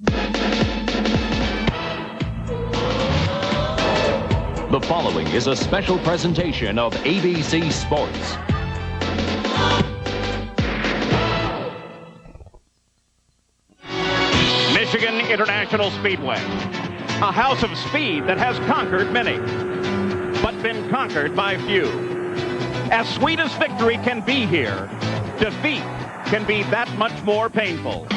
The following is a special presentation of ABC Sports. Michigan International Speedway, a house of speed that has conquered many, but been conquered by few. As sweet as victory can be here, defeat can be that much more painful.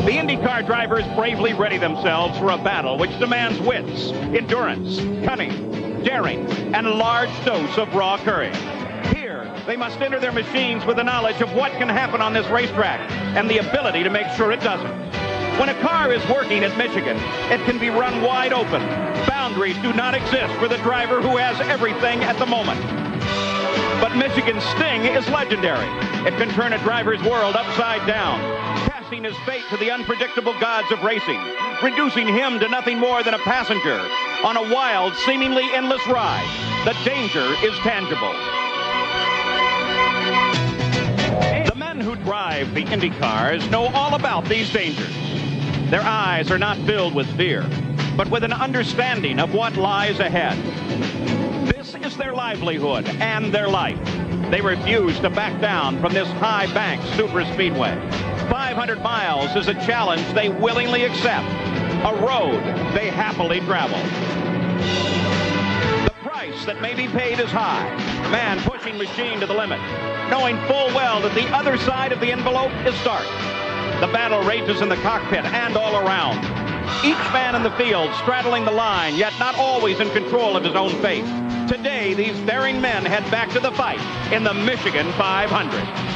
The IndyCar drivers bravely ready themselves for a battle which demands wits, endurance, cunning, daring, and a large dose of raw courage. Here, they must enter their machines with the knowledge of what can happen on this racetrack and the ability to make sure it doesn't. When a car is working at Michigan, it can be run wide open. Boundaries do not exist for the driver who has everything at the moment. But Michigan's sting is legendary. It can turn a driver's world upside down, casting his fate to the unpredictable gods of racing, reducing him to nothing more than a passenger on a wild, seemingly endless ride. The danger is tangible. The men who drive the Indy cars know all about these dangers. Their eyes are not filled with fear, but with an understanding of what lies ahead. This is their livelihood and their life. They refuse to back down from this high-bank superspeedway. 500 miles is a challenge they willingly accept, a road they happily travel. The price that may be paid is high. Man pushing machine to the limit, knowing full well that the other side of the envelope is dark. The battle rages in the cockpit and all around. Each man in the field straddling the line, yet not always in control of his own fate. Today, these daring men head back to the fight in the Michigan 500.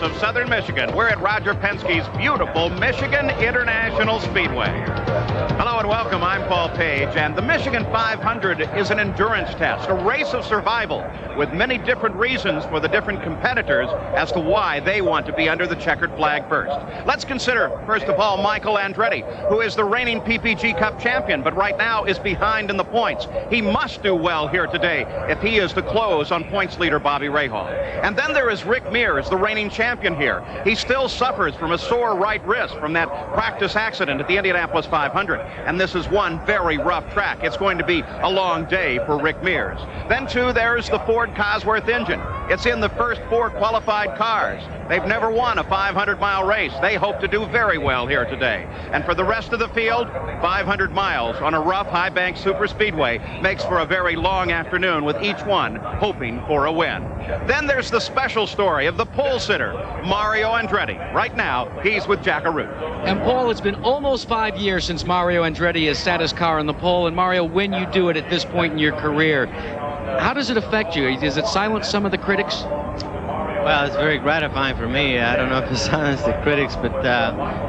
Of southern Michigan, we're at Roger Penske's beautiful Michigan International Speedway. Hello and welcome, I'm Paul Page, and the Michigan 500 is an endurance test, a race of survival, with many different reasons for the different competitors as to why they want to be under the checkered flag first. Let's consider, first of all, Michael Andretti, who is the reigning PPG Cup champion, but right now is behind in the points. He must do well here today if he is to close on points leader Bobby Rahal. And then there is Rick Mears, the reigning champion here. He still suffers from a sore right wrist from that practice accident at the Indianapolis 500. And this is one very rough track. It's going to be a long day for Rick Mears. Then, too, there's the Ford Cosworth engine. It's in the first 4 qualified cars. They've never won a 500-mile race. They hope to do very well here today. And for the rest of the field, 500 miles on a rough, high-bank superspeedway makes for a very long afternoon with each one hoping for a win. Then there's the special story of the pole sitter, Mario Andretti. Right now, he's with Jack Arute. And Paul, it's been almost 5 years since Mario Andretti has sat his car on the pole. And Mario, when you do it at this point in your career, how does it affect you? Does it silence some of the critics? Well, it's very gratifying for me. I don't know if it silenced the critics, but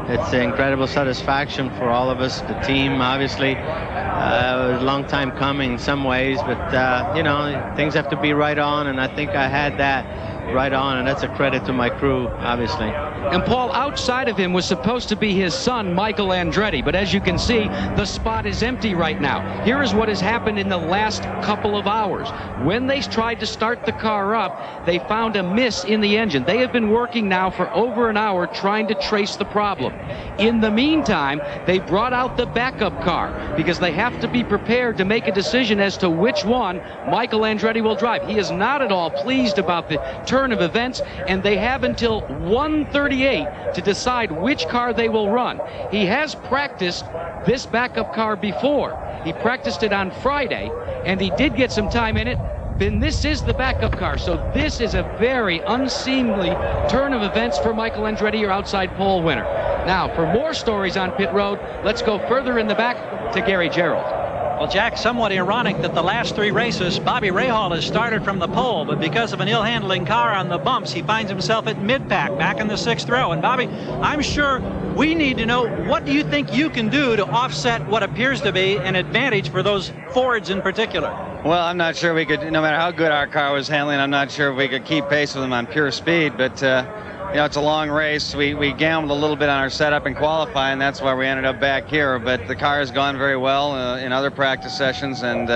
it's an incredible satisfaction for all of us, the team, obviously. It was a long time coming in some ways, but, you know, things have to be right on, and I think I had that right on, and that's a credit to my crew, obviously. And Paul, outside of him was supposed to be his son, Michael Andretti, but as you can see, the spot is empty right now. Here is what has happened in the last couple of hours. When they tried to start the car up, they found a miss in the engine. They have been working now for over an hour trying to trace the problem. In the meantime, they brought out the backup car because they have to be prepared to make a decision as to which one Michael Andretti will drive. He is not at all pleased about the turn of events, and they have until 1:38 to decide which car they will run. He has practiced this backup car before. He practiced it on Friday, and he did get some time in it. Then this is the backup car, so this is a very unseemly turn of events for Michael Andretti, your outside pole winner. Now, for more stories on pit road, let's go further in the back to Gary Gerould. Well, Jack, somewhat ironic that the last 3 races, Bobby Rahal has started from the pole, but because of an ill-handling car on the bumps, he finds himself at mid-pack, back in the 6th row. And Bobby, I'm sure we need to know, what do you think you can do to offset what appears to be an advantage for those Fords in particular? Well, I'm not sure we could, no matter how good our car was handling, I'm not sure if we could keep pace with them on pure speed, but you know, it's a long race. We gambled a little bit on our setup and qualifying. That's why we ended up back here. But the car has gone very well in other practice sessions. And,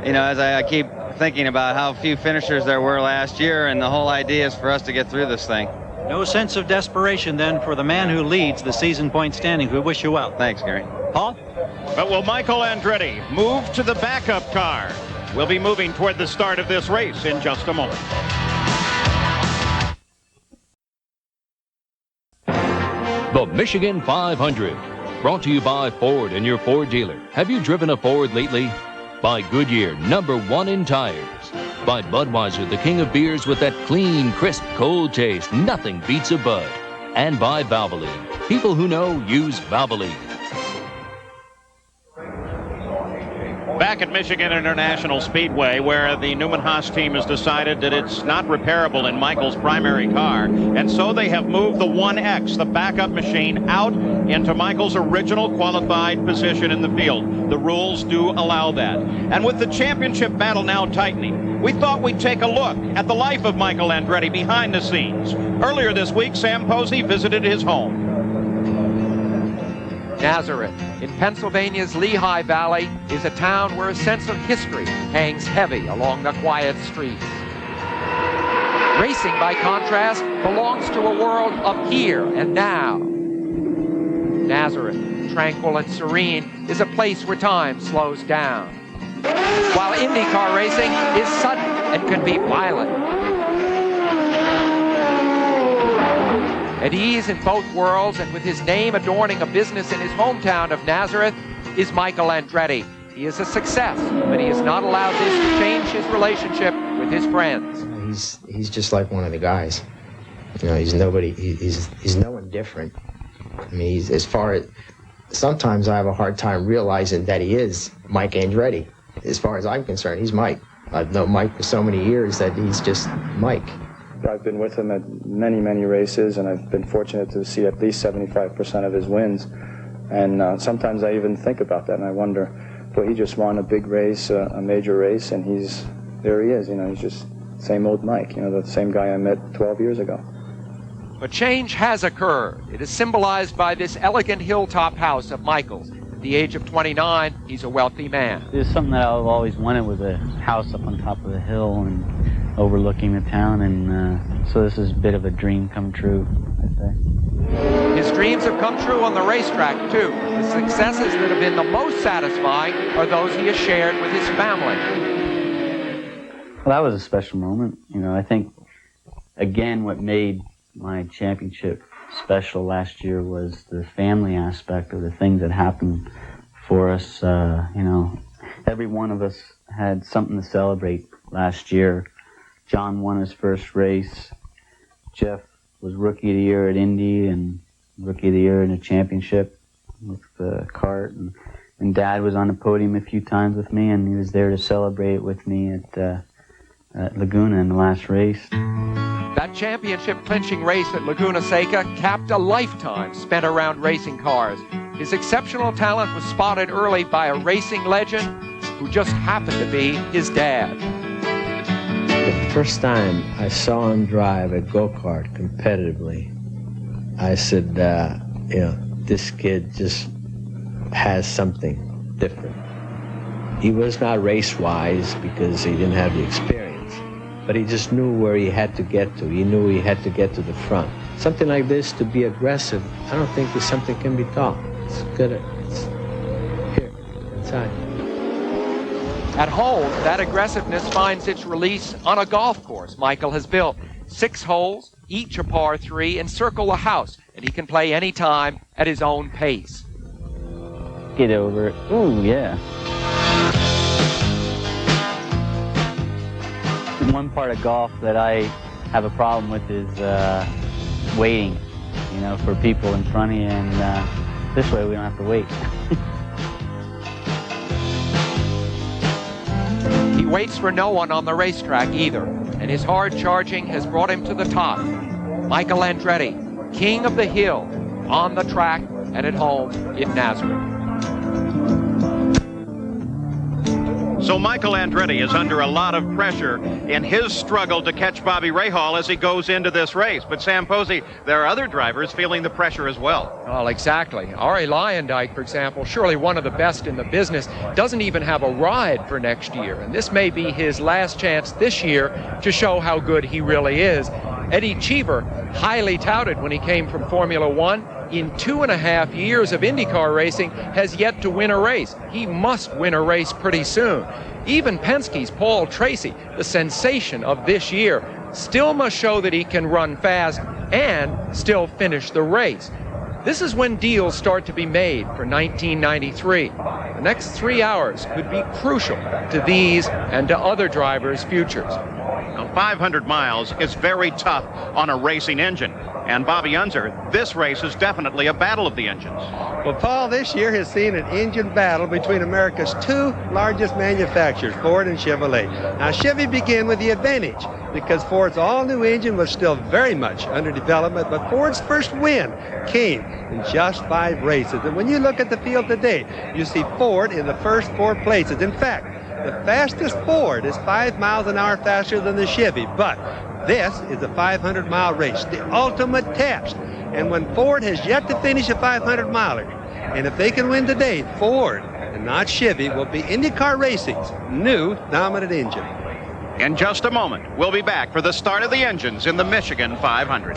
you know, as I keep thinking about how few finishers there were last year, and the whole idea is for us to get through this thing. No sense of desperation then for the man who leads the season point standings. We wish you well. Thanks, Gary. Paul? But will Michael Andretti move to the backup car? We'll be moving toward the start of this race in just a moment. The Michigan 500, brought to you by Ford and your Ford dealer. Have you driven a Ford lately? By Goodyear, #1 in tires. By Budweiser, the king of beers with that clean, crisp, cold taste. Nothing beats a Bud. And by Valvoline. People who know use Valvoline. Back at Michigan International Speedway, where the Newman-Haas team has decided that it's not repairable in Michael's primary car, and so they have moved the 1X, the backup machine, out into Michael's original qualified position in the field. The rules do allow that. And with the championship battle now tightening, we thought we'd take a look at the life of Michael Andretti behind the scenes. Earlier this week, Sam Posey visited his home. Nazareth, in Pennsylvania's Lehigh Valley, is a town where a sense of history hangs heavy along the quiet streets. Racing, by contrast, belongs to a world of here and now. Nazareth, tranquil and serene, is a place where time slows down, while IndyCar racing is sudden and can be violent. At ease in both worlds, and with his name adorning a business in his hometown of Nazareth, is Michael Andretti. He is a success, but he is not allowed this to change his relationship with his friends. He's just like one of the guys. You know, he's nobody. He's no one different. I mean, he's, as far as sometimes I have a hard time realizing that he is Mike Andretti. As far as I'm concerned, he's Mike. I've known Mike for so many years that he's just Mike. I've been with him at many races, and I've been fortunate to see at least 75% of his wins. And sometimes I even think about that, and I wonder, well, he just won a big race, a major race, and there he is. You know, he's just same old Mike. You know, the same guy I met 12 years ago. But change has occurred. It is symbolized by this elegant hilltop house of Michael's. At the age of 29, he's a wealthy man. There's something that I've always wanted, was a house up on top of the hill and overlooking the town, and so this is a bit of a dream come true, I'd say. His dreams have come true on the racetrack, too. The successes that have been the most satisfying are those he has shared with his family. Well, that was a special moment. You know, I think, again, what made my championship special last year was the family aspect of the things that happened for us. You know, every one of us had something to celebrate last year. John won his first race. Jeff was Rookie of the Year at Indy and Rookie of the Year in a championship with the kart. And Dad was on the podium a few times with me, and he was there to celebrate with me at Laguna in the last race. That championship-clinching race at Laguna Seca capped a lifetime spent around racing cars. His exceptional talent was spotted early by a racing legend who just happened to be his dad. The first time I saw him drive a go-kart competitively, I said, you know, this kid just has something different. He was not race-wise because he didn't have the experience, but he just knew where he had to get to. He knew he had to get to the front. Something like this, to be aggressive, I don't think is something can be taught. It's good. It's here, inside. At home, that aggressiveness finds its release on a golf course Michael has built. 6 holes, each a par 3, encircle the house, and he can play any time at his own pace. Get over it. Ooh, yeah. One part of golf that I have a problem with is waiting, you know, for people in front of you, and this way we don't have to wait. He waits for no one on the racetrack either, and his hard charging has brought him to the top. Michael Andretti, king of the hill, on the track and at home in Nazareth. So Michael Andretti is under a lot of pressure in his struggle to catch Bobby Rahal as he goes into this race. But Sam Posey, there are other drivers feeling the pressure as well. Well, exactly. Ari Leyendijk, for example, surely one of the best in the business, doesn't even have a ride for next year. And this may be his last chance this year to show how good he really is. Eddie Cheever, highly touted when he came from Formula One, in 2.5 years of IndyCar racing, has yet to win a race. He must win a race pretty soon. Even Penske's Paul Tracy, the sensation of this year, still must show that he can run fast and still finish the race. This is when deals start to be made for 1993. The next 3 hours could be crucial to these and to other drivers' futures. Now, 500 miles is very tough on a racing engine. And Bobby Unser, this race is definitely a battle of the engines. Well, Paul, this year has seen an engine battle between America's two largest manufacturers, Ford and Chevrolet. Now, Chevy began with the advantage because Ford's all-new engine was still very much under development, but Ford's first win came in just 5 races. And when you look at the field today, you see Ford in the first 4 places. In fact, the fastest Ford is 5 miles an hour faster than the Chevy, but this is a 500-mile race, the ultimate test. And when Ford has yet to finish a 500-miler, and if they can win today, Ford and not Chevy will be IndyCar Racing's new dominant engine. In just a moment, we'll be back for the start of the engines in the Michigan 500.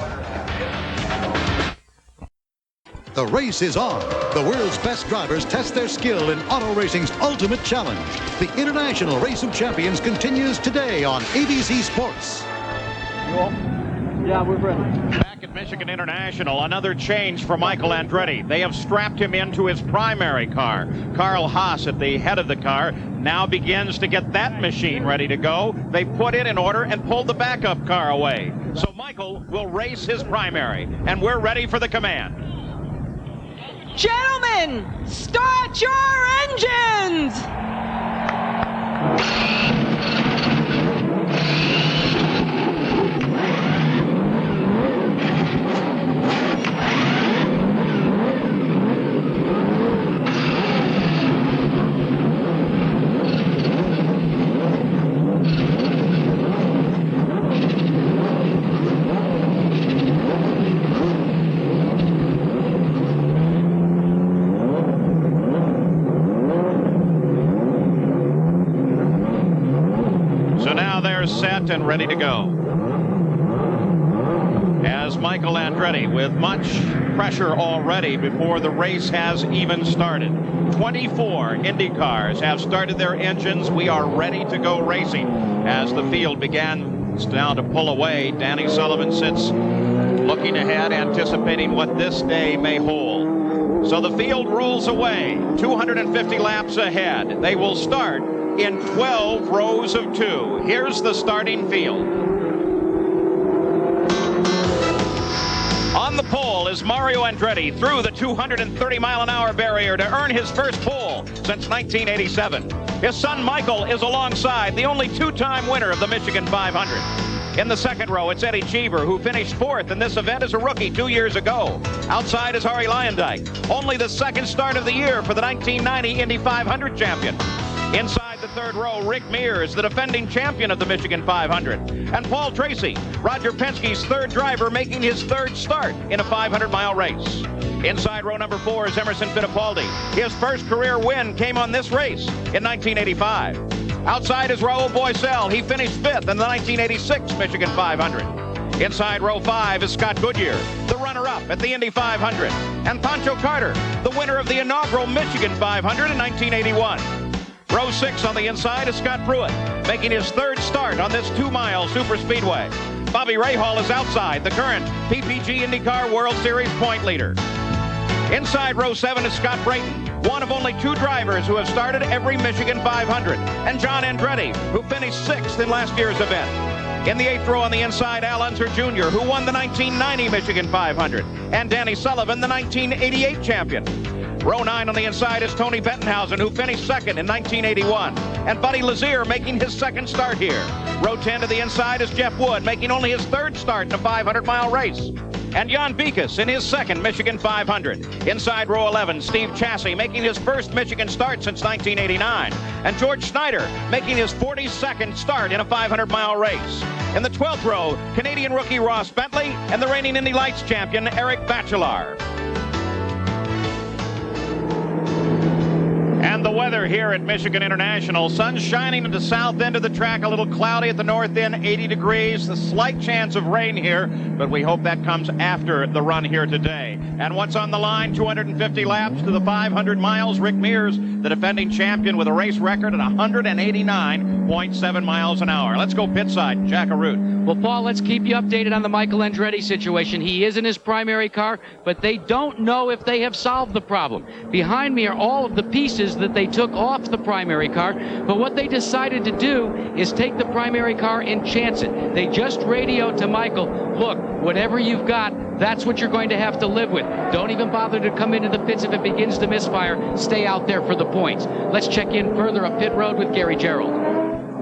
The race is on. The world's best drivers test their skill in auto racing's ultimate challenge. The International Race of Champions continues today on ABC Sports. Yeah, we're ready. Back at Michigan International, another change for Michael Andretti. They have strapped him into his primary car. Carl Haas at the head of the car now begins to get that machine ready to go. They put it in order and pulled the backup car away. So Michael will race his primary, and we're ready for the command. Gentlemen, start your engines! Set and ready to go. As Michael Andretti, with much pressure already before the race has even started. 24 Indy cars have started their engines. We are ready to go racing. As the field begins now to pull away, Danny Sullivan sits looking ahead, anticipating what this day may hold. So the field rolls away, 250 laps ahead. They will start in 12 rows of 2. Here's the starting field. On the pole is Mario Andretti through the 230-mile-an-hour barrier to earn his first pole since 1987. His son Michael is alongside, the only 2-time winner of the Michigan 500. In the second row, it's Eddie Cheever, who finished 4th in this event as a rookie 2 years ago. Outside is Ari Leyendijk, only the second start of the year for the 1990 Indy 500 champion. Inside the third row, Rick Mears, the defending champion of the Michigan 500. And Paul Tracy, Roger Penske's third driver, making his third start in a 500-mile race. Inside row number 4 is Emerson Fittipaldi. His first career win came on this race in 1985. Outside is Raul Boesel. He finished 5th in the 1986 Michigan 500. Inside row 5 is Scott Goodyear, the runner-up at the Indy 500. And Pancho Carter, the winner of the inaugural Michigan 500 in 1981. Row 6 on the inside is Scott Pruett, making his third start on this 2-mile superspeedway. Bobby Rahal is outside, the current PPG IndyCar World Series point leader. Inside row 7 is Scott Brayton, one of only 2 drivers who have started every Michigan 500, and John Andretti, who finished 6th in last year's event. In the 8th row on the inside, Unser Jr., who won the 1990 Michigan 500, and Danny Sullivan, the 1988 champion. Row 9 on the inside is Tony Bettenhausen, who finished 2nd in 1981. And Buddy Lazier making his second start here. Row 10 to the inside is Jeff Wood, making only his third start in a 500-mile race. And Jan Beekes in his second Michigan 500. Inside row 11, Steve Chassis making his first Michigan start since 1989. And George Schneider making his 42nd start in a 500-mile race. In the 12th row, Canadian rookie Ross Bentley and the reigning Indy Lights champion Eric Bachelard. And the weather here at Michigan International. Sun shining at the south end of the track, a little cloudy at the north end, 80 degrees. A slight chance of rain here, but we hope that comes after the run here today. And what's on the line? 250 laps to the 500 miles. Rick Mears, the defending champion with a race record at 189.7 miles an hour. Let's go pit side. Jack Arute. Well, Paul, let's keep you updated on the Michael Andretti situation. He is in his primary car, but they don't know if they have solved the problem. Behind me are all of the pieces that they took off the primary car, but what they decided to do is take the primary car and chance it. They just radioed to Michael, look, whatever you've got, that's what you're going to have to live with. Don't even bother to come into the pits if it begins to misfire. Stay out there for the points. Let's check in further up pit road with Gary Gerould.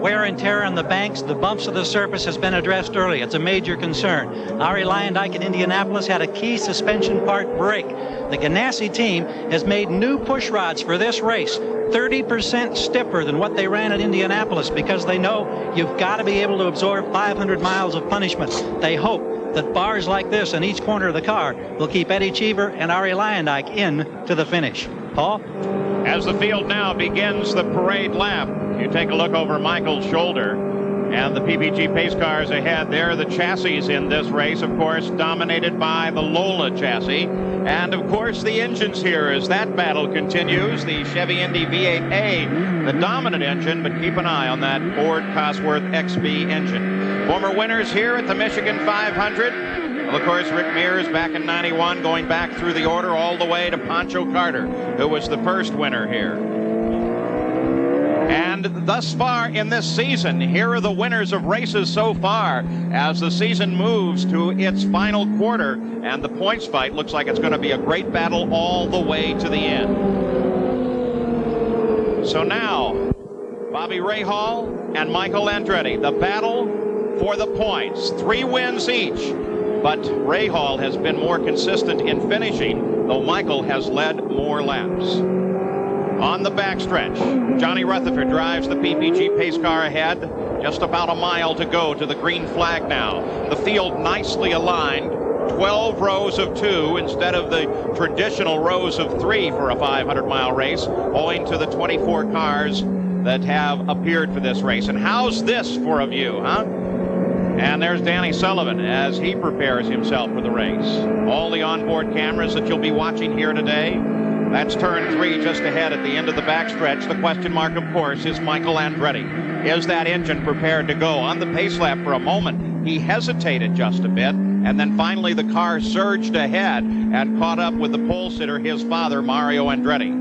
Wear and tear on the banks, the bumps of the surface has been addressed early. It's a major concern. Ari Lyondike in Indianapolis had a key suspension part break. The Ganassi team has made new push rods for this race, 30% stiffer than what they ran at Indianapolis, because they know you've got to be able to absorb 500 miles of punishment. They hope that bars like this in each corner of the car will keep Eddie Cheever and Ari Lyondike in to the finish. Paul? As the field now begins the parade lap, you take a look over Michael's shoulder, and the PPG pace cars ahead. There, the chassis in this race, of course, dominated by the Lola chassis. And, of course, the engines here as that battle continues. The Chevy Indy V8A, the dominant engine, but keep an eye on that Ford Cosworth XB engine. Former winners here at the Michigan 500. Well, of course, Rick Mears back in 91, going back through the order all the way to Pancho Carter, who was the first winner here. And thus far in this season, here are the winners of races so far as the season moves to its final quarter, and the points fight looks like it's going to be a great battle all the way to the end. So now, Bobby Rahal and Michael Andretti, the battle for the points, 3 wins each. But Rahal has been more consistent in finishing, though Michael has led more laps. On the backstretch, Johnny Rutherford drives the PPG pace car ahead. Just about a mile to go to the green flag now. The field nicely aligned. 12 rows of 2 instead of the traditional rows of 3 for a 500-mile race, owing to the 24 cars that have appeared for this race. And how's this for a view, huh? And there's Danny Sullivan as he prepares himself for the race. All the onboard cameras that you'll be watching here today. That's turn 3 just ahead at the end of the backstretch. The question mark, of course, is Michael Andretti. Is that engine prepared to go? On the pace lap for a moment, he hesitated just a bit, and then finally the car surged ahead and caught up with the pole sitter, his father, Mario Andretti.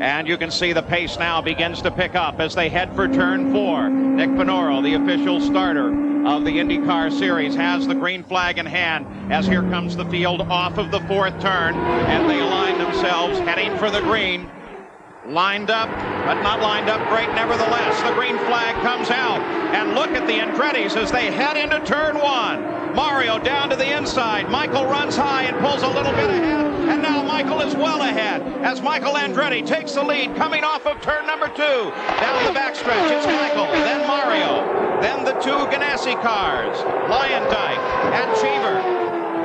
And you can see the pace now begins to pick up as they head for turn 4. Nick Pinoro, the official starter of the IndyCar Series, has the green flag in hand as here comes the field off of the 4th turn, and they align themselves heading for the green. Lined up, but not lined up great nevertheless. The green flag comes out, and look at the Andrettis as they head into turn 1. Mario down to the inside. Michael runs high and pulls a little bit ahead, and now Michael is well ahead as Michael Andretti takes the lead coming off of turn number 2. Down the backstretch, it's Michael, then Mario, then the 2 Ganassi cars, Lyondike and Cheever.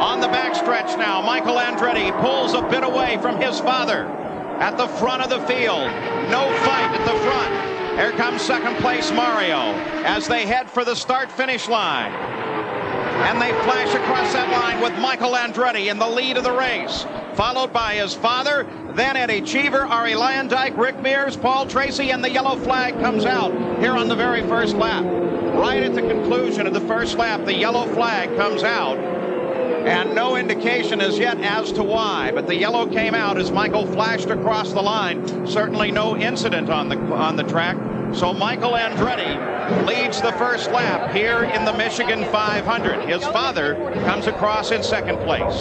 On the backstretch now, Michael Andretti pulls a bit away from his father. At the front of the field, no fight at the front. Here comes second place Mario as they head for the start-finish line. And they flash across that line with Michael Andretti in the lead of the race, followed by his father, then Eddie Cheever, Ari Lyondike, Rick Mears, Paul Tracy, and the yellow flag comes out here on the very first lap. Right at the conclusion of the first lap, the yellow flag comes out. And no indication as yet as to why, but the yellow came out as Michael flashed across the line. Certainly no incident on the track. So Michael Andretti leads the first lap here in the Michigan 500. His father comes across in second place.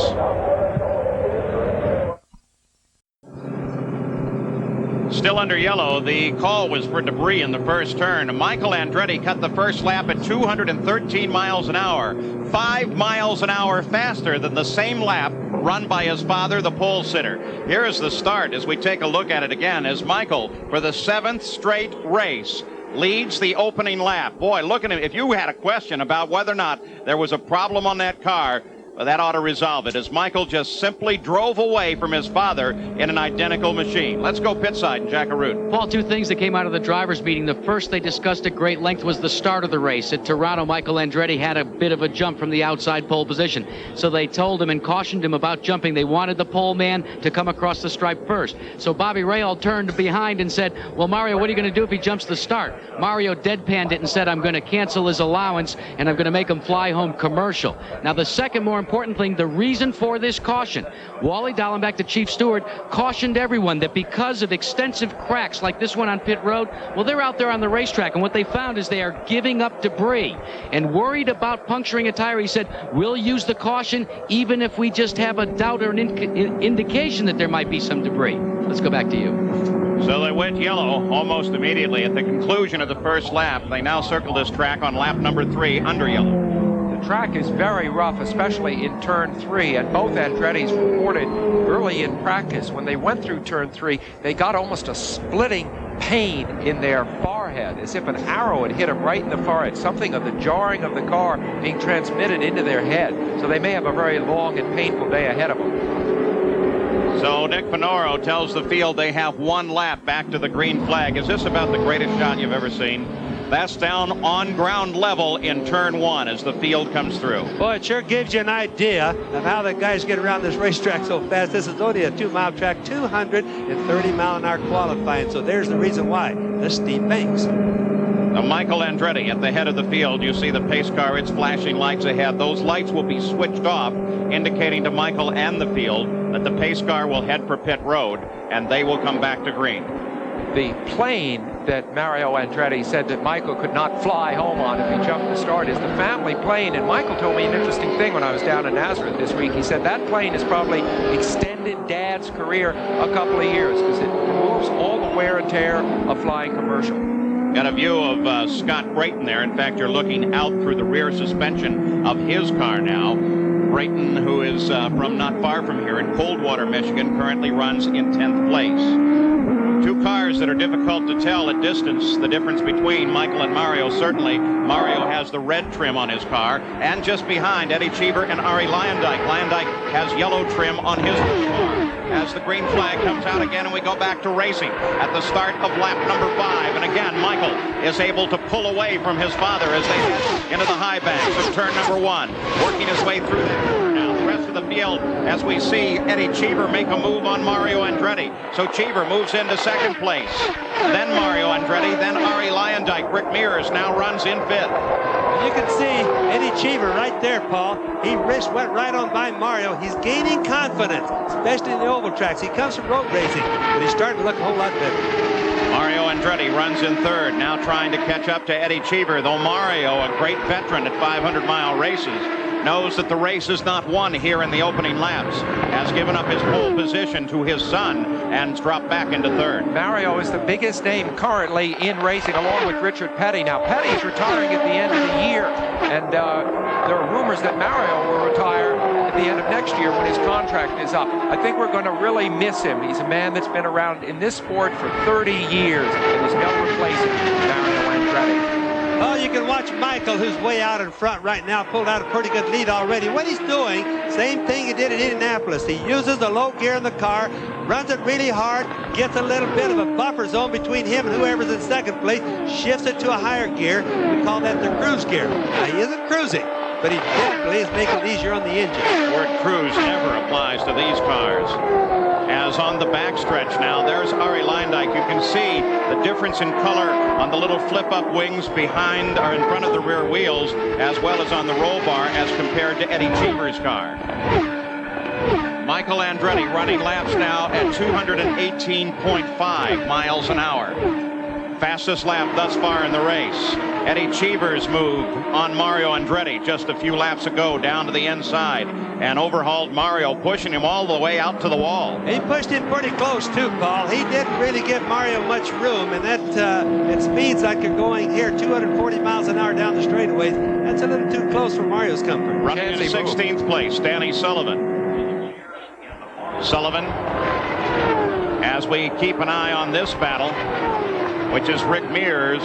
Still under yellow. The call was for debris in the first turn. Michael Andretti cut the first lap at 213 miles an hour, 5 miles an hour faster than the same lap run by his father, the pole sitter. Here is the start as we take a look at it again, as Michael, for the 7th straight race, leads the opening lap. Boy, look at him. If you had a question about whether or not there was a problem on that car, well, that ought to resolve it, as Michael just simply drove away from his father in an identical machine. Let's go pit side and Jack Arute. Paul, two things that came out of the drivers' meeting. The first they discussed at great length was the start of the race. At Toronto, Michael Andretti had a bit of a jump from the outside pole position. So they told him and cautioned him about jumping. They wanted the pole man to come across the stripe first. So Bobby Rahal turned behind and said, well, Mario, what are you going to do if he jumps the start? Mario deadpanned it and said, I'm going to cancel his allowance and I'm going to make him fly home commercial. Now, the second more important thing, the reason for this caution, Wally Dallenbach, the chief steward, cautioned everyone that because of extensive cracks like this one on pit road, well, they're out there on the racetrack, and what they found is they are giving up debris. And worried about puncturing a tire, he said, we'll use the caution even if we just have a doubt or an indication that there might be some debris. Let's go back to you. So they went yellow almost immediately at the conclusion of the first lap. They now circle this track on lap number 3 under yellow. The track is very rough, especially in turn 3, and both Andretti's reported early in practice when they went through turn 3, they got almost a splitting pain in their forehead, as if an arrow had hit them right in the forehead, something of the jarring of the car being transmitted into their head. So they may have a very long and painful day ahead of them. So Nick Finoro tells the field they have 1 lap back to the green flag. Is this about the greatest shot you've ever seen? That's down on ground level in turn 1 as the field comes through. Boy, it sure gives you an idea of how the guys get around this racetrack so fast. This is only a 2-mile track, 230-mile-an-hour qualifying, so there's the reason why. The steep banks. Now, Michael Andretti at the head of the field. You see the pace car, its flashing lights ahead. Those lights will be switched off, indicating to Michael and the field that the pace car will head for pit road, and they will come back to green. The plane that Mario Andretti said that Michael could not fly home on if he jumped the start is the family plane. And Michael told me an interesting thing when I was down in Nazareth this week. He said that plane has probably extended Dad's career a couple of years because it removes all the wear and tear of flying commercial. Got a view of Scott Brayton there. In fact, you're looking out through the rear suspension of his car now. Brayton, who is from not far from here in Coldwater, Michigan, currently runs in 10th place. 2 cars that are difficult to tell at distance the difference between Michael and Mario. Certainly, Mario has the red trim on his car, and just behind, Eddie Cheever and Arie Luyendyk. Luyendyk has yellow trim on his car. As the green flag comes out again, and we go back to racing at the start of lap number 5. And again, Michael is able to pull away from his father as they head into the high banks of turn number 1, working his way through that. The rest of the field as we see Eddie Cheever make a move on Mario Andretti. So Cheever moves into 2nd place. Then Mario Andretti, then Arie Luyendyk. Rick Mears now runs in 5th. You can see Eddie Cheever right there, Paul. He went right on by Mario. He's gaining confidence, especially in the oval tracks. He comes from road racing, but he's starting to look a whole lot better. Mario Andretti runs in 3rd, now trying to catch up to Eddie Cheever, though Mario, a great veteran at 500-mile races, knows that the race is not won here in the opening laps, has given up his pole position to his son and dropped back into 3rd. Mario is the biggest name currently in racing, along with Richard Petty. Now, Petty is retiring at the end of the year, and there are rumors that Mario will retire at the end of next year when his contract is up. I think we're going to really miss him. He's a man that's been around in this sport for 30 years, and there's no replacing Mario Andretti. Oh, you can watch Michael, who's way out in front right now, pulled out a pretty good lead already. What he's doing, same thing he did in Indianapolis. He uses the low gear in the car, runs it really hard, gets a little bit of a buffer zone between him and whoever's in 2nd place, shifts it to a higher gear. We call that the cruise gear. Now, he isn't cruising, but he definitely is making it easier on the engine. The word cruise never applies to these cars. As on the backstretch now, there's Arie Luyendyk. You can see the difference in color on the little flip-up wings behind or in front of the rear wheels, as well as on the roll bar as compared to Eddie Cheever's car. Michael Andretti running laps now at 218.5 miles an hour. Fastest lap thus far in the race. Eddie Cheever's move on Mario Andretti just a few laps ago down to the inside and overhauled Mario, pushing him all the way out to the wall. He pushed him pretty close too, Paul. He didn't really give Mario much room, and that at speeds like you're going here, 240 miles an hour down the straightaways, that's a little too close for Mario's comfort. Running in 16th place, Danny Sullivan. Sullivan, as we keep an eye on this battle, which is Rick Mears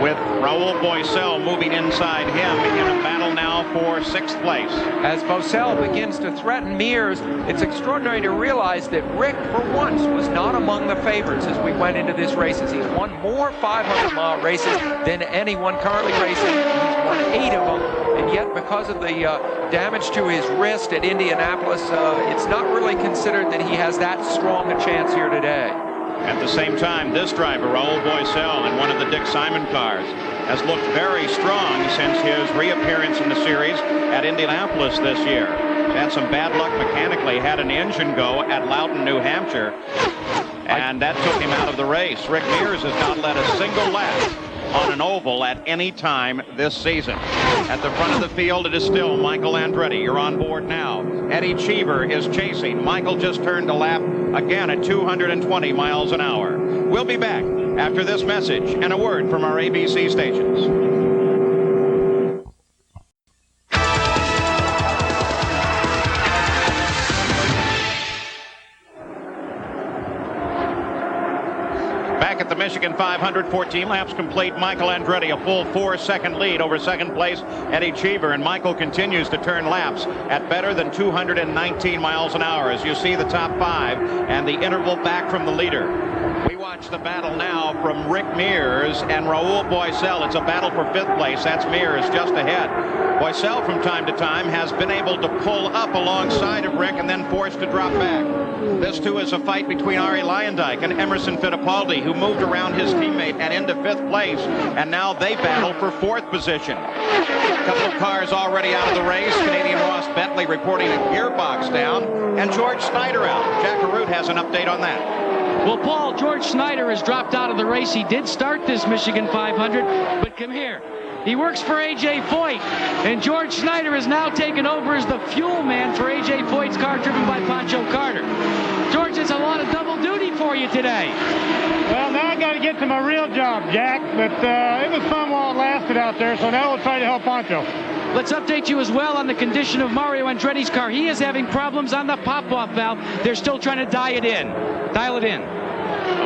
with Rahal Boissel moving inside him in a battle now for 6th place. As Boissel begins to threaten Mears, it's extraordinary to realize that Rick, for once, was not among the favorites as we went into this races. He's won more 500-mile races than anyone currently racing. He's won 8 of them, and yet because of the damage to his wrist at Indianapolis, it's not really considered that he has that strong a chance here today. At the same time, this driver, Rahal Boissel, in one of the Dick Simon cars, has looked very strong since his reappearance in the series at Indianapolis this year. Had some bad luck mechanically, had an engine go at Loudoun, New Hampshire, and that took him out of the race. Rick Mears has not led a single lap on an oval at any time this season. At the front of the field, it is still Michael Andretti. You're on board now. Eddie Cheever is chasing. Michael just turned a lap again at 220 miles an hour. We'll be back after this message and a word from our ABC stations. At the Michigan 500, 14 laps complete. Michael Andretti, a full 4-second lead over second place Eddie Cheever, and Michael continues to turn laps at better than 219 miles an hour as you see the top 5 and the interval back from the leader. We watch the battle now from Rick Mears and Rahal Boissel. It's a battle for 5th place. That's Mears just ahead. Boissel from time to time has been able to pull up alongside of Rick and then forced to drop back. This too is a fight between Arie Luyendyk and Emerson Fittipaldi, who moved around his teammate and into 5th place, and now they battle for 4th position. A couple of cars already out of the race. Canadian Ross Bentley reporting a gearbox down, and George Snyder out. Jack Arute has an update on that. Well, Paul, George Snyder has dropped out of the race. He did start this Michigan 500, but come here. He works for A.J. Foyt, and George Snyder is now taken over as the fuel man for A.J. Foyt's car driven by Pancho Carter. George, it's a lot of double duty for you today. Well, now I got to get to my real job, Jack, but it was fun while it lasted out there, so now we'll try to help Pancho. Let's update you as well on the condition of Mario Andretti's car. He is having problems on the pop-off valve. They're still trying to dial it in.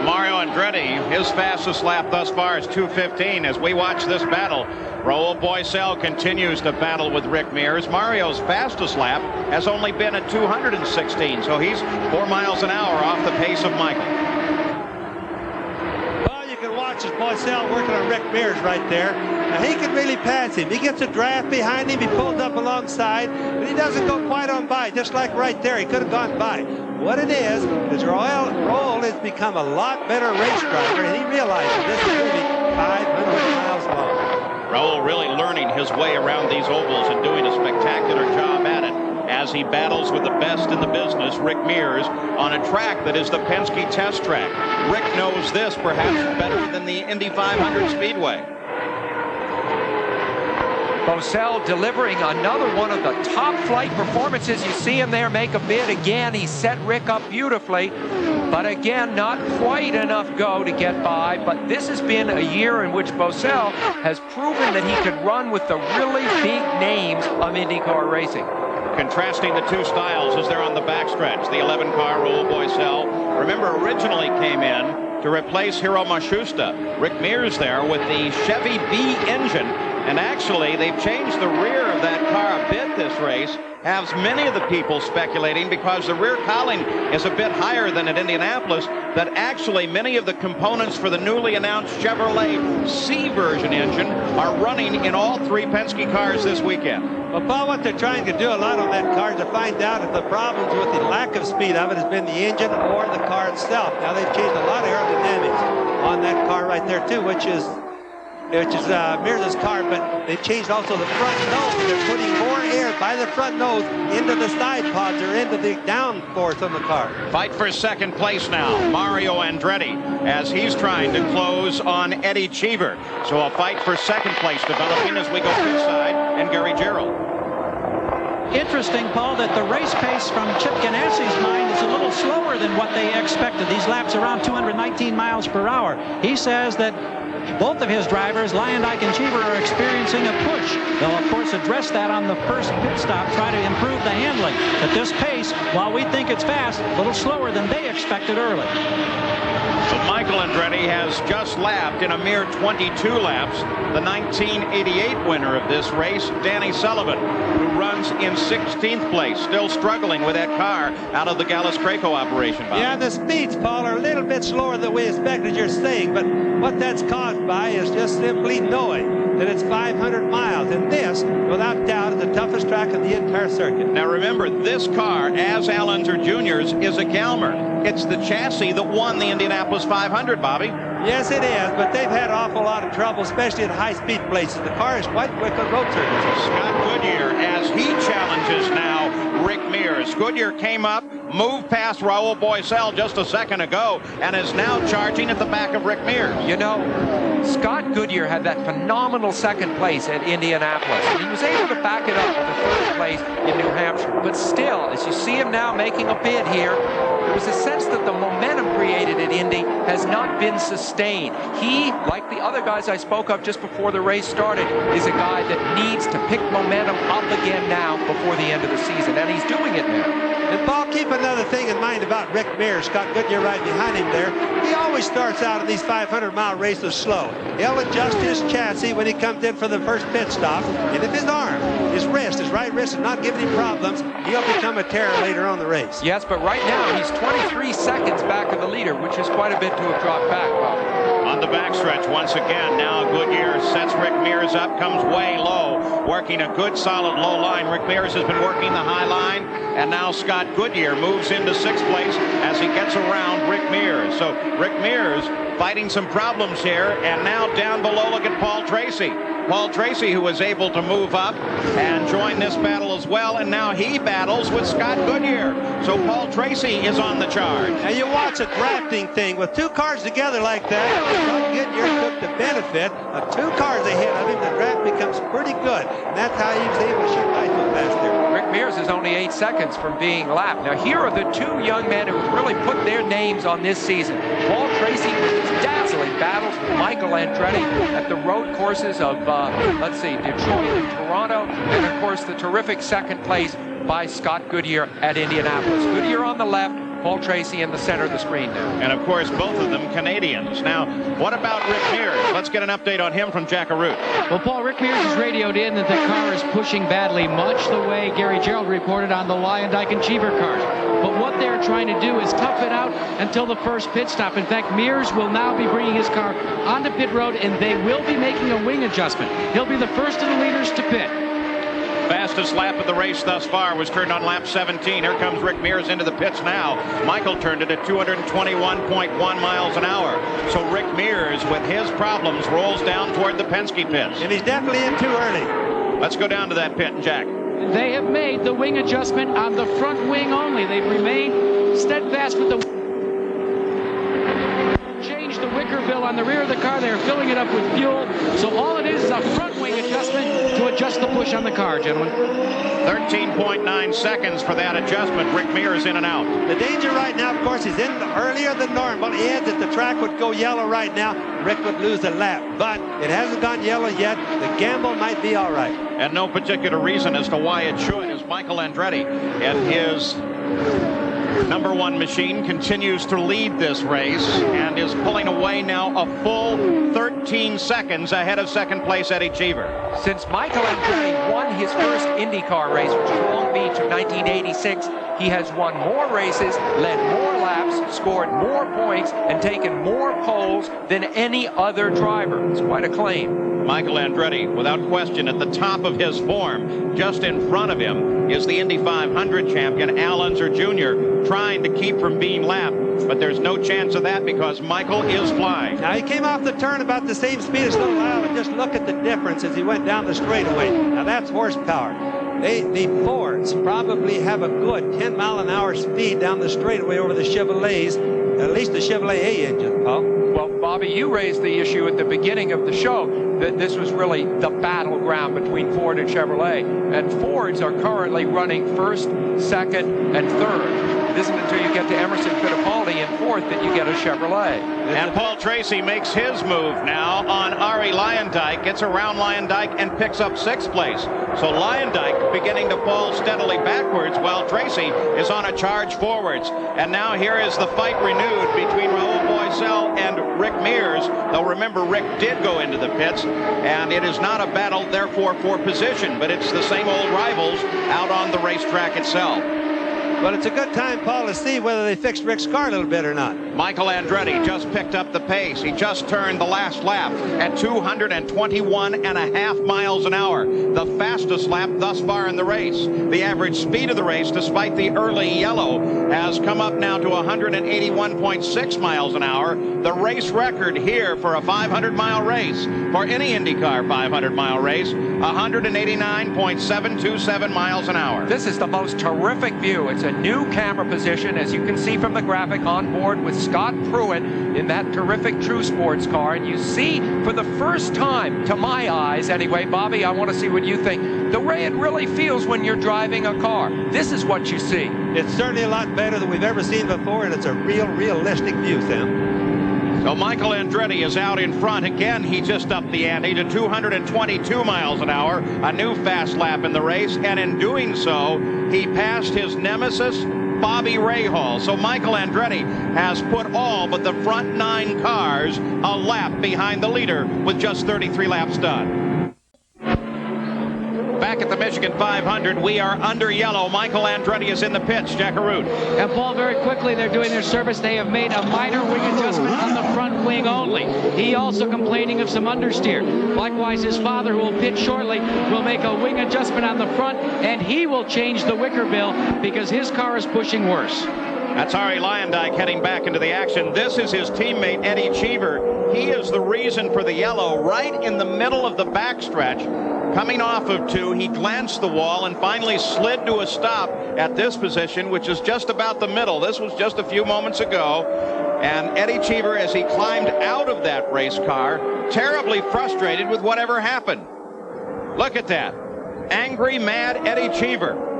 Mario Andretti, his fastest lap thus far is 2:15. As we watch this battle, Rahal Boissel continues to battle with Rick Mears. Mario's fastest lap has only been at 216, so he's 4 miles an hour off the pace of Michael. Well, you can watch as Boissel working on Rick Mears right there. Now, he can really pass him. He gets a draft behind him. He pulls up alongside, but he doesn't go quite on by, just like right there. He could have gone by. What it is Rahal has become a lot better race driver, and he realizes this is going to be 500 miles long. Rahal really learning his way around these ovals and doing a spectacular job at it as he battles with the best in the business, Rick Mears, on a track that is the Penske test track. Rick knows this perhaps better than the Indy 500 Speedway. Boissel delivering another one of the top flight performances. You see him there make a bid again. He set Rick up beautifully, but again, not quite enough go to get by. But this has been a year in which Boissel has proven that he could run with the really big names of IndyCar racing. Contrasting the two styles as they're on the backstretch. The 11 car Rahal Boissel, remember, originally came in to replace Hiro Matsushita. Rick Mears there with the Chevy B engine. And actually, they've changed the rear of that car a bit this race. Has many of the people speculating, because the rear cowling is a bit higher than at Indianapolis, that actually many of the components for the newly announced Chevrolet C version engine are running in all 3 Penske cars this weekend. Well, Paul, what they're trying to do a lot on that car is to find out if the problems with the lack of speed of it has been the engine or the car itself. Now, they've changed a lot of aerodynamics on that car right there, too, which is which is Mears' car, but they changed also the front nose. They're putting more air by the front nose into the side pods or into the downforce on the car. Fight for second place now, Mario Andretti, as he's trying to close on Eddie Cheever. So a fight for second place developing as we go pit side and Gary Gerould. Interesting, Paul, that the race pace from Chip Ganassi's mind is a little slower than what they expected. These laps around 219 miles per hour. He says that both of his drivers, Lyondike and Cheever, are experiencing a push. They'll, of course, address that on the first pit stop, try to improve the handling. At this pace, while we think it's fast, a little slower than they expected early. So Michael Andretti has just lapped in a mere 22 laps the 1988 winner of this race, Danny Sullivan, who runs in 16th place, still struggling with that car out of the Gallus-Craco operation. Bob. Yeah, the speeds, Paul, are a little bit slower than we expected, you're saying, but what that's caused by is just simply knowing that it's 500 miles, and this, without doubt, is the toughest track in the entire circuit. Now remember, this car, as Al Unser Jr.'s, is a Calmer. It's the chassis that won the Indianapolis 500, Bobby. Yes, it is, but they've had an awful lot of trouble, especially in high-speed places. The car is quite quick on road surfaces. Scott Goodyear, as he challenges now Rick Mears. Goodyear came up, moved past Rahal Boycel just a second ago, and is now charging at the back of Rick Mears. You know, Scott Goodyear had that phenomenal second place at Indianapolis. He was able to back it up with the third place in New Hampshire. But still, as you see him now making a bid here, there was a sense that the momentum created at Indy has not been sustained. He, like the other guys I spoke of just before the race started, is a guy that needs to pick momentum up again now before the end of the season, and he's doing it now. And Paul, keep another thing in mind about Rick Mears. Scott Goodyear right behind him there. He always starts out in these 500-mile races slow. He'll adjust his chassis when he comes in for the first pit stop. And if his arm, his right wrist is not giving him problems, he'll become a terror later on the race. Yes, but right now he's 23 seconds back of the leader, which is quite a bit to have dropped back, Bob. On the backstretch once again, now Goodyear sets Rick Mears up, comes way low, working a good solid low line. Rick Mears has been working the high line, and now Scott Goodyear moves into 6th place as he gets around Rick Mears. So Rick Mears fighting some problems here, and now down below, look at Paul Tracy. Paul Tracy, who was able to move up and join this battle as well, and now he battles with Scott Goodyear. So Paul Tracy is on the charge. Now you watch a drafting thing with two cars together like that. Scott Goodyear took the benefit of two cars ahead of him. The draft becomes pretty good, and that's how he was able to shoot by so fast there. Rick Mears is only 8 seconds from being lapped. Now here are the two young men who really put their names on this season. Paul Tracy with his dazzling battles with Michael Andretti at the road courses of Detroit and Toronto, and of course the terrific second place by Scott Goodyear at Indianapolis. Goodyear on the left, Paul Tracy in the center of the screen now. And of course both of them Canadians. Now what about Rick Mears? Let's get an update on him from Jack Arute. Well, Paul, Rick Mears has radioed in that the car is pushing badly, much the way Gary Gerould reported on the Lyondike and Cheever cars. But what they're trying to do is tough it out until the first pit stop. In fact, Mears will now be bringing his car onto pit road, and they will be making a wing adjustment. He'll be the first of the leaders to pit. Fastest lap of the race thus far was turned on lap 17. Here comes Rick Mears into the pits now. Michael turned it at 221.1 miles an hour. So Rick Mears, with his problems, rolls down toward the Penske pits. And he's definitely in too early. Let's go down to that pit, Jack. They have made the wing adjustment on the front wing only. They've remained steadfast with the... Change the wicker bill on the rear of the car. They're filling it up with fuel. So all it is a front wing adjustment to adjust the push on the car, gentlemen. 13.9 seconds for that adjustment. Rick Mears in and out. The danger right now, of course, is in earlier than normal. If the track would go yellow right now, Rick would lose a lap. But it hasn't gone yellow yet. The gamble might be all right. And no particular reason as to why it should, as Michael Andretti and his #1 machine continues to lead this race and is pulling away now a full 13 seconds ahead of second place Eddie Cheever. Since Michael Andretti won his first IndyCar race, which was Long Beach of 1986, he has won more races, led more laps, scored more points, and taken more poles than any other driver. It's quite a claim. Michael Andretti, without question, at the top of his form. Just in front of him is the Indy 500 champion, Unser Jr., trying to keep from being lapped. But there's no chance of that because Michael is flying. Now, he came off the turn about the same speed as Little Al, and just look at the difference as he went down the straightaway. Now, that's horsepower. The Fords probably have a good 10-mile-an-hour speed down the straightaway over the Chevrolets, at least the Chevrolet A engine, Paul. Well, Bobby, you raised the issue at the beginning of the show that this was really the battleground between Ford and Chevrolet. And Fords are currently running first, second, and third. It isn't until you get to Emerson Fittipaldi in fourth that you get a Chevrolet. And Paul Tracy makes his move now on Arie Luyendyk, gets around Luyendyk and picks up sixth place. So Luyendyk beginning to fall steadily backwards while Tracy is on a charge forwards. And now here is the fight renewed between Rahal Boisel and Rick Mears. Though remember, Rick did go into the pits, and it is not a battle, therefore, for position, but it's the same old rivals out on the racetrack itself. But it's a good time, Paul, to see whether they fixed Rick's car a little bit or not. Michael Andretti just picked up the pace. He just turned the last lap at 221.5 miles an hour, the fastest lap thus far in the race. The average speed of the race, despite the early yellow, has come up now to 181.6 miles an hour. The race record here for a 500-mile race, for any IndyCar 500-mile race, 189.727 miles an hour. This is the most terrific view. It's a new camera position, as you can see from the graphic, on board with Scott Pruett in that terrific True Sports car. And you see, for the first time, to my eyes anyway, Bobby, I want to see what you think, the way it really feels when you're driving a car. This is what you see. It's certainly a lot better than we've ever seen before, and it's a realistic view, Sam. So Michael Andretti is out in front. Again, he just upped the ante to 222 miles an hour, a new fast lap in the race, and in doing so, he passed his nemesis, Bobby Rahal. So Michael Andretti has put all but the front 9 cars a lap behind the leader with just 33 laps done. Back at the Michigan 500, we are under yellow. Michael Andretti is in the pits. Gerould. And Paul, very quickly, they're doing their service. They have made a minor wing adjustment on the front wing only. He also complaining of some understeer. Likewise, his father, who will pit shortly, will make a wing adjustment on the front, and he will change the wicker bill because his car is pushing worse. That's Arie Luyendyk heading back into the action. This is his teammate, Eddie Cheever. He is the reason for the yellow right in the middle of the backstretch. Coming off of 2, he glanced the wall and finally slid to a stop at this position, which is just about the middle. This was just a few moments ago. And Eddie Cheever, as he climbed out of that race car, terribly frustrated with whatever happened. Look at that. Angry, mad Eddie Cheever.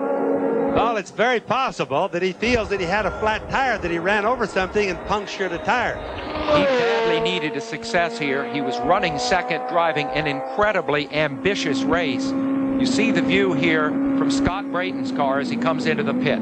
Well, it's very possible that he feels that he had a flat tire, that he ran over something and punctured a tire. He badly needed a success here. He was running second, driving an incredibly ambitious race. You see the view here from Scott Brayton's car as he comes into the pit.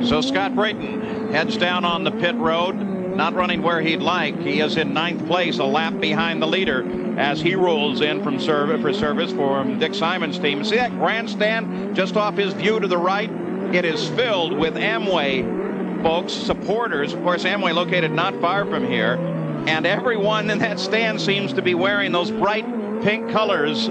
So Scott Brayton heads down on the pit road, not running where he'd like. He is in 9th place, a lap behind the leader, as he rolls in from service for Dick Simon's team. See that grandstand just off his view to the right? It is filled with Amway folks, supporters. Of course, Amway located not far from here. And everyone in that stand seems to be wearing those bright pink colors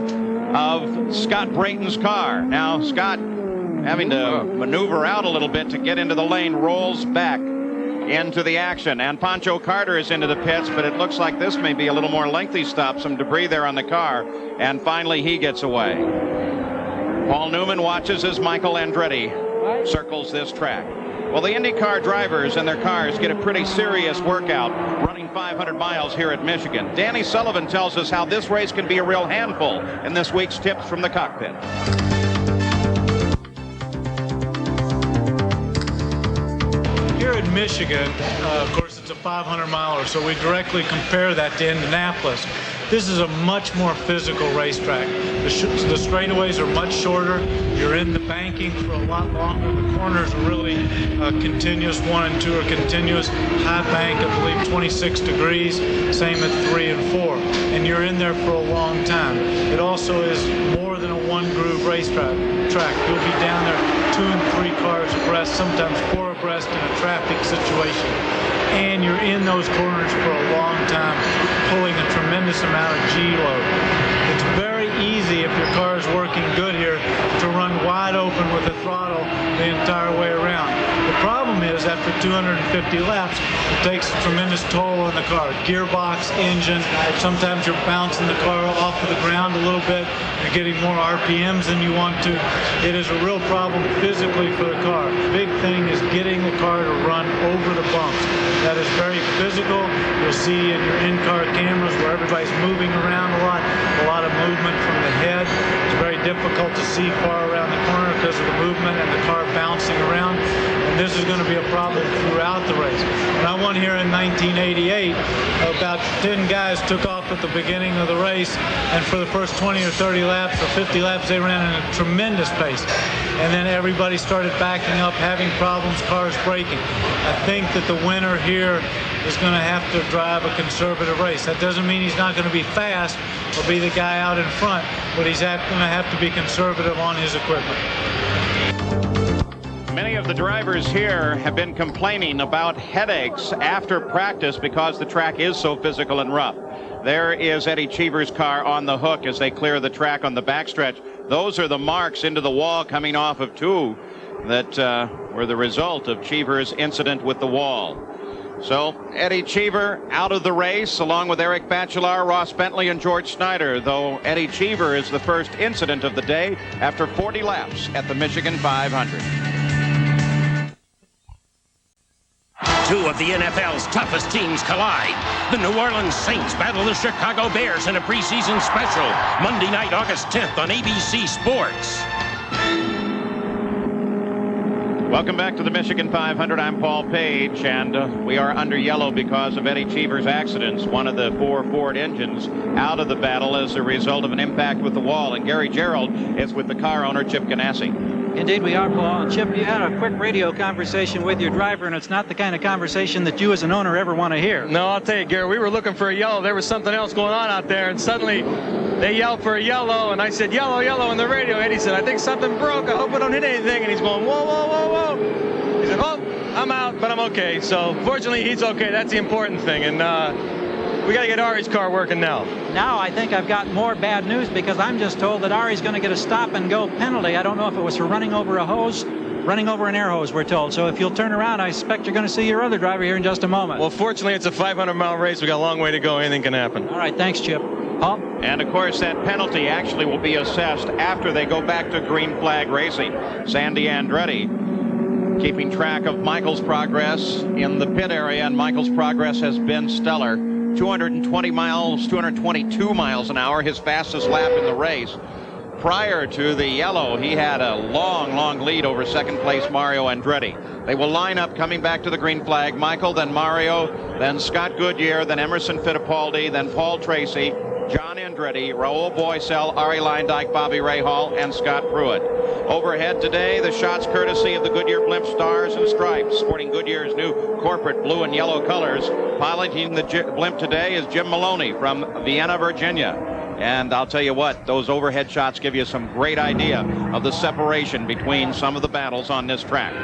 of Scott Brayton's car. Now, Scott, having to maneuver out a little bit to get into the lane, rolls back into the action. And Pancho Carter is into the pits, but it looks like this may be a little more lengthy stop. Some debris there on the car. And finally, he gets away. Paul Newman watches as Michael Andretti circles this track. Well, the IndyCar drivers and their cars get a pretty serious workout running 500 miles here at Michigan. Danny Sullivan tells us how this race can be a real handful in this week's Tips from the Cockpit. Here at Michigan, of course, it's a 500-miler, so we directly compare that to Indianapolis. This is a much more physical racetrack. The straightaways are much shorter. You're in the banking for a lot longer. The corners are really continuous. 1 and 2 are continuous. High bank, I believe, 26 degrees. Same at 3 and 4. And you're in there for a long time. It also is more than a one-groove racetrack. track. You'll be down there 2 and 3 cars abreast, sometimes 4 abreast in a traffic situation. And you're in those corners for a long time, pulling a tremendous amount of G load. It's very easy if your car is working good here to run wide open with the throttle the entire way around. The problem is after 250 laps, it takes a tremendous toll on the car. Gearbox, engine, sometimes you're bouncing the car off of the ground a little bit. You're getting more RPMs than you want to. It is a real problem physically for the car. The big thing is getting the car to run over the bumps. That is very physical. You'll see in your in-car cameras where everybody's moving around a lot of movement from the head. It's very difficult to see far around the corner because of the movement and the car bouncing around. And this is going to be a problem throughout the race. When I won here in 1988, about 10 guys took off at the beginning of the race, and for the first 20 or 30 laps or 50 laps, they ran at a tremendous pace. And then everybody started backing up, having problems, cars braking. I think that the winner here is going to have to drive a conservative race. That doesn't mean he's not going to be fast or be the guy out in front, but he's going to have to be conservative on his equipment. Many of the drivers here have been complaining about headaches after practice because the track is so physical and rough. There is Eddie Cheever's car on the hook as they clear the track on the backstretch. Those are the marks into the wall coming off of 2 that were the result of Cheever's incident with the wall. So Eddie Cheever out of the race along with Eric Bachelard, Ross Bentley, and George Snyder, though Eddie Cheever is the first incident of the day after 40 laps at the Michigan 500. 2 of the NFL's toughest teams collide. The New Orleans Saints battle the Chicago Bears in a preseason special, Monday night, August 10th on ABC Sports. Welcome back to the Michigan 500. I'm Paul Page, and we are under yellow because of Eddie Cheever's accidents. One of the 4 Ford engines out of the battle as a result of an impact with the wall, and Gary Gerould is with the car owner, Chip Ganassi. Indeed, we are, Paul. And Chip, you had a quick radio conversation with your driver, and it's not the kind of conversation that you as an owner ever want to hear. No, I'll tell you, Gary, we were looking for a yellow. There was something else going on out there, and suddenly they yelled for a yellow, and I said, yellow, yellow, on the radio. Eddie said, I think something broke. I hope I don't hit anything. And he's going, whoa, whoa, whoa, whoa. He said, oh, I'm out, but I'm okay. So fortunately, he's okay. That's the important thing. And we got to get Ari's car working now. Now I think I've got more bad news because I'm just told that Ari's going to get a stop-and-go penalty. I don't know if it was for running over a hose, running over an air hose, we're told. So if you'll turn around, I expect you're going to see your other driver here in just a moment. Well, fortunately, it's a 500-mile race. We got a long way to go. Anything can happen. All right, thanks, Chip. Paul? And, of course, that penalty actually will be assessed after they go back to green flag racing. Sandy Andretti keeping track of Michael's progress in the pit area, and Michael's progress has been stellar. 220 miles, 222 miles an hour, his fastest lap in the race. Prior to the yellow, he had a long lead over second place Mario Andretti. They will line up coming back to the green flag. Michael, then Mario, then Scott Goodyear, then Emerson Fittipaldi, then Paul Tracy, John Andretti, Rahal Boycell, Arie Luyendyk, Bobby Rahal, and Scott Pruett. Overhead today, the shots courtesy of the Goodyear Blimp Stars and Stripes, sporting Goodyear's new corporate blue and yellow colors. Piloting the blimp today is Jim Maloney from Vienna, Virginia. And I'll tell you what, those overhead shots give you some great idea of the separation between some of the battles on this track.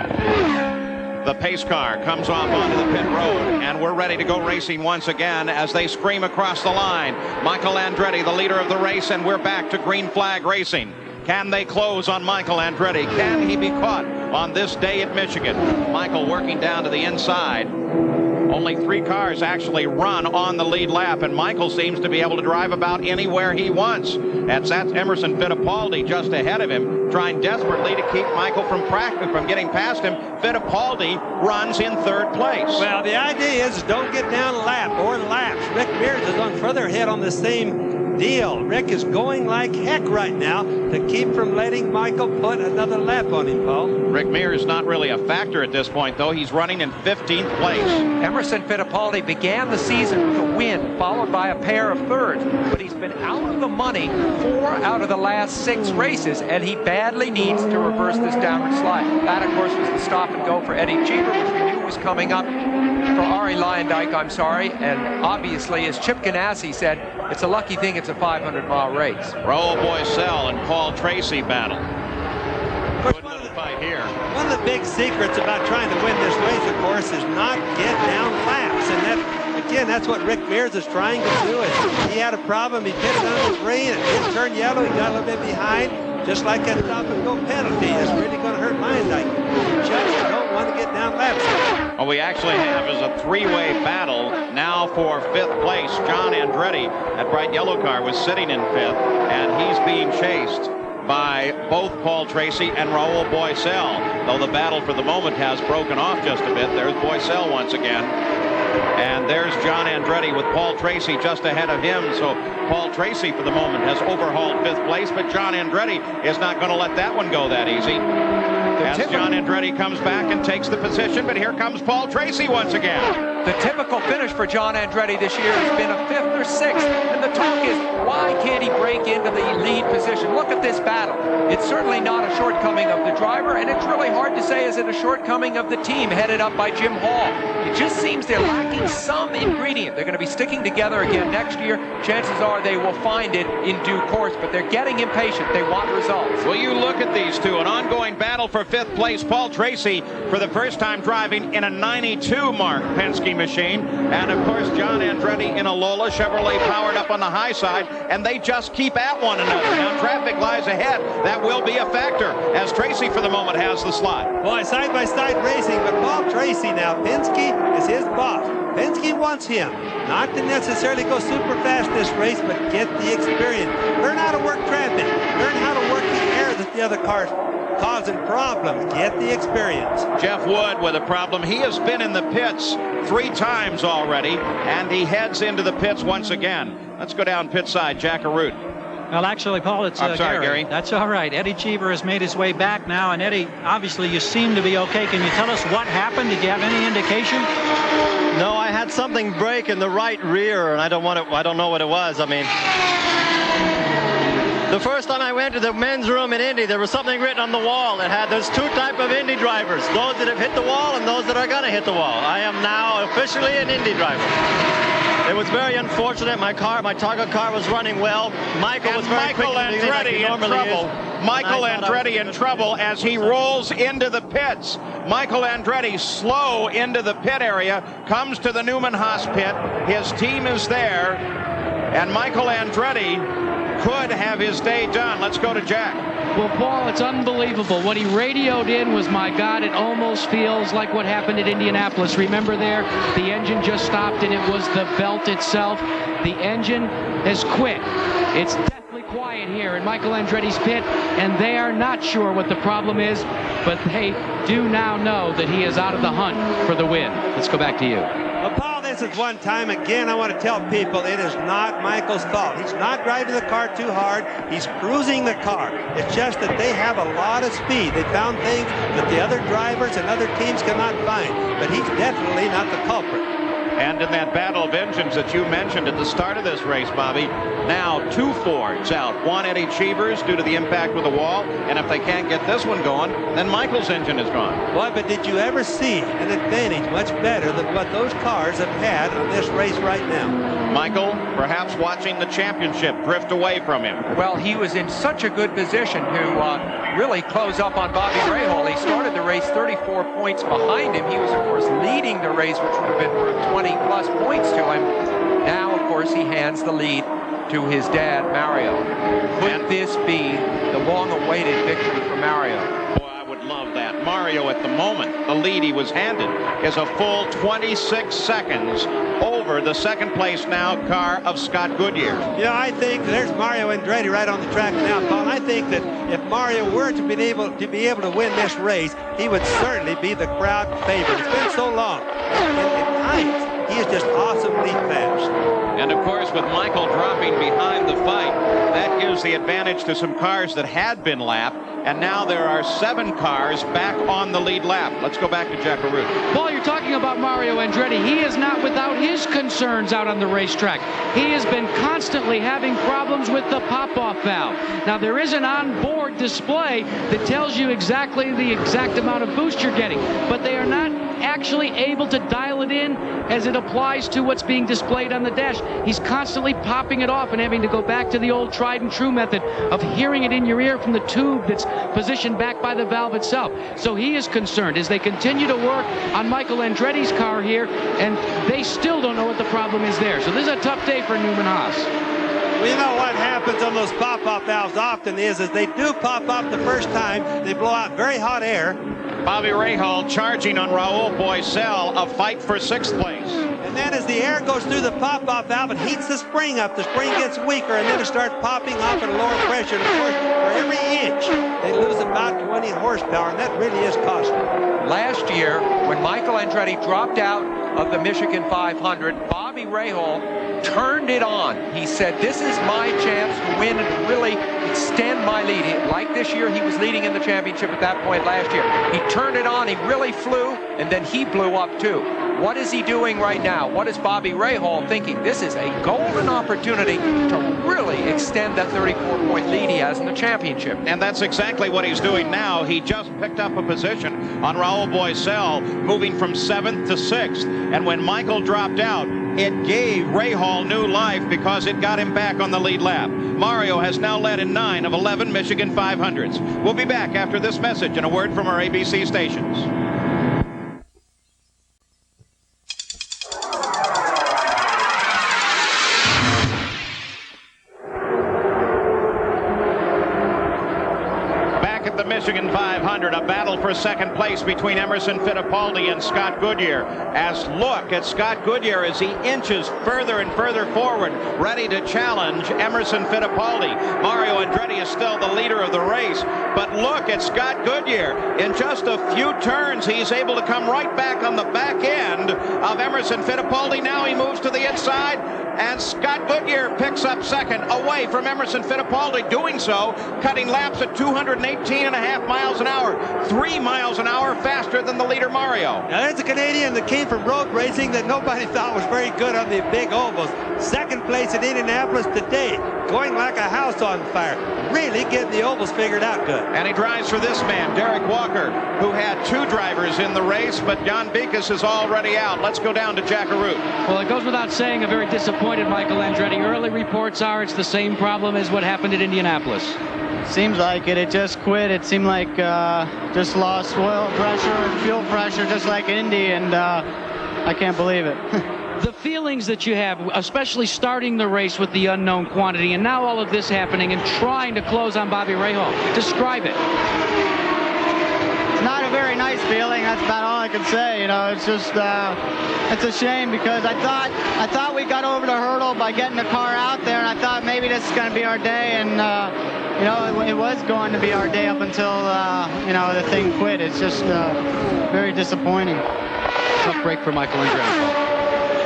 The pace car comes off onto the pit road, and we're ready to go racing once again as they scream across the line. Michael Andretti, the leader of the race, and we're back to green flag racing. Can they close on Michael Andretti? Can he be caught on this day at Michigan? Michael working down to the inside. Only 3 cars actually run on the lead lap, and Michael seems to be able to drive about anywhere he wants. That's Emerson Fittipaldi just ahead of him, trying desperately to keep Michael from getting past him. Fittipaldi runs in 3rd place. Well, the idea is don't get down a lap or laps. Rick Mears is on further ahead on the same deal. Rick is going like heck right now to keep from letting Michael put another lap on him, Paul. Rick Mears is not really a factor at this point, though. He's running in 15th place. Emerson Fittipaldi began the season with a win, followed by a pair of thirds, but he's been out of the money 4 out of the last 6 races, and he badly needs to reverse this downward slide. That, of course, was the stop and go for Eddie Cheever, which we knew was coming up for Arie Luyendyk, and obviously, as Chip Ganassi said, it's a lucky thing it's a 500-mile race. Rahal Boycell and Paul Tracy battle. the big secrets about trying to win this race, of course, is not get down laps. And that, again, that's what Rick Mears is trying to do. He had a problem. He pitted under green. It didn't turn yellow. He got a little bit behind. Just like that stop-and-go penalty. It's really going to hurt mine. Like, judges don't want to get down laps. What we actually have is a three-way battle now for fifth place. John Andretti, that bright yellow car, was sitting in fifth, and he's being chased by both Paul Tracy and Rahal Boycell. Though the battle for the moment has broken off just a bit. There's Boycell once again. And there's John Andretti with Paul Tracy just ahead of him. So Paul Tracy for the moment has overhauled fifth place, but John Andretti is not going to let that one go that easy. As John Andretti comes back and takes the position, but here comes Paul Tracy once again. The typical finish for John Andretti this year has been a fifth or sixth, and the talk is, why can't he break into the lead position? Look at this battle. It's certainly not a shortcoming of the driver, and it's really hard to say, is it a shortcoming of the team headed up by Jim Hall? It just seems they're lacking some ingredient. They're going to be sticking together again next year. Chances are they will find it in due course, but they're getting impatient. They want results. Well, you look at these two, an ongoing battle for fifth place. Paul Tracy for the first time driving in a 92 mark Penske machine, and of course John Andretti in a Lola Chevrolet powered up on the high side, and they just keep at one another. Now traffic lies ahead. That will be a factor as Tracy for the moment has the slide. Boy, side-by-side racing, but Paul Tracy now, Penske is his boss. Penske wants him not to necessarily go super fast this race, but get the experience. Learn how to work traffic. Learn how to work the air that the other cars causing problems. Get the experience. Jeff Wood with a problem. He has been in the pits 3 times already, and he heads into the pits once again. Let's go down pit side. Jack Arute. Well, actually, Paul, it's I'm sorry, Gary. That's all right. Eddie Cheever has made his way back now, and Eddie, obviously, you seem to be okay. Can you tell us what happened? Did you have any indication? No, I had something break in the right rear, and I don't know what it was. I mean, the first time I went to the men's room in Indy, there was something written on the wall that had, there's 2 types of Indy drivers, those that have hit the wall and those that are going to hit the wall. I am now officially an Indy driver. It was very unfortunate. My target car was running well. Michael was very quick. Michael Andretti in trouble as he rolls into the pits. Michael Andretti slow into the pit area, comes to the Newman Haas pit. His team is there, and Michael Andretti could have his day done. Let's go to Jack. Well, Paul, it's unbelievable. What he radioed in was, my God, it almost feels like what happened at Indianapolis. Remember there, the engine just stopped, and it was the belt itself. The engine has quit. It's deathly quiet here in Michael Andretti's pit, and they are not sure what the problem is, but they do now know that he is out of the hunt for the win. Let's go back to you. Well, Paul, this is one time again I want to tell people it is not Michael's fault. He's not driving the car too hard. He's cruising the car. It's just that they have a lot of speed. They found things that the other drivers and other teams cannot find. But he's definitely not the culprit. And in that battle of engines that you mentioned at the start of this race, Bobby, now 2 Fords out. One Eddie Cheever's due to the impact with the wall, and if they can't get this one going, then Michael's engine is gone. Boy, but did you ever see an advantage much better than what those cars have had on this race right now? Michael, perhaps watching the championship drift away from him. Well, he was in such a good position to really close up on Bobby Rahal. He started the race 34 points behind him. He was, of course, leading the race, which would have been worth 20-plus points to him. Now, of course, he hands the lead to his dad, Mario. Could this be the long-awaited victory for Mario? Boy, I would love that. Mario, at the moment, the lead he was handed is a full 26 seconds over the second place now car of Scott Goodyear. Yeah, I think there's Mario Andretti right on the track now, Paul. I think that if Mario were to be able to win this race, he would certainly be the crowd favorite. It's been so long. In height, he is just awesomely fast. And of course, with Michael dropping behind the fight, that gives the advantage to some cars that had been lapped, and now there are 7 cars back on the lead lap. Let's go back to Jack Arute. Paul, you're talking about Mario Andretti. He is not without his concerns out on the racetrack. He has been constantly having problems with the pop-off valve. Now, there is an onboard display that tells you exactly the exact amount of boost you're getting, but they are not actually able to dial it in as it applies to what's being displayed on the dash. He's constantly popping it off and having to go back to the old tried and true method of hearing it in your ear from the tube that's positioned back by the valve itself. So he is concerned as they continue to work on Michael Andretti's car here, and they still don't know what the problem is there. So this is a tough day for Newman Haas. Well, you know what happens on those pop-off valves often is they do pop off the first time. They blow out very hot air. Bobby Rahal charging on Rahul Boisel, a fight for 6th place. And then as the air goes through the pop-off valve, it heats the spring up. The spring gets weaker, and then it starts popping off at a lower pressure. And of course, for every inch, they lose about 20 horsepower, and that really is costly. Last year, when Michael Andretti dropped out of the Michigan 500, Bobby Rahal turned it on. He said, this is my chance to win and to really extend my lead. Like this year, he was leading in the championship at that point last year. He turned it on, he really flew, and then he blew up too. What is he doing right now? What is Bobby Rahal thinking? This is a golden opportunity to really extend that 34-point lead he has in the championship. And that's exactly what he's doing now. He just picked up a position on Rahul Boisel, moving from 7th to 6th. And when Michael dropped out, it gave Rahal new life because it got him back on the lead lap. Mario has now led in 9 of 11 Michigan 500s. We'll be back after this message and a word from our ABC stations. Michigan 500, a battle for 2nd place between Emerson Fittipaldi and Scott Goodyear. As look at Scott Goodyear as he inches further and further forward, ready to challenge Emerson Fittipaldi. Mario Andretti is still the leader of the race, but look at Scott Goodyear. In just a few turns, he's able to come right back on the back end of Emerson Fittipaldi. Now he moves to the inside, and Scott Goodyear picks up 2nd away from Emerson Fittipaldi, doing so, cutting laps at 218.5 miles an hour, 3 miles an hour faster than the leader Mario. Now there's a Canadian that came from road racing that nobody thought was very good on the big ovals. 2nd place in Indianapolis today, going like a house on fire. Really getting the ovals figured out good. And he drives for this man, Derek Walker, who had 2 drivers in the race, but Jan Beekes is already out. Let's go down to Jack Arute. Well, it goes without saying, a very disappointed Michael Andretti. Early reports are it's the same problem as what happened at Indianapolis. Seems like it. It just quit. It seemed like just lost oil pressure and fuel pressure, just like Indy, and I can't believe it. The feelings that you have, especially starting the race with the unknown quantity, and now all of this happening and trying to close on Bobby Rahal. Describe it. It's not a very nice feeling. That's about all I can say. You know, it's just it's a shame because I thought we got over the hurdle by getting the car out there, and I thought maybe this is going to be our day, and you know, it was going to be our day up until you know, the thing quit. It's just very disappointing. Tough break for Michael Andretti.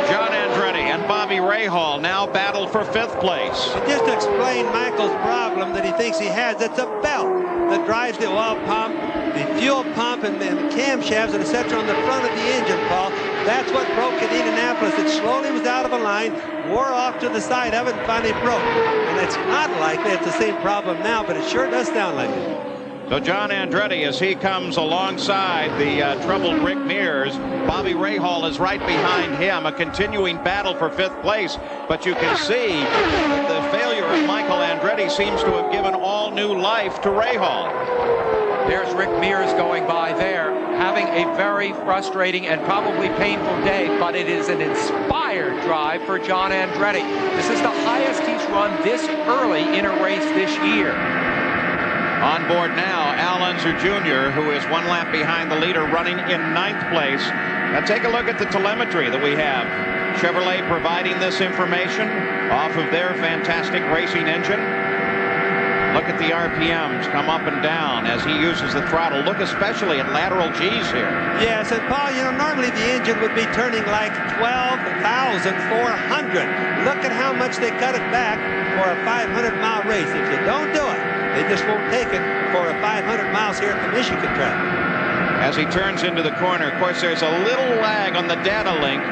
John Andretti and Bobby Rahal now battle for 5th place. And just to explain Michael's problem that he thinks he has, it's a belt that drives the oil pump, the fuel pump, and the camshafts, and etc. on the front of the engine, Paul. That's what broke at Indianapolis. It slowly was out of a line, wore off to the side of it, and finally broke. And it's not likely it's the same problem now, but it sure does sound like it. So John Andretti, as he comes alongside the troubled Rick Mears, Bobby Rahal is right behind him, a continuing battle for 5th place. But you can see that the failure of Michael Andretti seems to have given all new life to Rahal. There's Rick Mears going by there, having a very frustrating and probably painful day, but it is an inspired drive for John Andretti. This is the highest he's run this early in a race this year. On board now, Unser Jr., who is 1 lap behind the leader, running in 9th place. Now take a look at the telemetry that we have. Chevrolet providing this information off of their fantastic racing engine. Look at the RPMs come up and down as he uses the throttle. Look especially at lateral G's here. Yes, and Paul, you know, normally the engine would be turning like 12,400. Look at how much they cut it back for a 500-mile race. If you don't do it, they just won't take it for a 500 miles here at the Michigan track. As he turns into the corner, of course, there's a little lag on the data link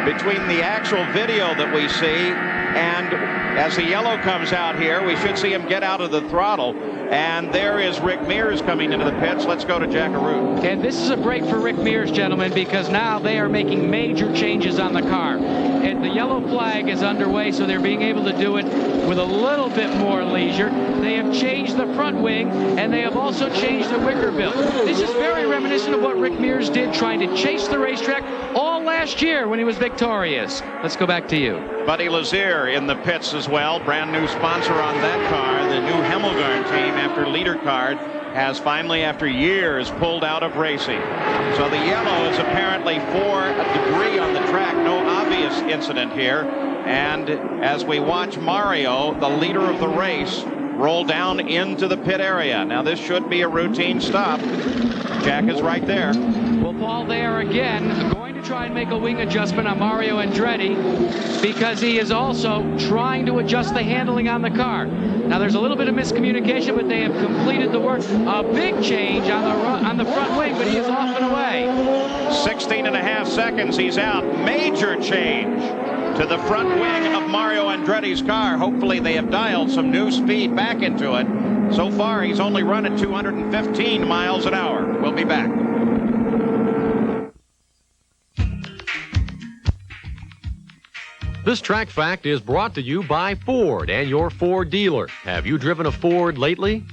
between the actual video that we see and as the yellow comes out here, we should see him get out of the throttle. And there is Rick Mears coming into the pits. Let's go to Jack Arute. And this is a break for Rick Mears, gentlemen, because now they are making major changes on the car. And the yellow flag is underway, so they're being able to do it with a little bit more leisure. They have changed the front wing, and they have also changed the wicker bill. This is very reminiscent of what Rick Mears did trying to chase the racetrack all last year when he was victorious. Let's go back to you. Buddy Lazier in the pits as well. Brand new sponsor on that car. The new Hammonds team, after leader card, has finally, after years, pulled out of racing. So the yellow is apparently for debris on the track. No obvious incident here. And as we watch Mario, the leader of the race, roll down into the pit area. Now this should be a routine stop. Jack is right there. Well, Paul, there again, going to try and make a wing adjustment on Mario Andretti because he is also trying to adjust the handling on the car. Now there's a little bit of miscommunication, but they have completed the work. A big change on the front wing, but he is off and away. 16.5 seconds, he's out. Major change to the front wing of Mario Andretti's car. Hopefully they have dialed some new speed back into it. So far, he's only run at 215 miles an hour. We'll be back. This track fact is brought to you by Ford and your Ford dealer. Have you driven a Ford lately?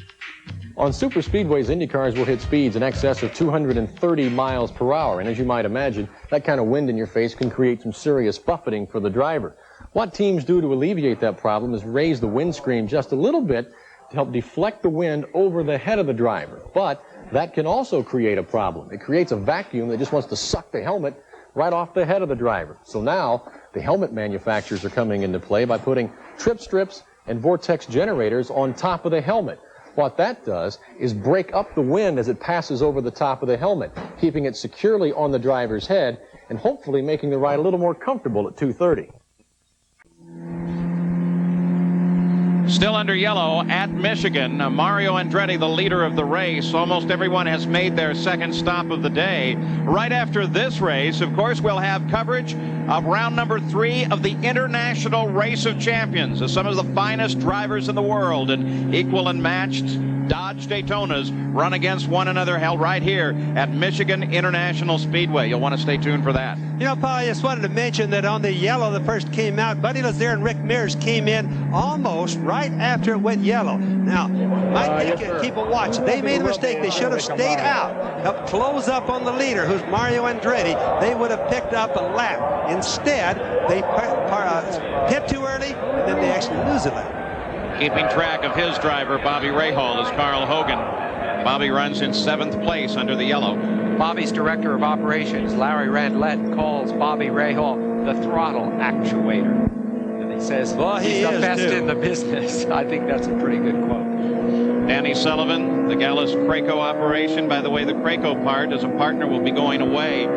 On super speedways, IndyCars will hit speeds in excess of 230 miles per hour. And as you might imagine, that kind of wind in your face can create some serious buffeting for the driver. What teams do to alleviate that problem is raise the windscreen just a little bit to help deflect the wind over the head of the driver. But that can also create a problem. It creates a vacuum that just wants to suck the helmet right off the head of the driver. So now the helmet manufacturers are coming into play by putting trip strips and vortex generators on top of the helmet. What that does is break up the wind as it passes over the top of the helmet, keeping it securely on the driver's head and hopefully making the ride a little more comfortable at 230. Still under yellow at Michigan. Mario Andretti, the leader of the race. Almost everyone has made their second stop of the day. Right after this race, of course, we'll have coverage of round number 3 of the International Race of Champions, as some of the finest drivers in the world and equal and matched Dodge Daytonas run against one another, held right here at Michigan International Speedway. You'll want to stay tuned for that. You know, Paul, I just wanted to mention that on the yellow that first came out, Buddy Lazier and Rick Mears came in almost right after it went yellow. Now, might think people watch. They made a mistake. They should have stayed out, helped close up on the leader, who's Mario Andretti. They would have picked up a lap. Instead, they hit too early, and then they actually lose a lap. Keeping track of his driver, Bobby Rahal, is Carl Hogan. Bobby runs in 7th place under the yellow. Bobby's director of operations, Larry Randlett, calls Bobby Rahal the throttle actuator. And he says, well, he's the best in the business. I think that's a pretty good quote. Danny Sullivan, the Gallus Craco operation. By the way, the Craco part as a partner will be going away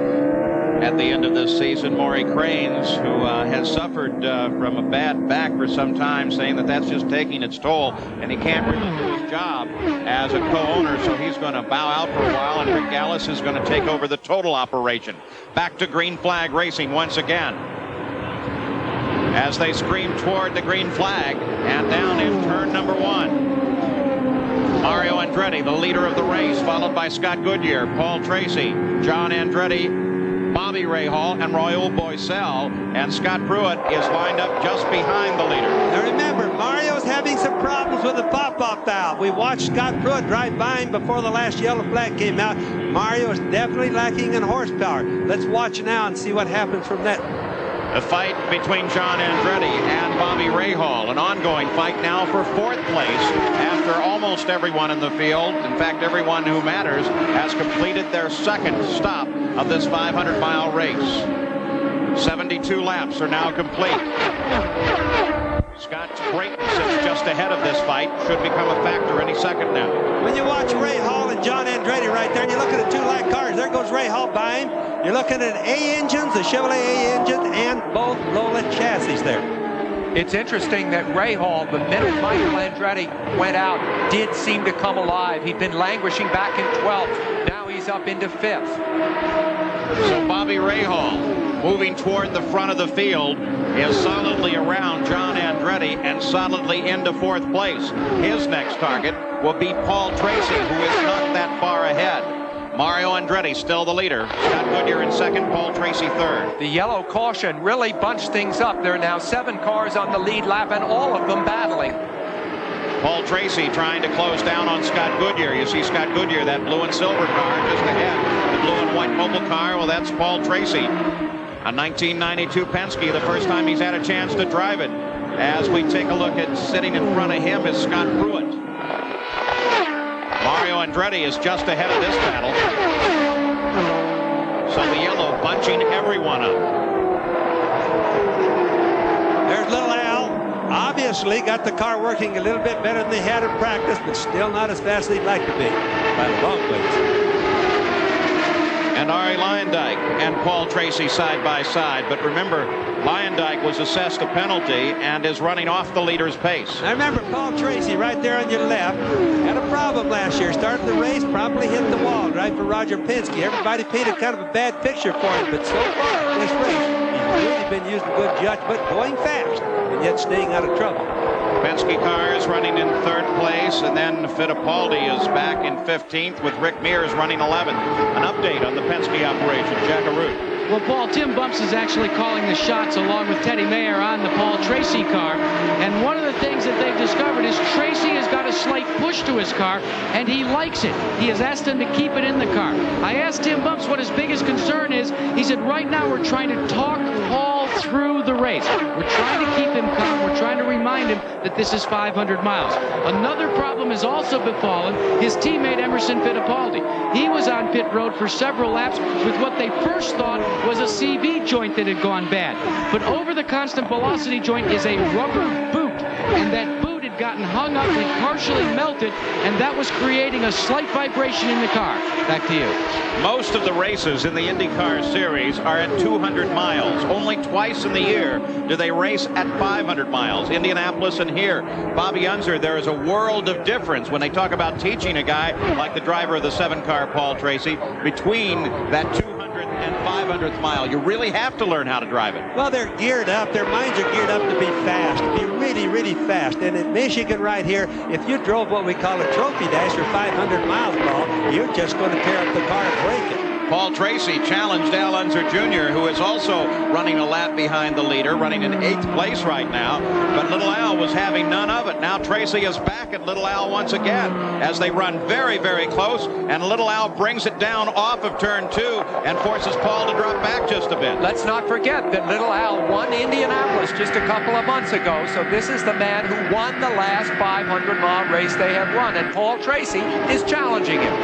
at the end of this season. Maury Cranes, who has suffered from a bad back for some time, saying that that's just taking its toll, and he can't really do his job as a co-owner, so he's going to bow out for a while, and Rick Gallus is going to take over the total operation. Back to green flag racing once again, as they scream toward the green flag, and down in turn number 1. Mario Andretti, the leader of the race, followed by Scott Goodyear, Paul Tracy, John Andretti, Bobby Rahal, and Royal Boiselle, and Scott Pruett is lined up just behind the leader. Now remember, Mario's having some problems with the pop-off valve. We watched Scott Pruett drive by him before the last yellow flag came out. Mario is definitely lacking in horsepower. Let's watch now and see what happens from that. A fight between John Andretti and Bobby Rahal, an ongoing fight now for 4th place after almost everyone in the field, in fact everyone who matters, has completed their second stop of this 500-mile race. 72 laps are now complete. Scott's greatness is just ahead of this fight, should become a factor any second now. When you watch Rahal and John Andretti right there, and you look at the 2 light cars, there goes Rahal by him. You're looking at A engines, the Chevrolet A engine, and both Lola chassis there. It's interesting that Rahal, the minute Michael Andretti went out, did seem to come alive. He'd been languishing back in 12th. Now he's up into 5th. So Bobby Rahal, moving toward the front of the field, is solidly around John Andretti and solidly into 4th place. His next target will beat Paul Tracy, who is not that far ahead. Mario Andretti still the leader. Scott Goodyear in second, Paul Tracy third. The yellow caution really bunched things up. There are now 7 cars on the lead lap, and all of them battling. Paul Tracy trying to close down on Scott Goodyear. You see Scott Goodyear, that blue and silver car just ahead. The blue and white mobile car, well, that's Paul Tracy. A 1992 Penske, the first time he's had a chance to drive it. As we take a look at sitting in front of him is Scott Pruett. Mario Andretti is just ahead of this battle. So the yellow bunching everyone up. There's little Al. Obviously got the car working a little bit better than they had in practice, but still not as fast as they'd like to be. By a long ways. And Arie Luyendyk and Paul Tracy side by side. But remember, Luyendyk was assessed a penalty and is running off the leader's pace. I remember Paul Tracy right there on your left had a problem last year. Started the race, probably hit the wall right for Roger Penske. Everybody painted kind of a bad picture for him, but so far in this race, he's really been using good judgment, going fast, and yet staying out of trouble. Penske car is running in third place, and then Fittipaldi is back in 15th with Rick Mears running 11th. An update on the Penske operation, Gerould. Well, Paul, Tim Bumps is actually calling the shots along with Teddy Mayer on the Paul Tracy car. And one of the things that they've discovered is Tracy has got a slight push to his car, and he likes it. He has asked him to keep it in the car. I asked Tim Bumps what his biggest concern is. He said, right now we're trying to talk Paul through the race. We're trying to keep him calm. We're trying to remind him that this is 500 miles. Another problem has also befallen his teammate Emerson Fittipaldi. He was on pit road for several laps with what they first thought was a CV joint that had gone bad. But over the constant velocity joint is a rubber boot, and that boot had gotten hung up and partially melted, and that was creating a slight vibration in the car. Back to you. Most of the races in the IndyCar series are at 200 miles. Only twice in the year do they race at 500 miles. Indianapolis and here. Bobby Unser, there is a world of difference when they talk about teaching a guy like the driver of the 7-car, Paul Tracy, between that 200 and 500th mile. You really have to learn how to drive it. Well, they're geared up. Their minds are geared up to be fast, to be really, really fast. And in Michigan right here, if you drove what we call a trophy dash for 500 miles, Paul, you're just going to tear up the car and break it. Paul Tracy challenged Unser Jr., who is also running a lap behind the leader, running in 8th place right now. But Little Al was having none of it. Now Tracy is back at Little Al once again as they run very, very close. And Little Al brings it down off of turn 2 and forces Paul to drop back just a bit. Let's not forget that Little Al won Indianapolis just a couple of months ago. So this is the man who won the last 500-mile race they have run. And Paul Tracy is challenging him.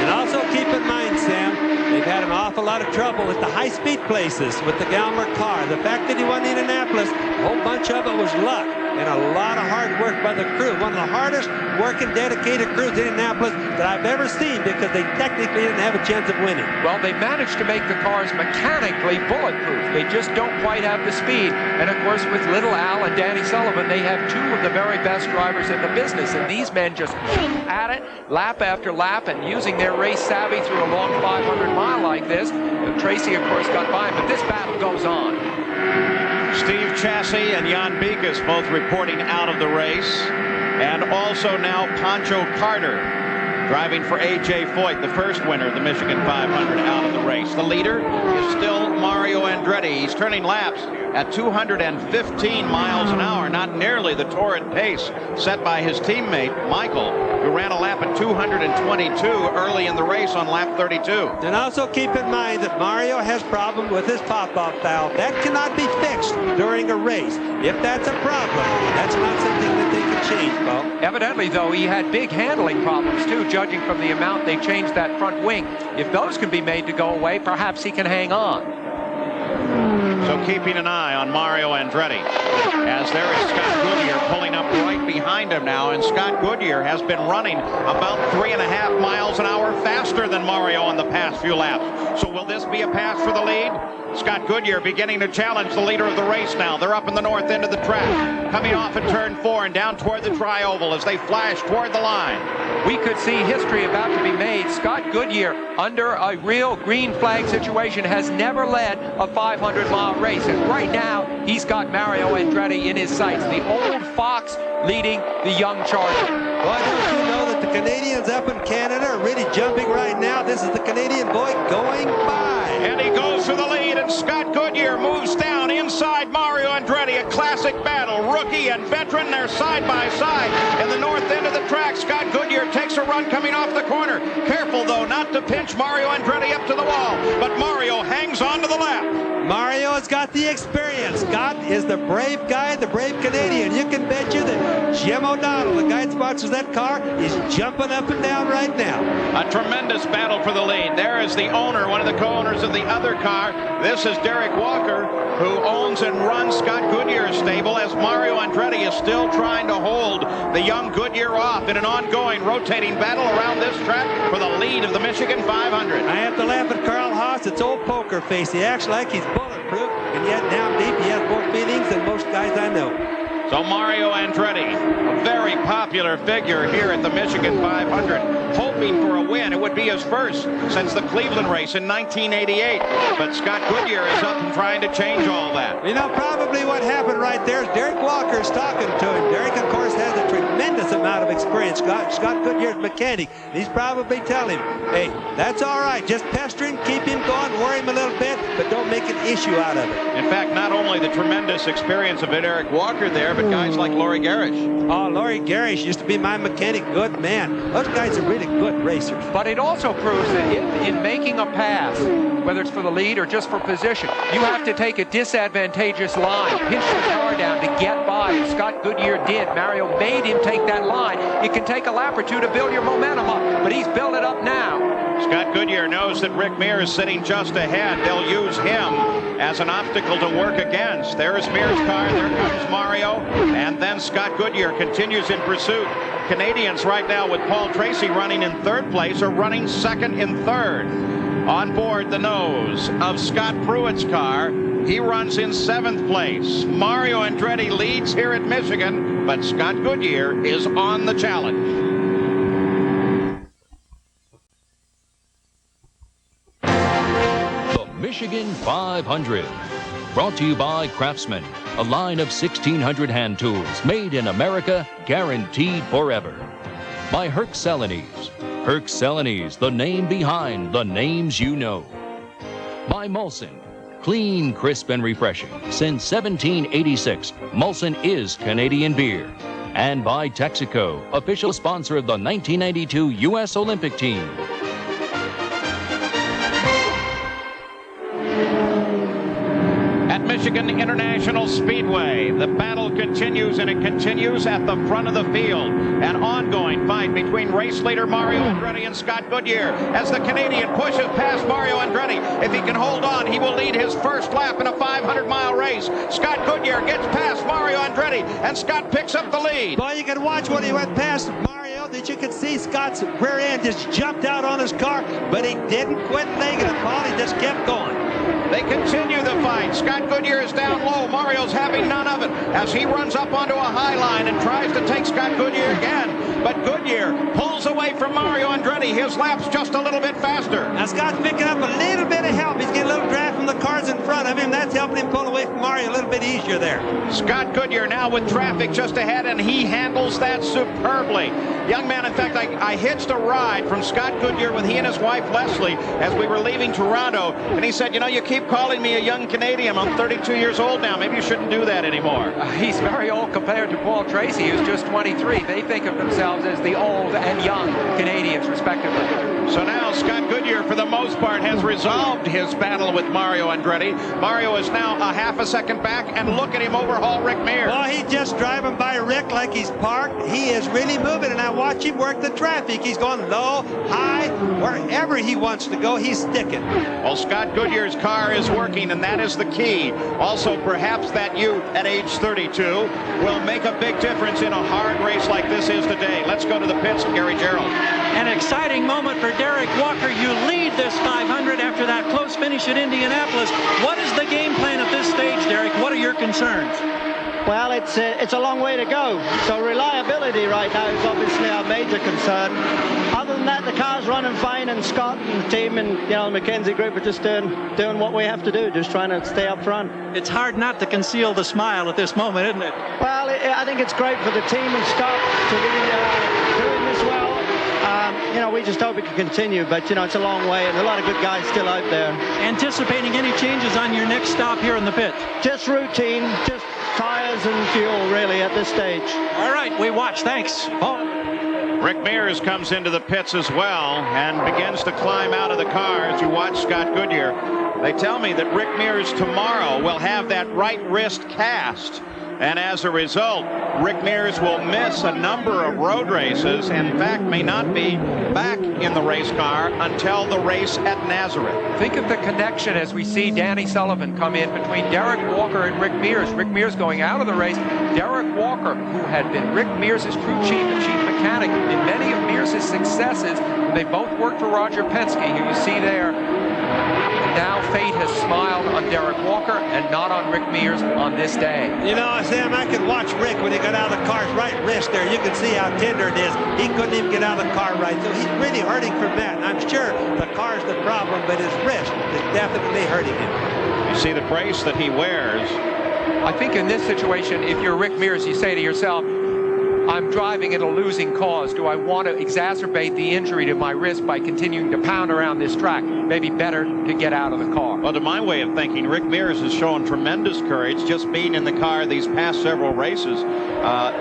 And also keep in mind, Sam, they've had an awful lot of trouble at the high-speed places with the Galmer car. The fact that he won Indianapolis, a whole bunch of it was luck and a lot of hard work by the crew. One of the hardest working, dedicated crews in Indianapolis that I've ever seen because they technically didn't have a chance of winning. Well, they managed to make the cars mechanically bulletproof. They just don't quite have the speed. And, of course, with Little Al and Danny Sullivan, they have 2 of the very best drivers in the business. And these men just keep at it lap after lap and using their race savvy through a long 500-mile like this. And Tracy, of course, got by him, but this battle goes on. Steve Chassis and Jan Beekes both reporting out of the race. And also now Pancho Carter driving for A.J. Foyt, the first winner of the Michigan 500, out of the race. The leader is still Mario Andretti. He's turning laps at 215 miles an hour, not nearly the torrid pace set by his teammate, Michael, who ran a lap at 222 early in the race on lap 32. And also keep in mind that Mario has problem with his pop-off valve. That cannot be fixed during a race. If that's a problem, that's not something that they can change, Bo. Evidently, though, he had big handling problems, too, judging from the amount they changed that front wing. If those can be made to go away, perhaps he can hang on. So keeping an eye on Mario Andretti, as there is Scott Goodyear pulling up right behind him now, and Scott Goodyear has been running about 3.5 miles an hour faster than Mario in the past few laps. So will this be a pass for the lead? Scott Goodyear beginning to challenge the leader of the race now. They're up in the north end of the track, coming off at turn 4 and down toward the tri-oval as they flash toward the line. We could see history about to be made. Scott Goodyear, under a real green flag situation, has never led a 500-mile race. And right now, he's got Mario Andretti in his sights. The old fox leading the young charger. Boy, don't you know that the Canadians up in Canada are really jumping right now? This is the Canadian boy going by. And he goes for the lead, and Scott Goodyear moves down inside Mario Andretti. A classic battle. Rookie and veteran, they're side by side. In the north end of the track, Scott Goodyear takes a run coming off the corner. Careful, though, not to pinch Mario Andretti up to the wall. But Mario hangs on to the lap. Mario has got the experience. Scott is the brave guy, the brave Canadian. You can bet you that Jim O'Donnell, the guy that sponsors that car, is jumping up and down right now. A tremendous battle for the lead. There is the owner, one of the co-owners of the other car. This is Derek Walker, who owns and runs Scott Goodyear's stable, as Mario Andretti is still trying to hold the young Goodyear off in an ongoing rotating battle around this track for the lead of the Michigan 500. I have to laugh at Carl Haas. It's old poker face. He acts like he's bulletproof, and yet down deep he has more feelings than most guys I know. So Mario Andretti, a very popular figure here at the Michigan 500, hoping for a win. It would be his first since the Cleveland race in 1988. But Scott Goodyear is up and trying to change all that. You know, probably what happened right there is Derek Walker is talking to him. Derek, of course, has a tremendous amount of experience. Scott Goodyear's mechanic. He's probably telling him, hey, that's all right. Just pester him, keep him going, worry him a little bit, but don't make an issue out of it. In fact, not only the tremendous experience of Derek Walker there, but guys like Laurie Garrish. Oh, Laurie Garrish used to be my mechanic. Good man. Those guys are really good racers. But it also proves that in making a pass, whether it's for the lead or just for position, you have to take a disadvantageous line, pinch the car down to get by. And Scott Goodyear did. Mario made him take that line. It can take a lap or two to build your momentum up, but he's built it up now. Scott Goodyear knows that Rick Mears is sitting just ahead. They'll use him as an obstacle to work against. There's Mears' car, there comes Mario, and then Scott Goodyear continues in pursuit. Canadians right now with Paul Tracy running in third place are running second and third. On board the nose of Scott Pruett's car, he runs in seventh place. Mario Andretti leads here at Michigan, but Scott Goodyear is on the challenge. Michigan 500. Brought to you by Craftsman, a line of 1,600 hand tools made in America, guaranteed forever. By Herc Celanese. Herc Celanese, the name behind the names you know. By Molson. Clean, crisp, and refreshing. Since 1786, Molson is Canadian beer. And by Texaco, official sponsor of the 1992 U.S. Olympic team. Michigan International Speedway. The battle continues, and it continues at the front of the field. An ongoing fight between race leader Mario Andretti and Scott Goodyear as the Canadian pushes past Mario Andretti. If he can hold on, he will lead his first lap in a 500-mile race. Scott Goodyear gets past Mario Andretti, and Scott picks up the lead. Well, you can watch when he went past Mario that you could see Scott's rear end just jumped out on his car, but he didn't quit legging it, Paul. He just kept going. They continue the fight. Scott Goodyear is down low. Mario's having none of it as he runs up onto a high line and tries to take Scott Goodyear again. But Goodyear pulls away from Mario Andretti. His lap's just a little bit faster. Now Scott's picking up a little bit of help. He's getting a little draft from the cars in front of him. That's helping him pull away from Mario a little bit easier there. Scott Goodyear now with traffic just ahead, and he handles that superbly. Young man, in fact, I hitched a ride from Scott Goodyear with he and his wife Leslie as we were leaving Toronto, and he said, you know, you keep calling me a young Canadian. I'm 32 years old now. Maybe you shouldn't do that anymore. He's very old compared to Paul Tracy, who's just 23. They think of themselves as the old and young Canadians, respectively. So now Scott Goodyear, for the most part, has resolved his battle with Mario Andretti. Mario is now a half a second back, and look at him overhaul Rick Mears. Well, he's just driving by Rick like he's parked. He is really moving, and I watch him work the traffic. He's going low, high, wherever he wants to go, he's sticking. Well, Scott Goodyear's car is working, and that is the key. Also, perhaps that youth at age 32 will make a big difference in a hard race like this is today. Let's go to the pits of Gary Gerould. An exciting moment for Derek Walker. You lead this 500 after that close finish at Indianapolis. What is the game plan at this stage, Derek? What are your concerns? Well, it's a long way to go. So reliability right now is obviously our major concern. Other than that, the car's running fine, and Scott and the team and the McKenzie group are just doing what we have to do, just trying to stay up front. It's hard not to conceal the smile at this moment, isn't it? Well, I think it's great for the team and Scott to be doing this well. We just hope it can continue, but it's a long way and a lot of good guys still out there. Anticipating any changes on your next stop here in the pit? Just routine, just tires and fuel, really, at this stage. All right, we watch. Thanks, Paul. Rick Mears comes into the pits as well and begins to climb out of the car as you watch Scott Goodyear. They tell me that Rick Mears tomorrow will have that right wrist cast. And as a result, Rick Mears will miss a number of road races, and in fact may not be back in the race car until the race at Nazareth. Think of the connection as we see Danny Sullivan come in between Derek Walker and Rick Mears. Rick Mears going out of the race. Derek Walker, who had been Rick Mears' crew chief and chief mechanic in many of Mears' successes. They both worked for Roger Penske, who you see there. Now fate has smiled on Derek Walker and not on Rick Mears on this day. Sam, I could watch Rick when he got out of the car's right wrist there. You can see how tender it is. He couldn't even get out of the car right. So he's really hurting from that. And I'm sure the car's the problem, but his wrist is definitely hurting him. You see the brace that he wears. I think in this situation, if you're Rick Mears, you say to yourself, I'm driving at a losing cause. Do I want to exacerbate the injury to my wrist by continuing to pound around this track? Maybe better to get out of the car. Well, to my way of thinking, Rick Mears has shown tremendous courage just being in the car these past several races.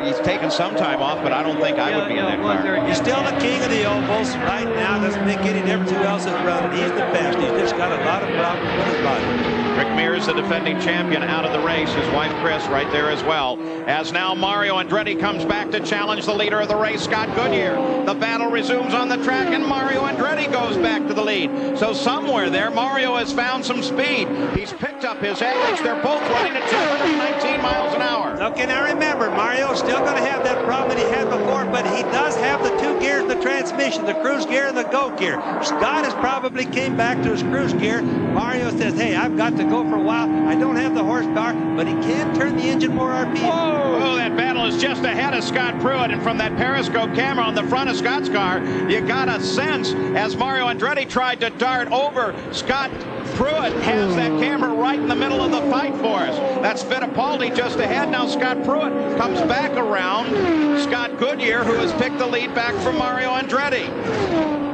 He's taken some time off, but I don't think I would be in that car. He's still the king of the ovals right now. Doesn't make any difference who else is running. He's the best. He's just got a lot of problems with his body. Rick Mears, the defending champion, out of the race. His wife, Chris, right there as well. As now Mario Andretti comes back to challenge the leader of the race, Scott Goodyear. The battle resumes on the track, and Mario Andretti goes back to the lead. So somewhere there, Mario has found some speed. He's picked up his average. They're both running at 219 miles an hour. Okay, now remember, Mario's still going to have that problem that he had before, but he does have the two gears in the transmission, the cruise gear and the go gear. Scott has probably came back to his cruise gear. Mario says, hey, I've got to go for a while. I don't have the horsepower, but he can turn the engine more RPM. Oh, that battle is just ahead of Scott Pruett, and from that periscope camera on the front of Scott's car, you got a sense as Mario Andretti tried to dart over Scott. Pruett has that camera right in the middle of the fight for us. That's Fittipaldi just ahead. Now Scott Pruett comes back around Scott Goodyear, who has picked the lead back from Mario Andretti.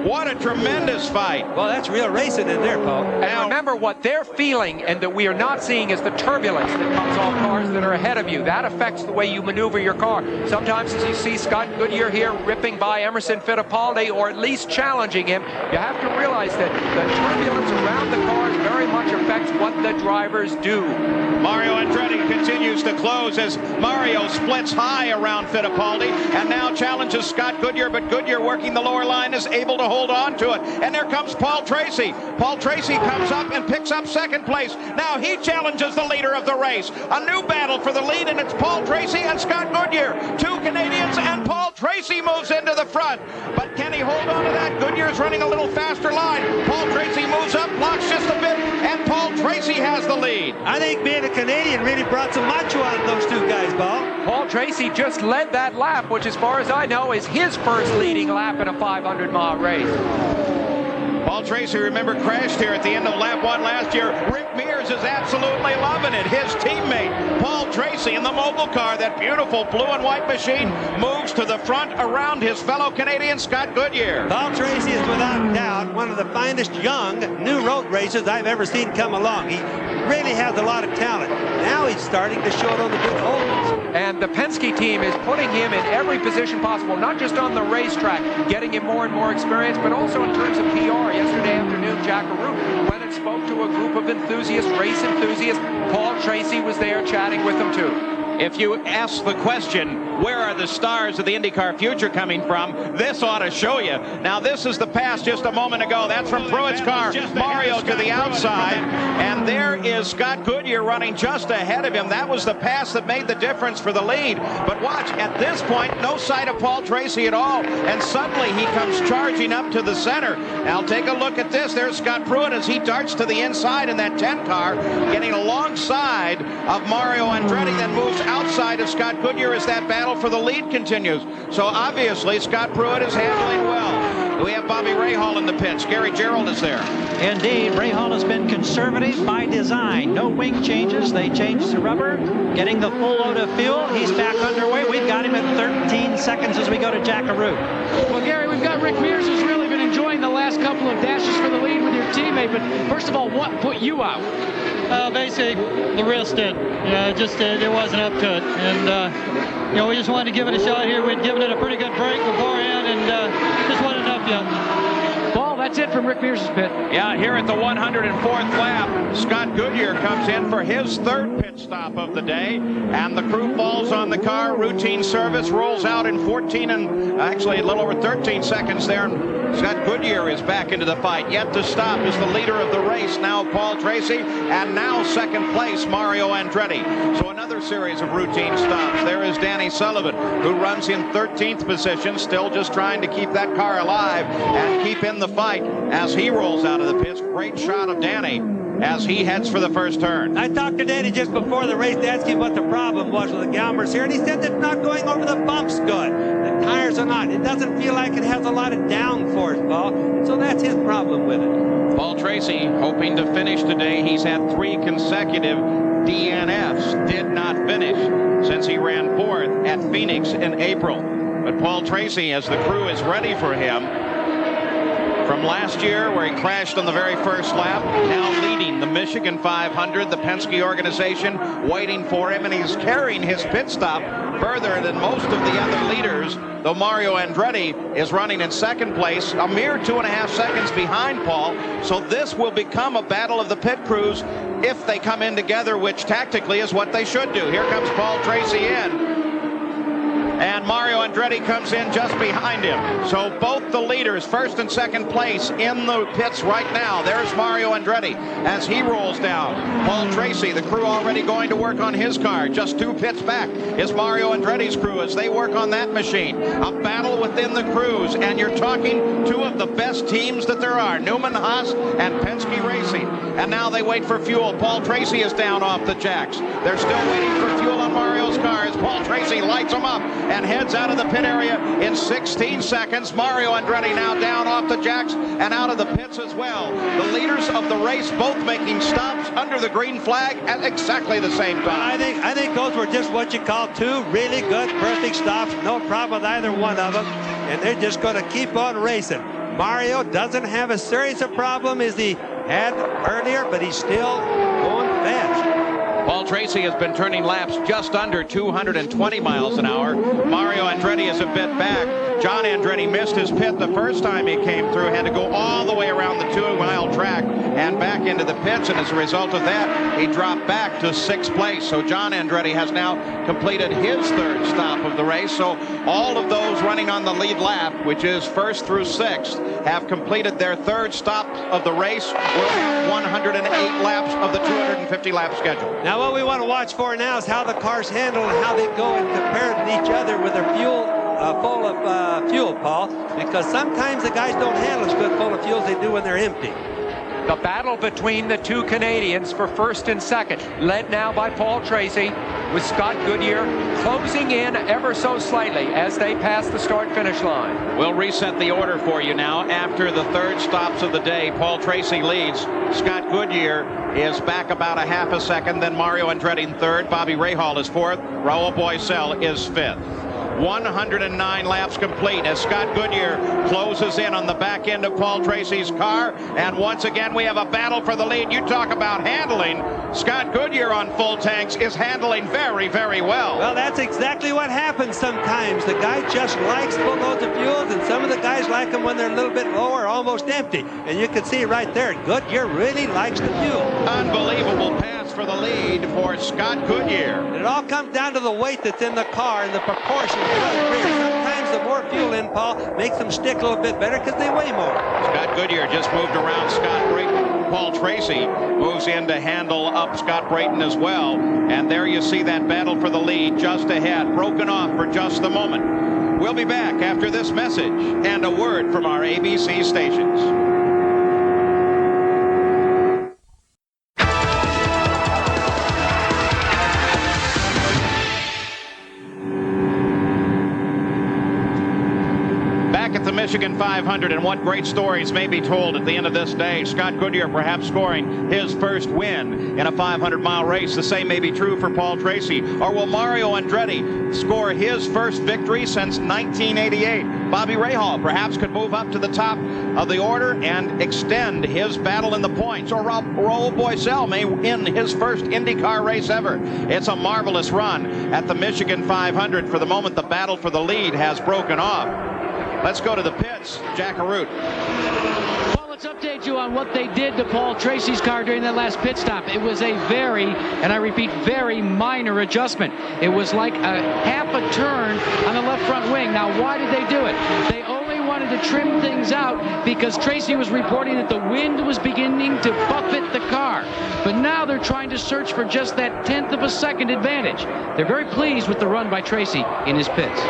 What a tremendous fight. Well, that's real racing in there, Paul. And remember, what they're feeling and that we are not seeing is the turbulence that comes off cars that are ahead of you. That affects the way you maneuver your car. Sometimes as you see Scott Goodyear here ripping by Emerson Fittipaldi, or at least challenging him, you have to realize that the turbulence around the cars very much affects what the drivers do. Mario Andretti continues to close as Mario splits high around Fittipaldi and now challenges Scott Goodyear, but Goodyear, working the lower line, is able to hold on to it. And there comes Paul Tracy. Paul Tracy comes up and picks up second place. Now he challenges the leader of the race. A new battle for the lead, and it's Paul Tracy and Scott Goodyear. Two Canadians, and Paul Tracy moves into the front. But can he hold on to that? Goodyear's running a little faster line. Paul Tracy moves up, blocks just a bit, and Paul Tracy has the lead. I think being a Canadian really brought some macho out of those two guys, Paul. Paul Tracy just led that lap, which as far as I know is his first leading lap in a 500-mile race. Paul Tracy, remember, crashed here at the end of lap 1 last year. Rick Mears is absolutely loving it. His teammate, Paul Tracy, in the mobile car, that beautiful blue and white machine, moves to the front around his fellow Canadian, Scott Goodyear. Paul Tracy is without doubt one of the finest young new road racers I've ever seen come along. He really has a lot of talent. Now he's starting to show it on the big ovals. And the Penske team is putting him in every position possible, not just on the racetrack, getting him more and more experience, but also in terms of PR. Yesterday afternoon, Jack Arute went and spoke to a group of enthusiasts, race enthusiasts. Paul Tracy was there chatting with them too. If you ask the question, where are the stars of the IndyCar future coming from, this ought to show you. Now, this is the pass just a moment ago. That's from Pruett's car. Mario to the outside. And there is Scott Goodyear running just ahead of him. That was the pass that made the difference for the lead. But watch, at this point, no sight of Paul Tracy at all. And suddenly he comes charging up to the center. Now, take a look at this. There's Scott Pruett as he darts to the inside in that 10 car, getting alongside of Mario Andretti, then moves outside of Scott Goodyear as that battle for the lead continues. So obviously Scott Pruett is handling well. We have Bobby Rahal in the pits. Gary Gerould is there. Indeed, Rahal has been conservative by design. No wing changes. They changed the rubber, getting the full load of fuel. He's back underway. We've got him at 13 seconds as we go to Checkered. Well, Gary, we've got Rick Mears, who's really been enjoying the last couple of dashes for the lead with your teammate. But first of all, what put you out? Basically, the wrist did. It wasn't up to it. And, we just wanted to give it a shot here. We'd given it a pretty good break beforehand, and just wasn't up yet. Paul, that's it from Rick Mears' pit. Yeah, here at the 104th lap, Scott Goodyear comes in for his third pit stop of the day, and the crew falls on the car. Routine service rolls out in 14 and actually a little over 13 seconds there. Scott Goodyear is back into the fight. Yet to stop is the leader of the race, now Paul Tracy, and now second place, Mario Andretti. So another series of routine stops. There is Danny Sullivan, who runs in 13th position, still just trying to keep that car alive and keep in the fight as he rolls out of the pits. Great shot of Danny as he heads for the first turn. I talked to Danny just before the race to ask him what the problem was with the Galmers here, and he said that not going over the bumps good. The tires are not. It doesn't feel like it has a lot of downforce, Paul. So that's his problem with it. Paul Tracy hoping to finish today. He's had 3 consecutive DNFs. Did not finish since he ran 4th at Phoenix in April. But Paul Tracy, as the crew is ready for him, from last year where he crashed on the very first lap, now leading the Michigan 500, the Penske organization waiting for him, and he's carrying his pit stop further than most of the other leaders, though Mario Andretti is running in second place, a mere 2.5 seconds behind Paul. So this will become a battle of the pit crews if they come in together, which tactically is what they should do. Here comes Paul Tracy in, and Mario Andretti comes in just behind him. So both the leaders, first and second place, in the pits right now. There's Mario Andretti as he rolls down. Paul Tracy, the crew already going to work on his car. Just 2 pits back is Mario Andretti's crew as they work on that machine. A battle within the crews, and you're talking 2 of the best teams that there are, Newman Haas and Penske Racing. And now they wait for fuel. Paul Tracy is down off the jacks. They're still waiting for fuel on Mario's car as Paul Tracy lights them up and heads out of the pit area in 16 seconds. Mario Andretti now down off the jacks and out of the pits as well. The leaders of the race both making stops under the green flag at exactly the same time. I think those were just what you call 2 really good, perfect stops. No problem with either one of them. And they're just going to keep on racing. Mario doesn't have a series of problems as he had earlier, but he's still going fast. Paul Tracy has been turning laps just under 220 miles an hour. Mario Andretti is a bit back. John Andretti missed his pit the first time he came through, had to go all the way around the 2-mile track and back into the pits, and as a result of that, he dropped back to 6th place. So John Andretti has now completed his 3rd stop of the race. So all of those running on the lead lap, which is 1st through 6th, have completed their 3rd stop of the race. We'll have 108 laps of the 250 lap schedule. Now what we want to watch for now is how the cars handle and how they go and compare to each other with their fuel full of fuel, Paul, because sometimes the guys don't handle as good full of fuel as they do when they're empty. The battle between the 2 Canadians for 1st and 2nd, led now by Paul Tracy, with Scott Goodyear closing in ever so slightly as they pass the start-finish line. We'll reset the order for you now. After the 3rd stops of the day, Paul Tracy leads. Scott Goodyear is back about a half a second, then Mario Andretti in 3rd, Bobby Rahal is 4th, Rahal Boycel is 5th. 109 laps complete as Scott Goodyear closes in on the back end of Paul Tracy's car. And once again, we have a battle for the lead. You talk about handling. Scott Goodyear on full tanks is handling very, very well. Well, that's exactly what happens sometimes. The guy just likes full loads of fuels, and some of the guys like them when they're a little bit lower, almost empty. And you can see right there, Goodyear really likes the fuel. Unbelievable pass for the lead for Scott Goodyear. And it all comes down to the weight that's in the car and the proportion. Sometimes the more fuel in, Paul, makes them stick a little bit better because they weigh more. Scott Goodyear just moved around Scott Brayton. Paul Tracy moves in to handle up Scott Brayton as well. And there you see that battle for the lead just ahead, broken off for just the moment. We'll be back after this message and a word from our ABC stations. Michigan 500, and what great stories may be told at the end of this day. Scott Goodyear perhaps scoring his first win in a 500-mile race. The same may be true for Paul Tracy. Or will Mario Andretti score his first victory since 1988? Bobby Rahal perhaps could move up to the top of the order and extend his battle in the points. Or Rahal Boisel may win his first IndyCar race ever. It's a marvelous run at the Michigan 500. For the moment, the battle for the lead has broken off. Let's go to the pits. Jack Arute. Well, let's update you on what they did to Paul Tracy's car during that last pit stop. It was a very, and I repeat, very minor adjustment. It was like a half a turn on the left front wing. Now, why did they do it? They only wanted to trim things out because Tracy was reporting that the wind was beginning to buffet the car. But now they're trying to search for just that 1/10 of a second advantage. They're very pleased with the run by Tracy in his pits.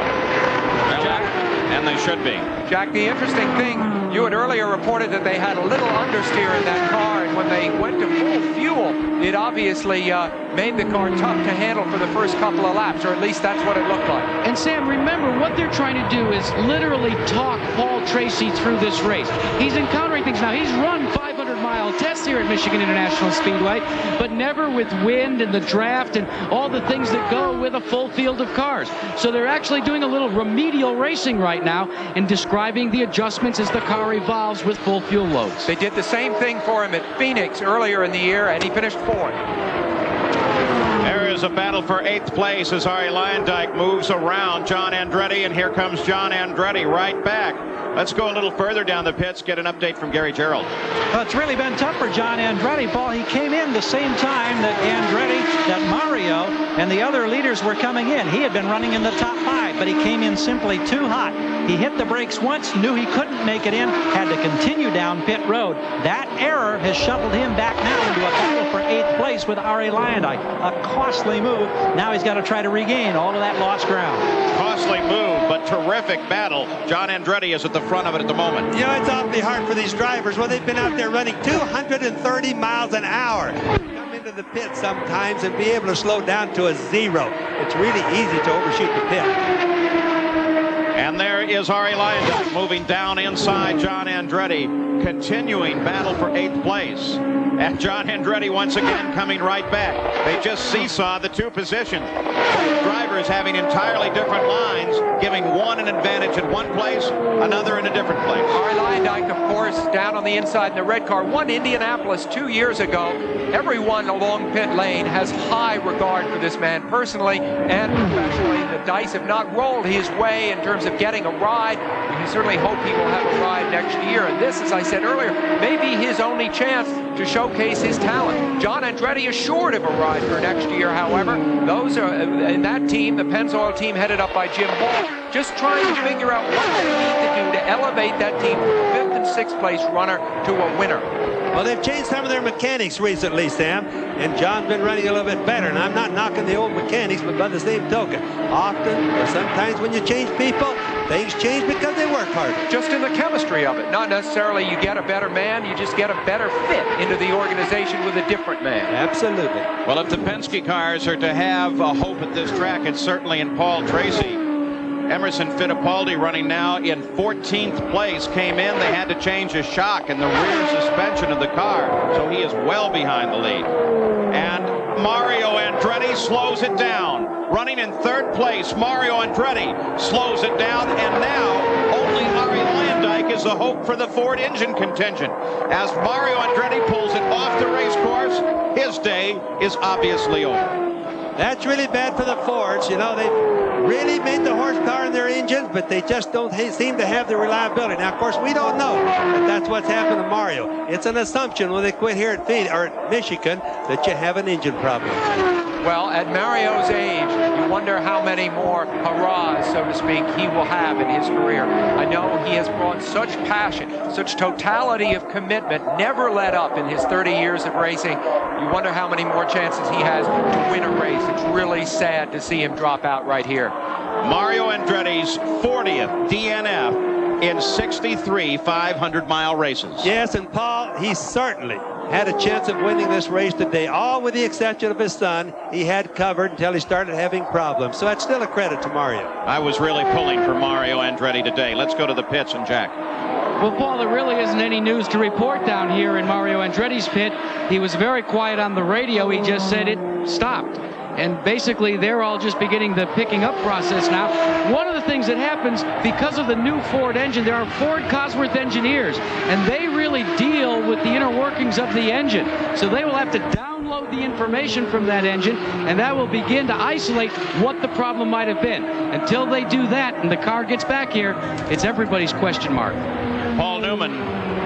And they should be. Jack, the interesting thing, you had earlier reported that they had a little understeer in that car, and when they went to full fuel, it obviously made the car tough to handle for the first couple of laps, or at least that's what it looked like. And Sam, remember, what they're trying to do is literally talk Paul Tracy through this race. He's encountering things now. He's run 500-mile tests here at Michigan International Speedway, but never with wind and the draft and all the things that go with a full field of cars. So they're actually doing a little remedial racing right now and describing the adjustments as the car evolves with full fuel loads. They did the same thing for him at Phoenix earlier in the year, and he finished 4th. There is a battle for 8th place as Arie Luyendyk moves around John Andretti, and here comes John Andretti right back. Let's go a little further down the pits, get an update from Gary Gerould. Well, it's really been tough for John Andretti, Paul. He came in the same time that Mario and the other leaders were coming in. He had been running in the top 5, but he came in simply too hot. He hit the brakes once, knew he couldn't make it in, had to continue down pit road. That error has shuffled him back now into a battle for 8th place with Arie Luyendyk. A costly move. Now he's got to try to regain all of that lost ground. Costly move, but terrific battle. John Andretti is at the front of it at the moment. You know, it's awfully hard for these drivers. Well, they've been out there running 230 miles an hour. Come into the pit sometimes and be able to slow down to a 0. It's really easy to overshoot the pit. And there is Arie Luyendyk moving down inside John Andretti, continuing battle for 8th place. And John Andretti once again coming right back. They just seesaw the two positions. Both drivers having entirely different lines, giving one an advantage at one place, another in a different place. Arie Luyendyk, of course, down on the inside in the red car, won Indianapolis 2 years ago. Everyone along pit lane has high regard for this man personally and professionally. The dice have not rolled his way in terms of getting a ride. We certainly hope he will have a ride next year. And this, as I said earlier, may be his only chance to showcase his talent. John Andretti is short of a ride for next year, however. Those are in that team, the Pennzoil team headed up by Jim Hall, just trying to figure out what they need to do to elevate that team from a 5th and 6th place runner to a winner. Well, they've changed some of their mechanics recently, Sam, and John's been running a little bit better. And I'm not knocking the old mechanics, but by the same token, often or sometimes when you change people, things change because they work harder. Just in the chemistry of it. Not necessarily you get a better man, you just get a better fit into the organization with a different man. Absolutely. Well, if the Penske cars are to have a hope at this track, it's certainly in Paul Tracy. Emerson Fittipaldi running now in 14th place. Came in, they had to change a shock in the rear suspension of the car, so he is well behind the lead. And Mario Andretti slows it down. Running in 3rd place, Mario Andretti slows it down, and now only Arie Luyendyk is the hope for the Ford engine contingent. As Mario Andretti pulls it off the race course, his day is obviously over. That's really bad for the Fords. You know, they really made the horsepower in their engines, but they just don't seem to have the reliability. Now, of course, we don't know that that's what's happened to Mario. It's an assumption when they quit here at Michigan that you have an engine problem. Well, at Mario's age, you wonder how many more hurrahs, so to speak, he will have in his career. I know he has brought such passion, such totality of commitment, never let up in his 30 years of racing. You wonder how many more chances he has to win a race. It's really sad to see him drop out right here. Mario Andretti's 40th DNF in 63 500-mile races. Yes, and Paul, he certainly had a chance of winning this race today. All with the exception of his son, he had covered until he started having problems. So that's still a credit to Mario. I was really pulling for Mario Andretti today. Let's go to the pits and Jack. Well, Paul, there really isn't any news to report down here in Mario Andretti's pit. He was very quiet on the radio. He just said it stopped. And basically, they're all just beginning the picking up process now. One of the things that happens, because of the new Ford engine, there are Ford Cosworth engineers, and they really deal with the inner workings of the engine. So they will have to download the information from that engine, and that will begin to isolate what the problem might have been. Until they do that and the car gets back here, it's everybody's question mark. Paul Newman,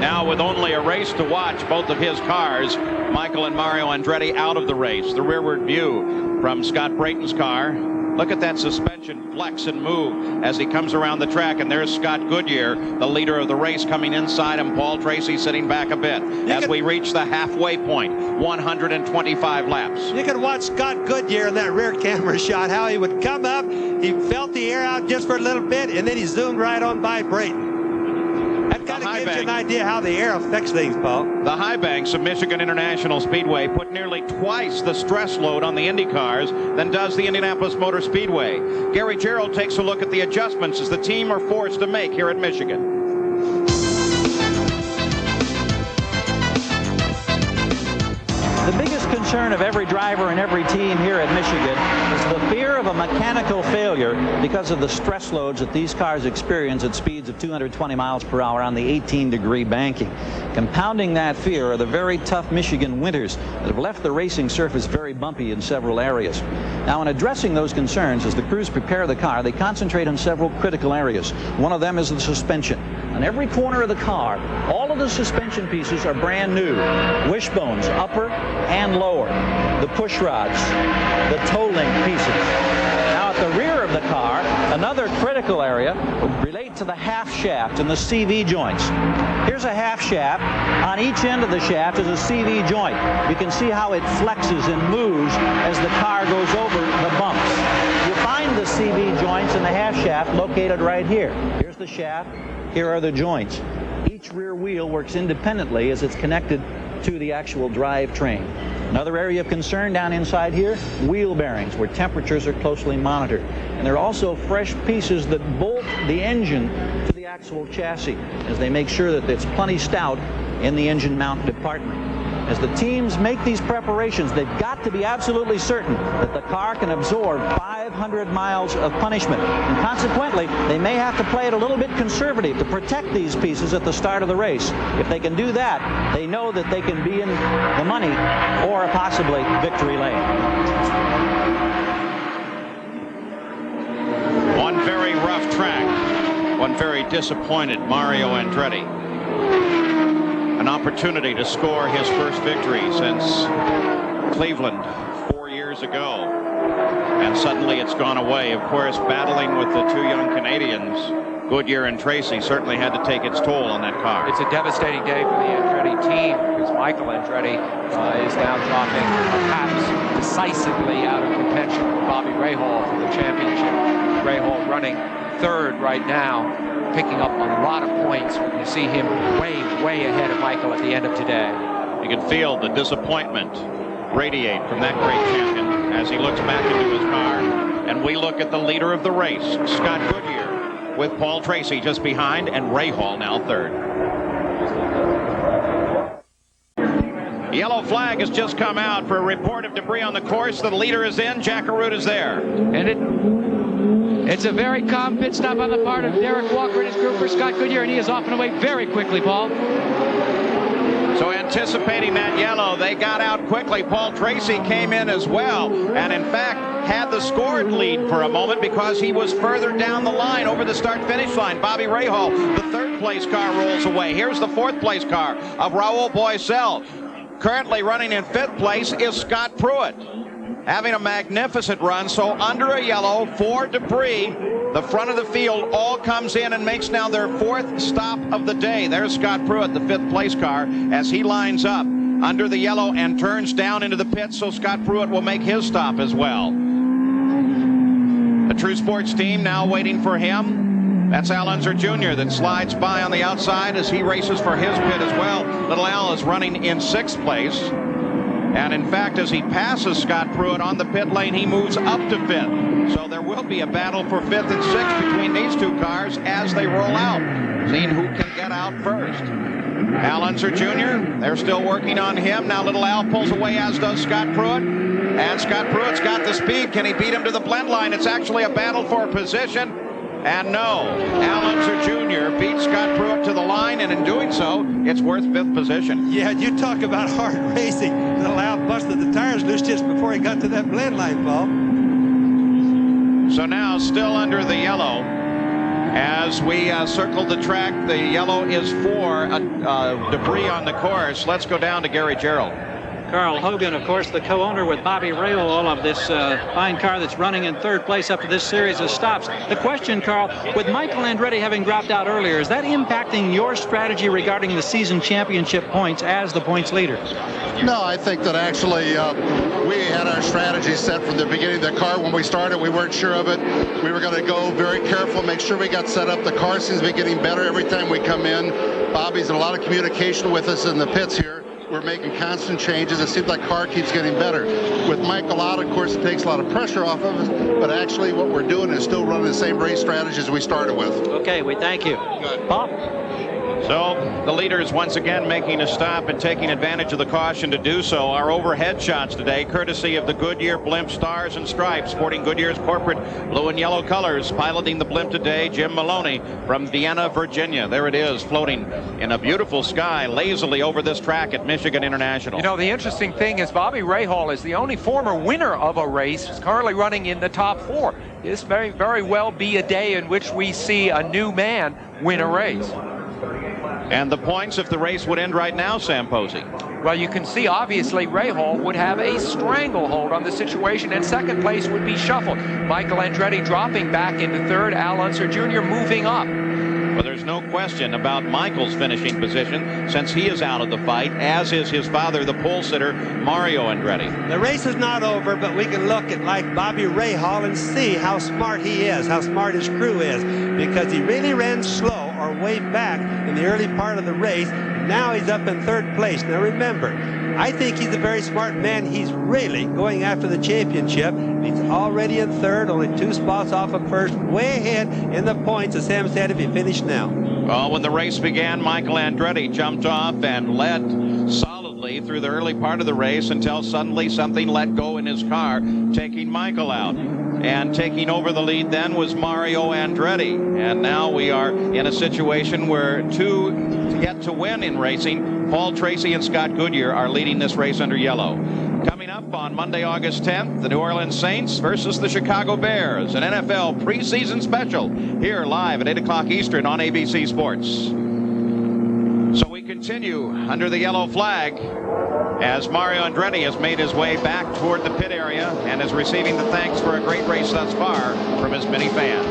now with only a race to watch, both of his cars, Michael and Mario Andretti, out of the race. The rearward view from Scott Brayton's car. Look at that suspension flex and move as he comes around the track, and there's Scott Goodyear, the leader of the race, coming inside him. Paul Tracy sitting back a bit as we reach the halfway point, 125 laps. You can watch Scott Goodyear in that rear camera shot, how he would come up, he felt the air out just for a little bit, and then he zoomed right on by Brayton. That kind of gives you an idea how the air affects things, Paul. The high banks of Michigan International Speedway put nearly twice the stress load on the Indy cars than does the Indianapolis Motor Speedway. Gary Gerould takes a look at the adjustments as the team are forced to make here at Michigan. The biggest concern of every driver and every team here at Michigan is the fear of a mechanical failure because of the stress loads that these cars experience at speeds of 220 miles per hour on the 18-degree banking. Compounding that fear are the very tough Michigan winters that have left the racing surface very bumpy in several areas. Now, in addressing those concerns, as the crews prepare the car, they concentrate on several critical areas. One of them is the suspension. On every corner of the car, all of the suspension pieces are brand new. Wishbones, upper and lower. The push rods, the toe link pieces. Now at the rear of the car, another critical area would relate to the half shaft and the CV joints. Here's a half shaft. On each end of the shaft is a CV joint. You can see how it flexes and moves as the car goes over the bumps. You find the CV joints in the half shaft located right here. Here's the shaft. Here are the joints. Each rear wheel works independently as it's connected to the actual drivetrain. Another area of concern down inside here, wheel bearings, where temperatures are closely monitored. And there are also fresh pieces that bolt the engine to the actual chassis as they make sure that it's plenty stout in the engine mount department. As the teams make these preparations, they've got to be absolutely certain that the car can absorb 500 miles of punishment. And consequently, they may have to play it a little bit conservative to protect these pieces at the start of the race. If they can do that, they know that they can be in the money or possibly victory lane. One very rough track, one very disappointed Mario Andretti. An opportunity to score his first victory since Cleveland 4 years ago. And suddenly it's gone away. Of course, battling with the two young Canadians, Goodyear and Tracy, certainly had to take its toll on that car. It's a devastating day for the Andretti team because Michael Andretti is now dropping perhaps decisively out of contention for Bobby Rahal for the championship. Rahal running third right now, picking up a lot of points. We're going to see him way ahead of Michael at the end of today. You can feel the disappointment radiate from that great champion as he looks back into his car. And we look at the leader of the race, Scott Goodyear, with Paul Tracy just behind and Rahal now third. Yellow flag has just come out for a report of debris on the course. The leader is in. Jack Arute is there. And it's a very calm pit stop on the part of Derek Walker and his group for Scott Goodyear, and he is off and away very quickly, Paul. So anticipating that yellow, they got out quickly. Paul Tracy came in as well, and in fact had the scored lead for a moment because he was further down the line over the start-finish line. Bobby Rahal, the third-place car, rolls away. Here's the fourth-place car of Rahal Boycel. Currently running in fifth place is Scott Pruett, having a magnificent run. So under a yellow for debris, the front of the field all comes in and makes now their fourth stop of the day. There's Scott Pruett, the fifth place car, as he lines up under the yellow and turns down into the pit. So Scott Pruett will make his stop as well. The True Sports team now waiting for him. That's Unser Jr. that slides by on the outside as he races for his pit as well. Little Al is running in 6th place. And in fact, as he passes Scott Pruett on the pit lane, he moves up to 5th. So there will be a battle for 5th and 6th between these two cars as they roll out, seeing who can get out first. Unser Jr., they're still working on him. Now Little Al pulls away, as does Scott Pruett. And Scott Pruett's got the speed. Can he beat him to the blend line? It's actually a battle for position. And no, Unser Jr. beats Scott Pruett to the line, and in doing so, it's worth 5th position. Yeah, you talk about hard racing. Little Al busted the tires loose just before he got to that blend line, Paul. So now, still under the yellow, as we circle the track, the yellow is for debris on the course. Let's go down to Gary Gerould. Carl Hogan, of course, the co-owner with Bobby Rahal of this fine car that's running in 3rd place after this series of stops. The question, Carl, with Michael Andretti having dropped out earlier, is that impacting your strategy regarding the season championship points as the points leader? No, I think that actually we had our strategy set from the beginning of the car. When we started, we weren't sure of it. We were going to go very careful, make sure we got set up. The car seems to be getting better every time we come in. Bobby's in a lot of communication with us in the pits here. We're making constant changes. It seems like car keeps getting better. With Michael out, of course, it takes a lot of pressure off of us, but actually what we're doing is still running the same race strategies we started with. Okay, we thank you. Good. Paul? So the leaders once again making a stop and taking advantage of the caution to do so. Our overhead shots today, courtesy of the Goodyear blimp Stars and Stripes, sporting Goodyear's corporate blue and yellow colors. Piloting the blimp today, Jim Maloney from Vienna, Virginia. There it is, floating in a beautiful sky lazily over this track at Michigan International. You know, the interesting thing is Bobby Rahal is the only former winner of a race. He's currently running in the top 4. This may very well be a day in which we see a new man win a race. And the points, if the race would end right now, Sam Posey? Well, you can see, obviously, Rahal would have a stranglehold on the situation, and 2nd place would be shuffled. Michael Andretti dropping back into 3rd, Unser Jr. moving up. Well, there's no question about Michael's finishing position since he is out of the fight, as is his father, the pole sitter, Mario Andretti. The race is not over, but we can look at like Bobby Rahal and see how smart he is, how smart his crew is, because he really ran slow or way back in the early part of the race. Now he's up in 3rd place. Now remember, I think he's a very smart man. He's really going after the championship. He's already in 3rd, only 2 spots off of 1st, way ahead in the points, as Sam said, if he finished now. Well, when the race began, Michael Andretti jumped off and led solidly through the early part of the race until suddenly something let go in his car, taking Michael out. And taking over the lead then was Mario Andretti. And now we are in a situation where 2 yet to win in racing. Paul Tracy and Scott Goodyear are leading this race under yellow. Coming up on Monday, August 10th, the New Orleans Saints versus the Chicago Bears, an NFL preseason special here live at 8 o'clock Eastern on ABC Sports. So we continue under the yellow flag as Mario Andretti has made his way back toward the pit area and is receiving the thanks for a great race thus far from his many fans.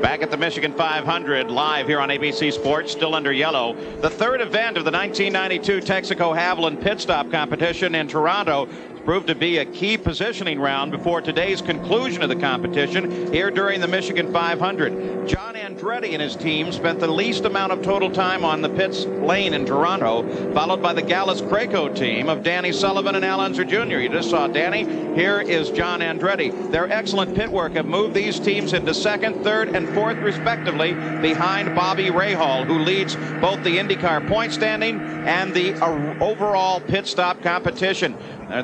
Back at the Michigan 500, live here on ABC Sports, still under yellow. The 3rd event of the 1992 Texaco Haviland Pit Stop Competition in Toronto proved to be a key positioning round before today's conclusion of the competition here during the Michigan 500. John Andretti and his team spent the least amount of total time on the pits lane in Toronto, followed by the Gallus-Craco team of Danny Sullivan and Unser Jr. You just saw Danny. Here is John Andretti. Their excellent pit work have moved these teams into 2nd, 3rd, and 4th respectively behind Bobby Rahal, who leads both the IndyCar point standing and the overall pit stop competition.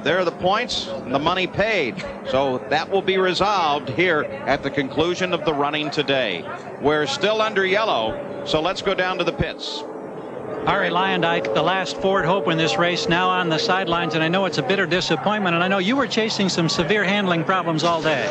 There are the points and the money paid. So that will be resolved here at the conclusion of the running today. We're still under yellow, so let's go down to the pits. Ari Lyondike, the last Ford hope in this race, now on the sidelines, and I know it's a bitter disappointment, and I know you were chasing some severe handling problems all day.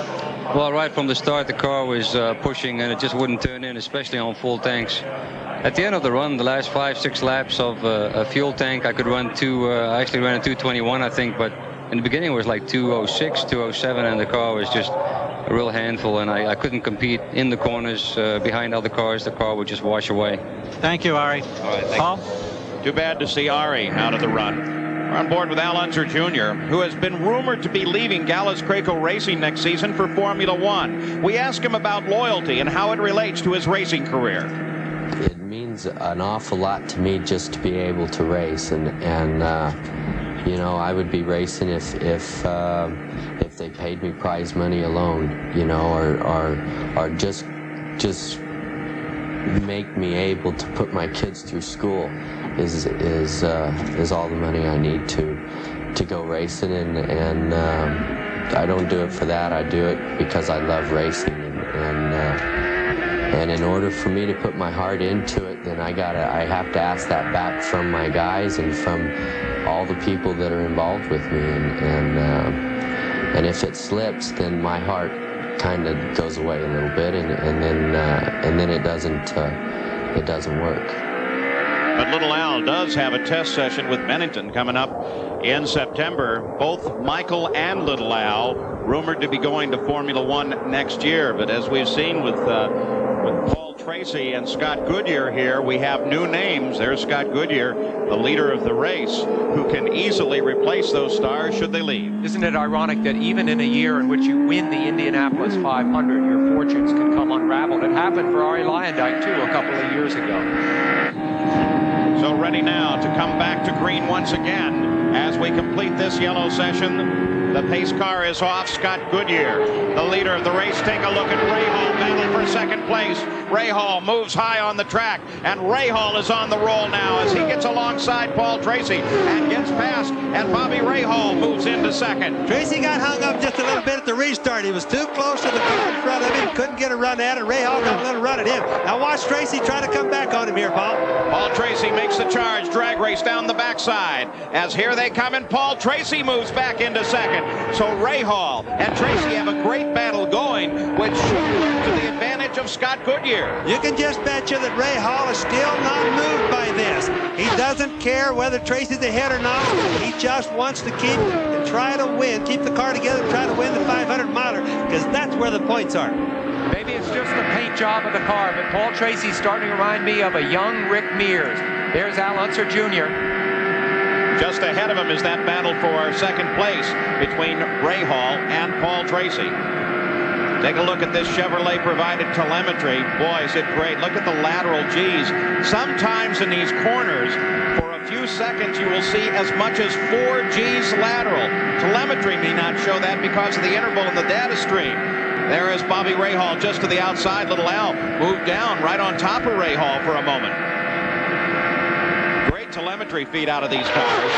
Well, right from the start, the car was pushing, and it just wouldn't turn in, especially on full tanks. At the end of the run, the last 5-6 laps of a fuel tank, I could run I actually ran a 221, I think, but in the beginning it was like 206, 207, and the car was just a real handful, and I couldn't compete in the corners behind other cars. The car would just wash away. Thank you, Ari. All right, Paul? Too bad to see Ari out of the run. We're on board with Al Unser Jr., who has been rumored to be leaving Gallows Craco Racing next season for Formula One. We ask him about loyalty and how it relates to his racing career. It means an awful lot to me just to be able to race, and you know, I would be racing if they paid me prize money alone, you know, or just make me able to put my kids through school is all the money I need to go racing, and I don't do it for that. I do it because I love racing, and in order for me to put my heart into it, then I have to ask that back from my guys and from all the people that are involved with me, and if it slips, then my heart kind of goes away a little bit, and then it doesn't work. But Little Al does have a test session with Bennington coming up in September. Both Michael and Little Al rumored to be going to Formula One next year. But as we've seen with Paul Tracy and Scott Goodyear here, we have new names. There's Scott Goodyear, the leader of the race, who can easily replace those stars should they leave. Isn't it ironic that even in a year in which you win the Indianapolis 500, your fortunes can come unraveled? It happened for Arie Luyendyk, too, a couple of years ago. So ready now to come back to green once again as we complete this yellow session. The pace car is off. Scott Goodyear, the leader of the race. Take a look at Rahal, battle for second place. Rahal moves high on the track, and Rahal is on the roll now as he gets alongside Paul Tracy and gets past, and Bobby Rahal moves into second. Tracy got hung up just a little bit at the restart. He was too close to the car in front of him. Couldn't get a run at it. Rahal got a little run at him. Now watch Tracy try to come back on him here, Paul. Paul Tracy makes the charge. Drag race down the backside as here they come, and Paul Tracy moves back into second. So Rahal and Tracy have a great battle going, which should to the advantage of Scott Goodyear. You can just bet you that Rahal is still not moved by this. He doesn't care whether Tracy's ahead or not. He just wants to keep and try to win, keep the car together and try to win the 500-miler, because that's where the points are. Maybe it's just the paint job of the car, but Paul Tracy's starting to remind me of a young Rick Mears. There's Al Unser Jr. Just ahead of him is that battle for second place between Rahal and Paul Tracy. Take a look at this Chevrolet provided telemetry. Boy, is it great. Look at the lateral G's. Sometimes in these corners, for a few seconds, you will see as much as 4 G's lateral. Telemetry may not show that because of the interval in the data stream. There is Bobby Rahal just to the outside. Little Al moved down right on top of Rahal for a moment. Great telemetry feed out of these cars.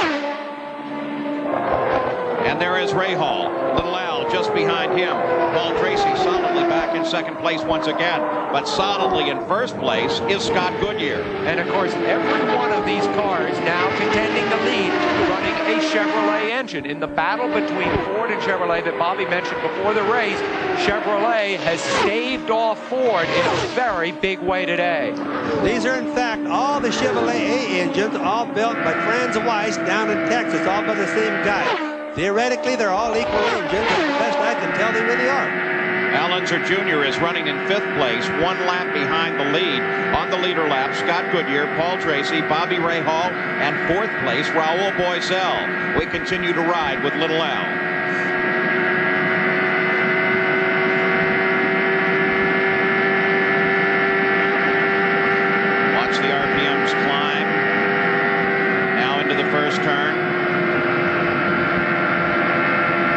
And there is Rahal. Little Al just behind him. Paul Tracy solidly back in second place once again. But solidly in first place is Scott Goodyear. And of course, every one of these cars now contending the lead, running a Chevrolet engine. In the battle between Ford and Chevrolet that Bobby mentioned before the race, Chevrolet has staved off Ford in a very big way today. These are, in fact, all the Chevrolet A engines, all built by Franz Weiss down in Texas, all by the same guy. Theoretically, they're all equal engines, and the best I can tell, they really are. Al Unser Jr. is running in 5th place, 1 lap behind the lead. On the leader lap, Scott Goodyear, Paul Tracy, Bobby Rahal, and 4th place, Rahul Boisel. We continue to ride with Little Al. Watch the RPMs climb. Now into the first turn.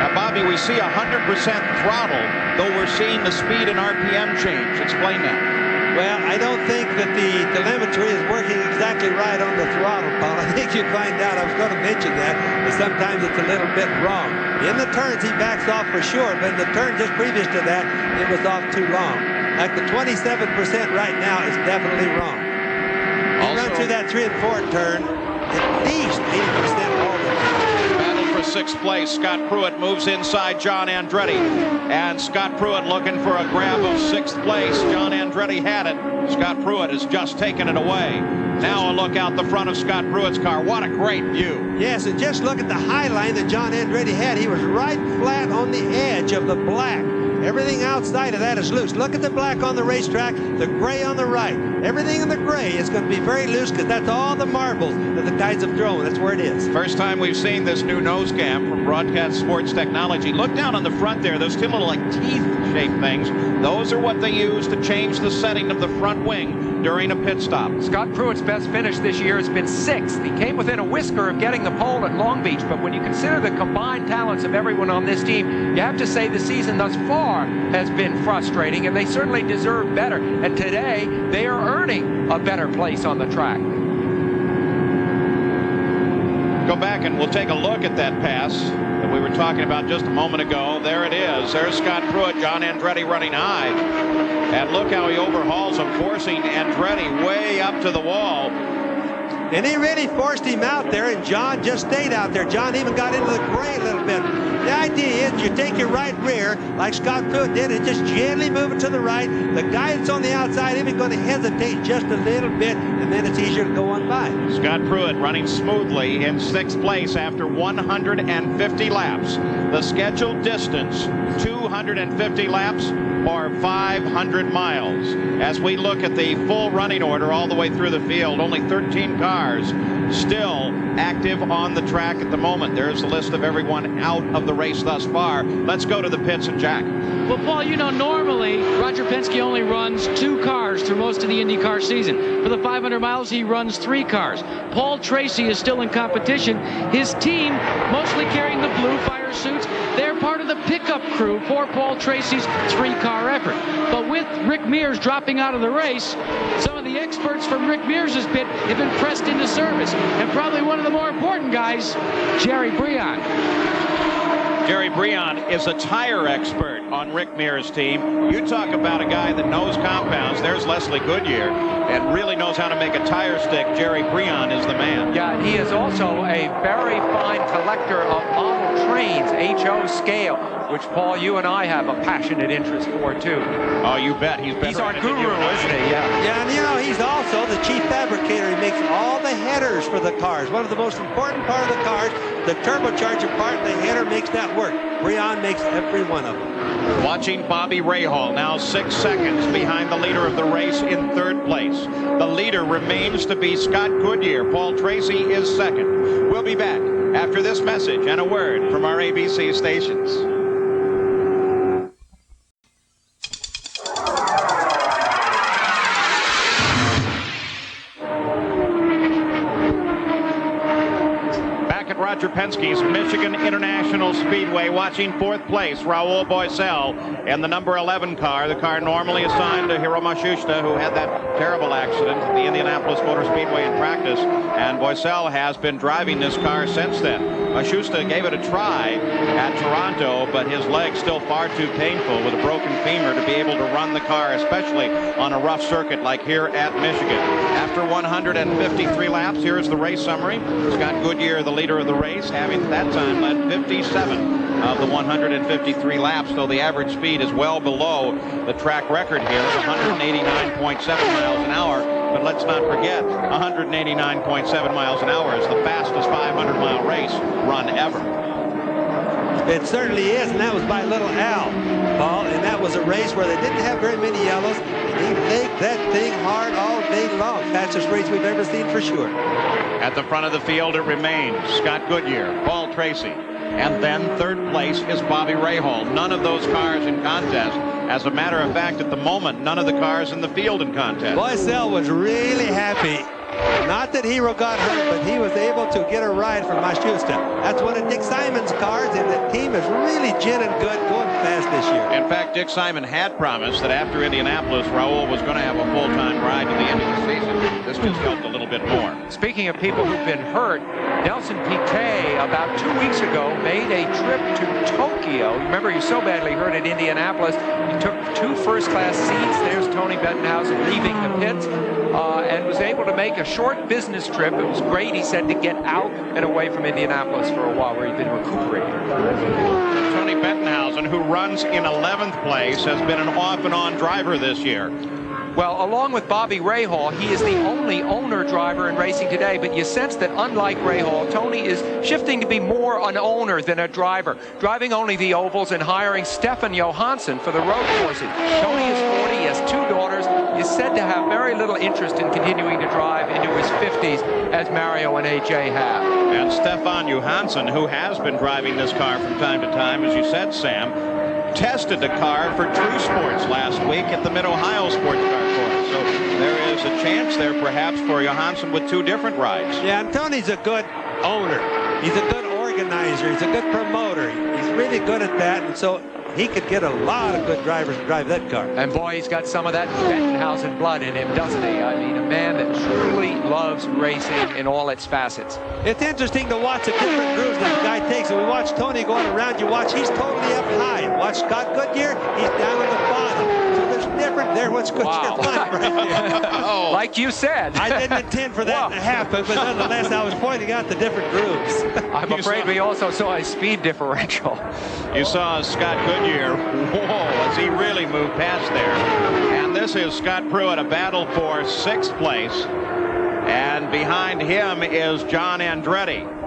Bobby, we see 100% throttle, though we're seeing the speed and RPM change. Explain that. Well, I don't think that the telemetry is working exactly right on the throttle, Paul. I think you'll find out, I was going to mention that sometimes it's a little bit wrong. In the turns, he backs off for sure, but in the turn just previous to that, it was off too long. Like the 27% right now is definitely wrong. He runs through that 3 and 4 turn, at least 80% all the time. 6th place, Scott Pruett moves inside John Andretti, and Scott Pruett looking for a grab of 6th place. John Andretti had it. Scott Pruett has just taken it away. Now a look out the front of Scott Pruett's car. What a great view. Yes, and just look at the high line that John Andretti had. He was right flat on the edge of the black. Everything outside of that is loose. Look at the black on the racetrack, the gray on the right. Everything in the gray is going to be very loose because that's all the marbles that the guys have thrown. That's where it is. First time we've seen this new nose cam from Broadcast Sports Technology. Look down on the front there. Those two little like teeth-shaped things. Those are what they use to change the setting of the front wing during a pit stop. Scott Pruett's best finish this year has been 6th. He came within a whisker of getting the pole at Long Beach, but when you consider the combined talents of everyone on this team, you have to say the season thus far has been frustrating, and they certainly deserve better. And today, they are earning a better place on the track. Go back and we'll take a look at that pass that we were talking about just a moment ago. There it is. There's Scott Pruett, John Andretti running high. And look how he overhauls him, forcing Andretti way up to the wall. And he really forced him out there, and John just stayed out there. John even got into the gray a little bit. The idea is you take your right rear, like Scott Pruett did, and just gently move it to the right. The guy that's on the outside isn't going to hesitate just a little bit, and then it's easier to go on by. Scott Pruett running smoothly in 6th place after 150 laps. The scheduled distance, 250 laps or 500 miles. As we look at the full running order all the way through the field, only 13 cars still active on the track at the moment. There's a list of everyone out of the race thus far. Let's go to the pits and Jack. Well, Paul, you know, normally Roger Penske only runs 2 cars through most of the IndyCar season. For the 500 miles, he runs 3 cars. Paul Tracy is still in competition. His team, mostly carrying the blue fire suits, they're part of the pickup crew for Paul Tracy's 3-car effort. But with Rick Mears dropping out of the race, some of the experts from Rick Mears' pit have been pressed into service. And probably one of the more important guys, Jerry Breon. Jerry Breon is a tire expert on Rick Mears' team. You talk about a guy that knows compounds. There's Leslie Goodyear, and really knows how to make a tire stick. Jerry Breon is the man. Yeah, he is also a very fine collector of model trains, HO scale, which, Paul, you and I have a passionate interest for, too. Oh, you bet. He's our guru, isn't he? Yeah. Yeah, and you know, he's also the chief fabricator. He makes all the headers for the cars. One of the most important part of the cars, the turbocharger part, the header makes that work. Breon makes every one of them. Watching Bobby Rahal, now 6 seconds behind the leader of the race in 3rd place. The leader remains to be Scott Goodyear. Paul Tracy is 2nd. We'll be back after this message and a word from our ABC stations. Roger Penske's Michigan International Speedway, watching 4th place, Rahal Boesel in the number 11 car, the car normally assigned to Hiro Matsushita, who had that terrible accident at the Indianapolis Motor Speedway in practice, and Boesel has been driving this car since then. Matsushita gave it a try at Toronto, but his leg's still far too painful with a broken femur to be able to run the car, especially on a rough circuit like here at Michigan. After 153 laps, here's the race summary. Scott Goodyear, the leader of the race, having at that time led 57 of the 153 laps, though the average speed is well below the track record here of 189.7 miles an hour. But let's not forget, 189.7 miles an hour is the fastest 500-mile race run ever. It certainly is, and that was by Little Al, Paul, and that was a race where they didn't have very many yellows, and he baked that thing hard all day long. Fastest race we've ever seen for sure. At the front of the field, it remains Scott Goodyear, Paul Tracy, and then 3rd place is Bobby Rahal. None of those cars in contest. As a matter of fact, at the moment, none of the cars in the field in contest. Boesel was really happy. Not that Hiro got hurt, but he was able to get a ride from Matsushita. That's one of Dick Simon's cars, and the team is really ginning good, going fast this year. In fact, Dick Simon had promised that after Indianapolis, Rahal was going to have a full-time ride to the end of the season. This just helped a little bit more. Speaking of people who've been hurt, Nelson Piquet, about 2 weeks ago, made a trip to Tokyo. Remember, he so badly hurt at Indianapolis. He took 2 first-class seats. There's Tony Bettenhausen leaving the pits, and was able to make a short business trip. It was great, he said, to get out and away from Indianapolis for a while, where he'd been recuperating. Tony Bettenhausen, who runs in 11th place, has been an off-and-on driver this year. Well, along with Bobby Rahal, he is the only owner driver in racing today, but you sense that unlike Rahal, Tony is shifting to be more an owner than a driver, driving only the ovals and hiring Stefan Johansson for the road courses. Tony is 40, he has 2 daughters, is said to have very little interest in continuing to drive into his 50s as Mario and AJ have. And Stefan Johansson, who has been driving this car from time to time, as you said, Sam, tested the car for True Sports last week at the Mid-Ohio Sports Car Course. So there is a chance there perhaps for Johansson with 2 different rides. Yeah, and Tony's a good owner. He's a good organizer. He's a good promoter. He's really good at that, and so he could get a lot of good drivers to drive that car. And boy, he's got some of that Bettenhausen blood in him, doesn't he? I mean, a man that truly loves racing in all its facets. It's interesting to watch the different grooves this guy takes. And we watch Tony going around. You watch, he's totally up high. Watch Scott Goodyear, he's down at the bottom. So there's different there. What's Goodyear like right there? Oh. Like you said. I didn't intend for that to happen, but nonetheless, I was pointing out the different grooves. I'm afraid we also saw a speed differential. You saw Scott Goodyear, whoa, as he really moved past there. And this is Scott Pruett, a battle for 6th place. And behind him is John Andretti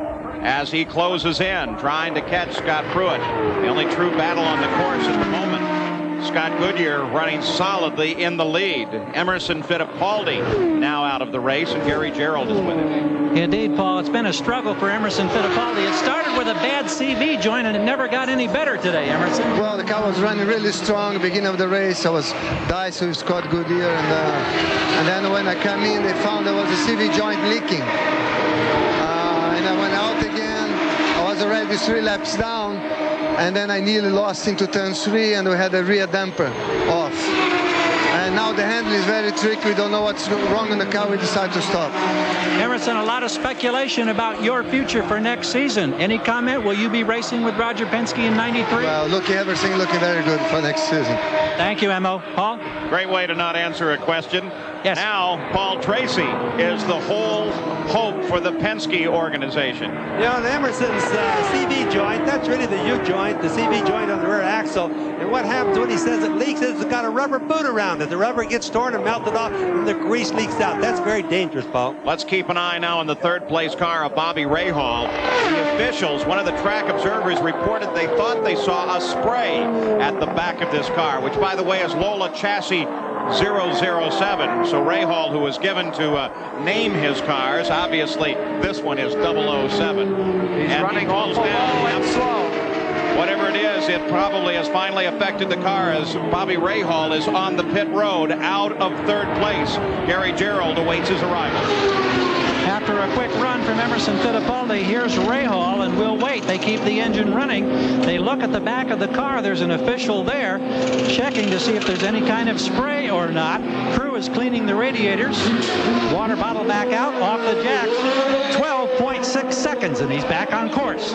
as he closes in, trying to catch Scott Pruett. The only true battle on the course at the moment. Scott Goodyear running solidly in the lead. Emerson Fittipaldi now out of the race, and Gary Gerould is with him. Indeed, Paul, it's been a struggle for Emerson Fittipaldi. It started with a bad CV joint, and it never got any better today, Emerson. Well, the car was running really strong beginning of the race. I was diced with Scott Goodyear, and then when I came in, they found there was a CV joint leaking. And I went out again. I was already 3 laps down. And then I nearly lost into turn 3, and we had a rear damper off. And now the handle is very tricky. We don't know what's wrong in the car. We decide to stop. Emerson, a lot of speculation about your future for next season. Any comment? Will you be racing with Roger Penske in '93? Well, everything looking very good for next season. Thank you, Emo. Paul? Great way to not answer a question. Yes. Now, Paul Tracy is the whole hope for the Penske organization. You know, Emerson's CV joint, that's really the U joint, the CV joint on the rear axle. And what happens when he says it leaks is it's got a rubber boot around it. The rubber gets torn and melted off, and the grease leaks out. That's very dangerous, Paul. Let's keep an eye now on the 3rd place car of Bobby Rahal. The officials, one of the track observers, reported they thought they saw a spray at the back of this car, which, by the way, is Lola Chassis 007. So Rahal, who was given to name his cars, obviously this one is 007. He's running awful low and slow. Whatever it is, it probably has finally affected the car as Bobby Rahal is on the pit road out of 3rd place. Gary Gerould awaits his arrival. After a quick run from Emerson Fittipaldi, here's Rahal, and we'll wait. They keep the engine running. They look at the back of the car. There's an official there checking to see if there's any kind of spray or not. Crew is cleaning the radiators. Water bottle back out, off the jacks. 12.6 seconds, and he's back on course.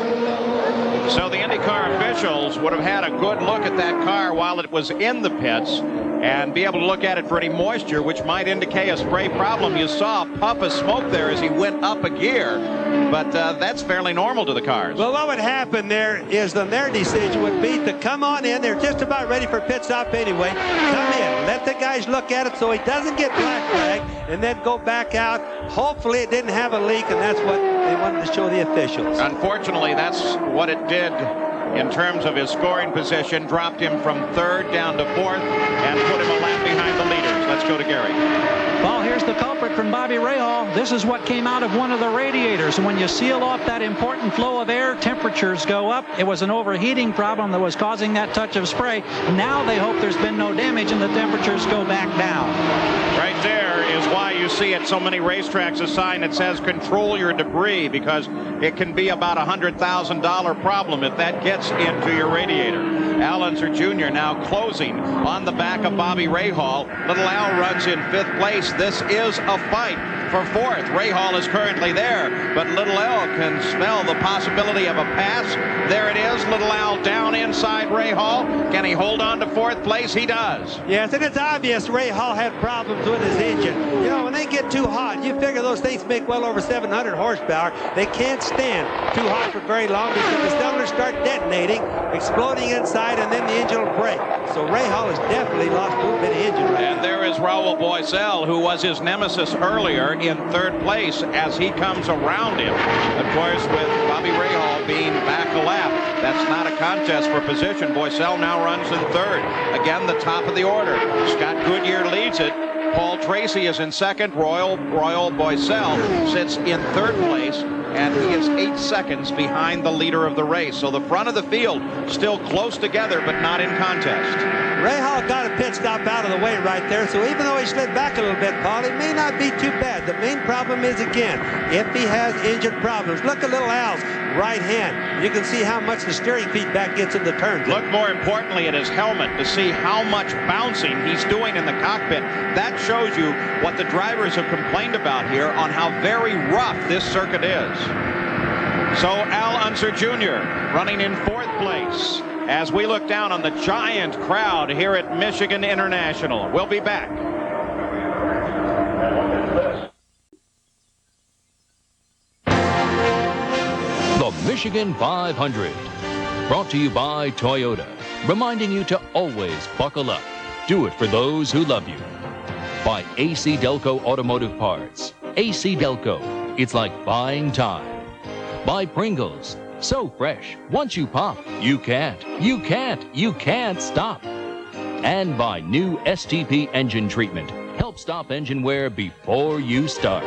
So the IndyCar officials would have had a good look at that car while it was in the pits and be able to look at it for any moisture, which might indicate a spray problem. You saw a puff of smoke there as he went up a gear, but that's fairly normal to the cars. Well, what would happen there is then their decision would be to come on in. They're just about ready for pit stop anyway. Come in, let the guys look at it so he doesn't get black flag, and then go back out. Hopefully it didn't have a leak, and that's what they wanted to show the officials. Unfortunately, that's what it did in terms of his scoring position. Dropped him from 3rd down to 4th and put him a lap behind the leaders. Let's go to Gary. Well, here's the culprit from Bobby Rahal. This is what came out of one of the radiators. And when you seal off that important flow of air, temperatures go up. It was an overheating problem that was causing that touch of spray. Now they hope there's been no damage and the temperatures go back down. Right there is why you see at so many racetracks a sign that says control your debris, because it can be about $100,000 problem if that gets into your radiator. Unser Jr. now closing on the back of Bobby Rahal. Little Al runs in 5th place. This is a fight for 4th. Rahal is currently there, but Little Al can smell the possibility of a pass. There it is. Little Al down inside Rahal. Can he hold on to 4th place? He does. Yes, and it's obvious Rahal had problems with his engine. You know, when they get too hot, you figure those things make well over 700 horsepower. They can't stand too hot for very long because the cylinders start detonating, exploding inside, and then the engine will break. So Rahal has definitely lost a little bit of engine right now. And there is Rahal Boisel, who was his nemesis earlier, in third place as he comes around him. Of course, with Bobby Rahal being back a lap, that's not a contest for position. Boisel now runs in third. Again, the top of the order. Scott Goodyear leads it. Paul Tracy is in second. Rahal Boisel sits in third place, and he is 8 seconds behind the leader of the race. So the front of the field still close together, but not in contest. Rahal got a pit stop out of the way right there, so even though he slid back a little bit, Paul, it may not be too bad. The main problem is, again, if he has engine problems. Look at little Al's right hand. You can see how much the steering feedback gets in the turns. Look more importantly at his helmet to see how much bouncing he's doing in the cockpit. That shows you what the drivers have complained about here on how very rough this circuit is. So Al Unser Jr. running in fourth place as we look down on the giant crowd here at Michigan International. We'll be back. The Michigan 500, brought to you by Toyota, reminding you to always buckle up. Do it for those who love you. By AC Delco Automotive Parts. AC Delco, it's like buying time. By Pringles, so fresh, once you pop, you can't stop. And by new STP engine treatment, help stop engine wear before you start.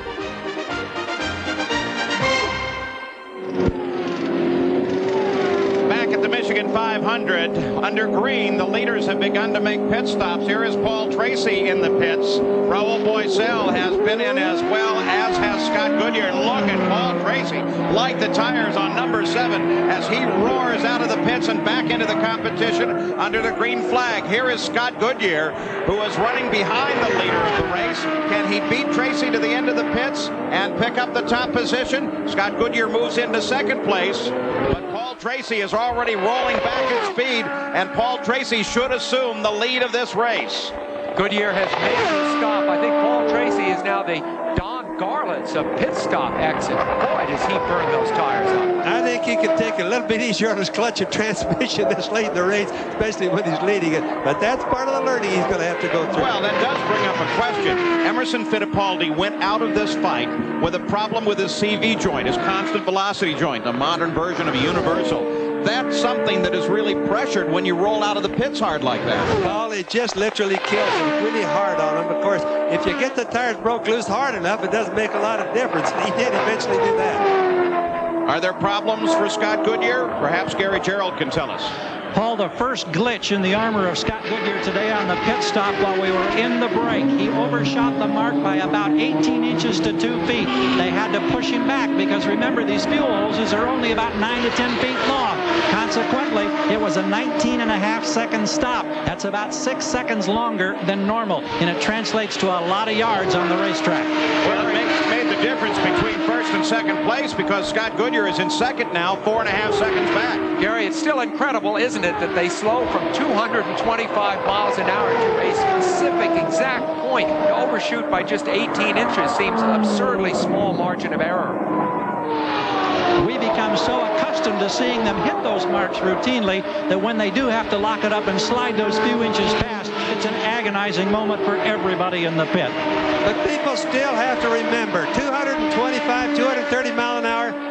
Back at the Michigan 500, under green, the leaders have begun to make pit stops. Here is Paul Tracy in the pits. Rahal Boisel has been in as well, as has Scott Goodyear. Look at Paul Tracy light the tires on number 7 as he roars out of the pits and back into the competition under the green flag. Here is Scott Goodyear, who is running behind the leader of the race. Can he beat Tracy to the end of the pits and pick up the top position? Scott Goodyear moves into second place, but Paul Tracy is already rolling back at speed, and Paul Tracy should assume the lead of this race. Goodyear has made the stop. I think Paul Tracy is now the Don Garlits of pit stop exit. Boy, does he burn those tires up. I think he could take a little bit easier on his clutch and transmission this late in the race, especially when he's leading it. But that's part of the learning he's going to have to go through. Well, that does bring up a question. Emerson Fittipaldi went out of this fight with a problem with his CV joint, his constant velocity joint, a modern version of a universal. That's something that is really pressured when you roll out of the pits hard like that. Well, it just literally kills him. Really hard on him. Of course, if you get the tires broke loose hard enough, it doesn't make a lot of difference. He did eventually do that. Are there problems for Scott Goodyear? Perhaps Gary Gerould can tell us. Paul, the first glitch in the armor of Scott Goodyear today on the pit stop while we were in the break. He overshot the mark by about 18 inches to 2 feet. They had to push him back because, remember, these fuel hoses are only about 9 to 10 feet long. Consequently, it was a 19.5-second stop. That's about 6 seconds longer than normal, and it translates to a lot of yards on the racetrack. Well, it made the difference between first and second place because Scott Goodyear is in second now, 4.5 seconds back. Gary, it's still incredible, isn't it, that they slow from 225 miles an hour to a specific exact point. To overshoot by just 18 inches seems an absurdly small margin of error. We become so accustomed to seeing them hit those marks routinely that when they do have to lock it up and slide those few inches past, it's an agonizing moment for everybody in the pit. But people still have to remember, 225, 230 mile an hour.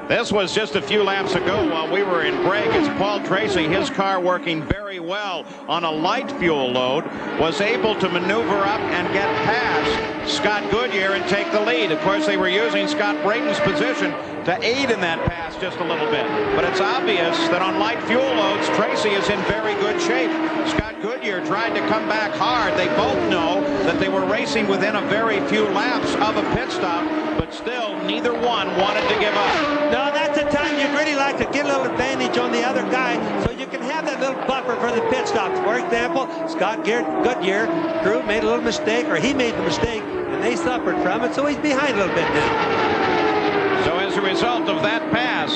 This was just a few laps ago while we were in break as Paul Tracy, his car working very well on a light fuel load, was able to maneuver up and get past Scott Goodyear and take the lead. Of course, they were using Scott Brayton's position to aid in that pass just a little bit. But it's obvious that on light fuel loads, Tracy is in very good shape. Scott Goodyear tried to come back hard. They both know that they were racing within a very few laps of a pit stop, but still, neither one wanted to give up. No, that's the time you'd really like to get a little advantage on the other guy so you can have that little buffer for the pit stops. For example, Scott Goodyear, crew made a little mistake, or he made the mistake, and they suffered from it, so he's behind a little bit now. So as a result of that pass,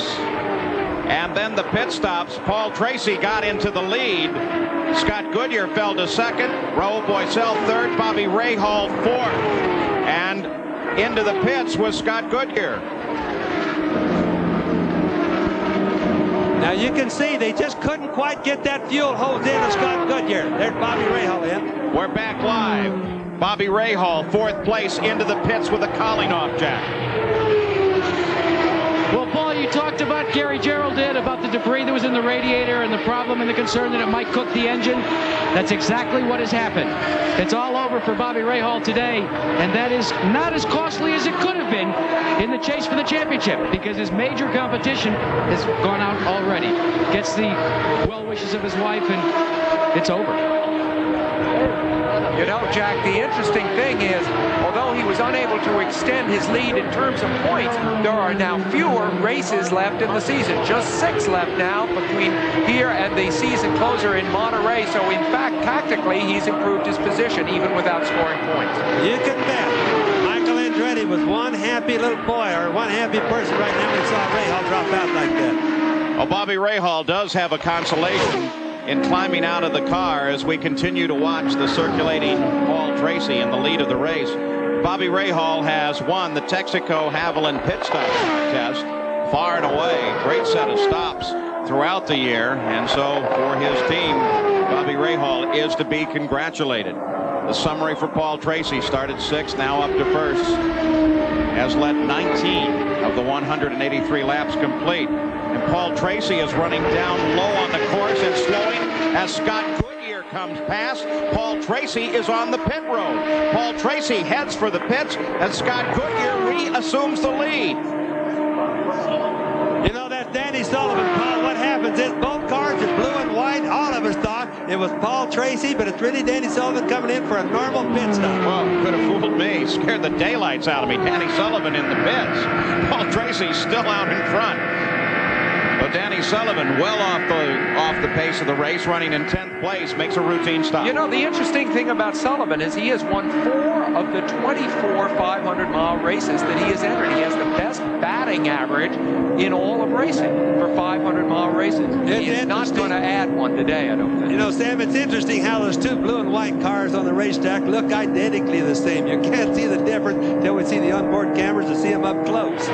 and then the pit stops, Paul Tracy got into the lead. Scott Goodyear fell to second, Rahal Boisel third, Bobby Rahal fourth. And into the pits was Scott Goodyear. Now you can see they just couldn't quite get that fuel hose in on Scott Goodyear. There's Bobby Rahal in. We're back live. Bobby Rahal, 4th place, into the pits with a calling off, Jack. Well, Paul, you talked about, Gary Gerould did, about the debris that was in the radiator and the problem and the concern that it might cook the engine. That's exactly what has happened. It's all over for Bobby Rahal today, and that is not as costly as it could have been in the chase for the championship, because his major competition has gone out already. Gets the well wishes of his wife, and it's over. You know, Jack, the interesting thing is, although he was unable to extend his lead in terms of points, there are now fewer races left in the season. Just 6 left now between here and the season closer in Monterey. So, in fact, tactically, he's improved his position, even without scoring points. You can bet. Michael Andretti was one happy little boy, or one happy person right now when he saw Rahal drop out like that. Well, Bobby Rahal does have a consolation in climbing out of the car as we continue to watch the circulating Paul Tracy in the lead of the race. Bobby Rahal has won the Texaco Haviland pit stop contest far and away. Great set of stops throughout the year, and so for his team, Bobby Rahal is to be congratulated. The summary for Paul Tracy: started 6th, now up to 1st, has led 19 of the 183 laps complete. And Paul Tracy is running down low on the course and slowing as Scott Goodyear comes past. Paul Tracy is on the pit road. Paul Tracy heads for the pits, and Scott Goodyear reassumes the lead. You know, that Danny Sullivan, Paul, what happens is both cars are blue and white. All of us thought it was Paul Tracy, but it's really Danny Sullivan coming in for a normal pit stop. Well, could have fooled me. Scared the daylights out of me. Danny Sullivan in the pits. Paul Tracy still out in front. But Danny Sullivan, well off the pace of the race, running in 10th place, makes a routine stop. You know, the interesting thing about Sullivan is he has won 4 of the 24 500-mile races that he has entered. He has the best batting average in all of racing for 500-mile races. He's not going to add one today, I don't think. You know, Sam, it's interesting how those 2 blue and white cars on the racetrack look identically the same. You can't see the difference until we see the onboard cameras to see them up close.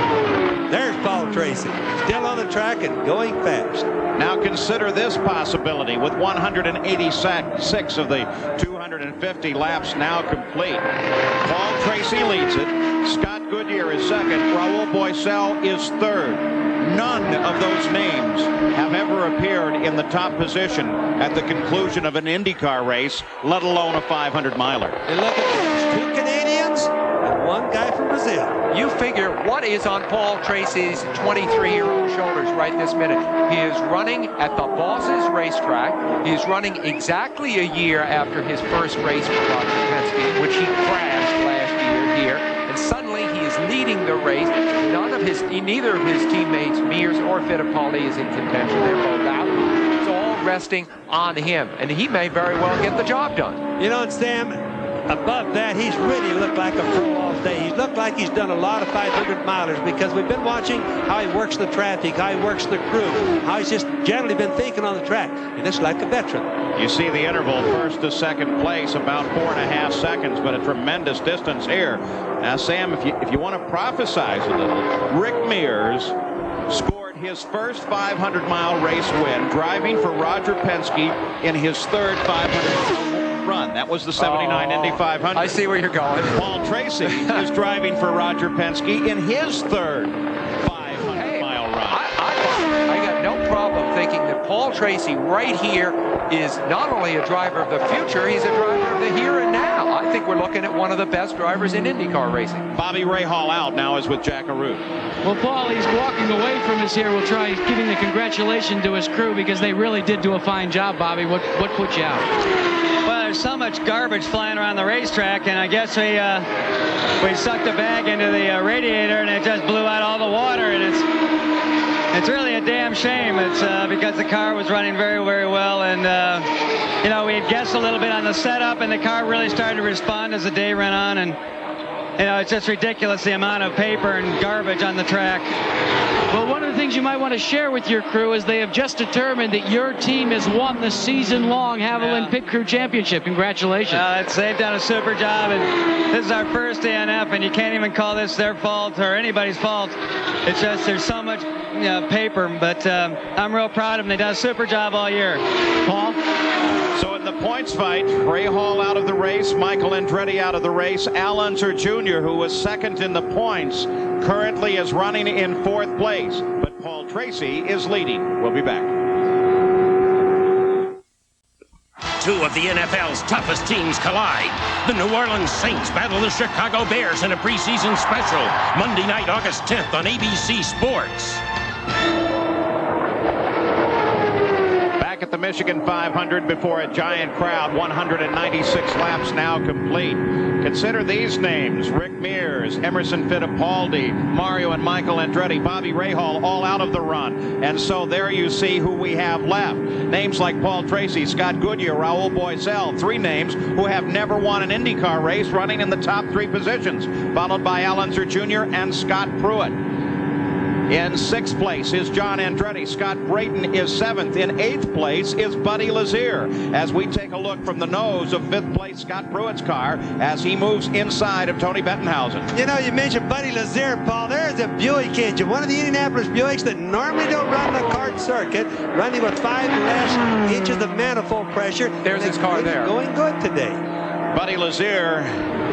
There's Paul Tracy, still on the track and going fast. Now consider this possibility with 186 of the 250 laps now complete. Paul Tracy leads it. Scott Goodyear is 2nd. Rahal Boissel is 3rd. None of those names have ever appeared in the top position at the conclusion of an IndyCar race, let alone a 500-miler. And look at those 2 Canadians and 1 guy from Brazil. You figure what is on Paul Tracy's 23-year-old shoulders right this minute. He is running at the Boss's racetrack. He is running exactly a year after his first race for Roger Penske, which he crashed last year here. And suddenly he is leading the race. Neither of his teammates, Mears or Fittipaldi, is in contention. They're both out. It's all resting on him, and he may very well get the job done. You know, and Sam, above that, he's really looked like a pro all day. He's looked like he's done a lot of 500 milers, because we've been watching how he works the traffic, how he works the crew, how he's just generally been thinking on the track. He looks like a veteran. You see the interval 1st to 2nd place, about 4.5 seconds, but a tremendous distance here. Now, Sam, if you want to prophesize a little, Rick Mears scored his first 500-mile race win driving for Roger Penske in his 3rd 500-mile run. That was the 79 Indy 500. I see where you're going. Paul Tracy is driving for Roger Penske in his 3rd 500-mile run. I got no problem thinking that Paul Tracy right here is not only a driver of the future, he's a driver of the here and now. I think we're looking at one of the best drivers in IndyCar racing. Bobby Rahal out now is with Jack Arute. Well, Paul, he's walking away from us here. We'll try giving the congratulations to his crew, because they really did do a fine job, Bobby. What put you out? Well, there's so much garbage flying around the racetrack, and I guess we sucked a bag into the radiator, and it just blew out all the water, and it's really a damn shame. It's because the car was running very, very well, and you know, we had guessed a little bit on the setup, and the car really started to respond as the day went on, and you know, it's just ridiculous the amount of paper and garbage on the track. Well, one of the things you might want to share with your crew is they have just determined that your team has won the season-long Haviland Pit Crew Championship. Congratulations. They've done a super job, and this is our first DNF, and you can't even call this their fault or anybody's fault. It's just there's so much paper, but I'm real proud of them. They've done a super job all year. Paul? So in the points fight, Rahal out of the race, Michael Andretti out of the race. Unser Jr., who was second in the points, currently is running in 4th place. But Paul Tracy is leading. We'll be back. Two of the NFL's toughest teams collide. The New Orleans Saints battle the Chicago Bears in a preseason special. Monday night, August 10th on ABC Sports. Back at the Michigan 500 before a giant crowd. 196 laps now complete. Consider these names: Rick Mears, Emerson Fittipaldi, Mario and Michael Andretti, Bobby Rahal, all out of the run. And so there you see who we have left. Names like Paul Tracy, Scott Goodyear, Rahal Boisel, 3 names who have never won an IndyCar race, running in the top 3 positions, followed by Unser Jr. and Scott Pruett. In 6th place is John Andretti. Scott Brayton is 7th. In 8th place is Buddy Lazier. As we take a look from the nose of 5th place Scott Pruett's car as he moves inside of Tony Bettenhausen. You know, you mentioned Buddy Lazier, Paul. There's a Buick engine, one of the Indianapolis Buicks that normally don't run the kart circuit, running with 5 less inches of manifold pressure. There's his car there. Going good today. Buddy Lazier,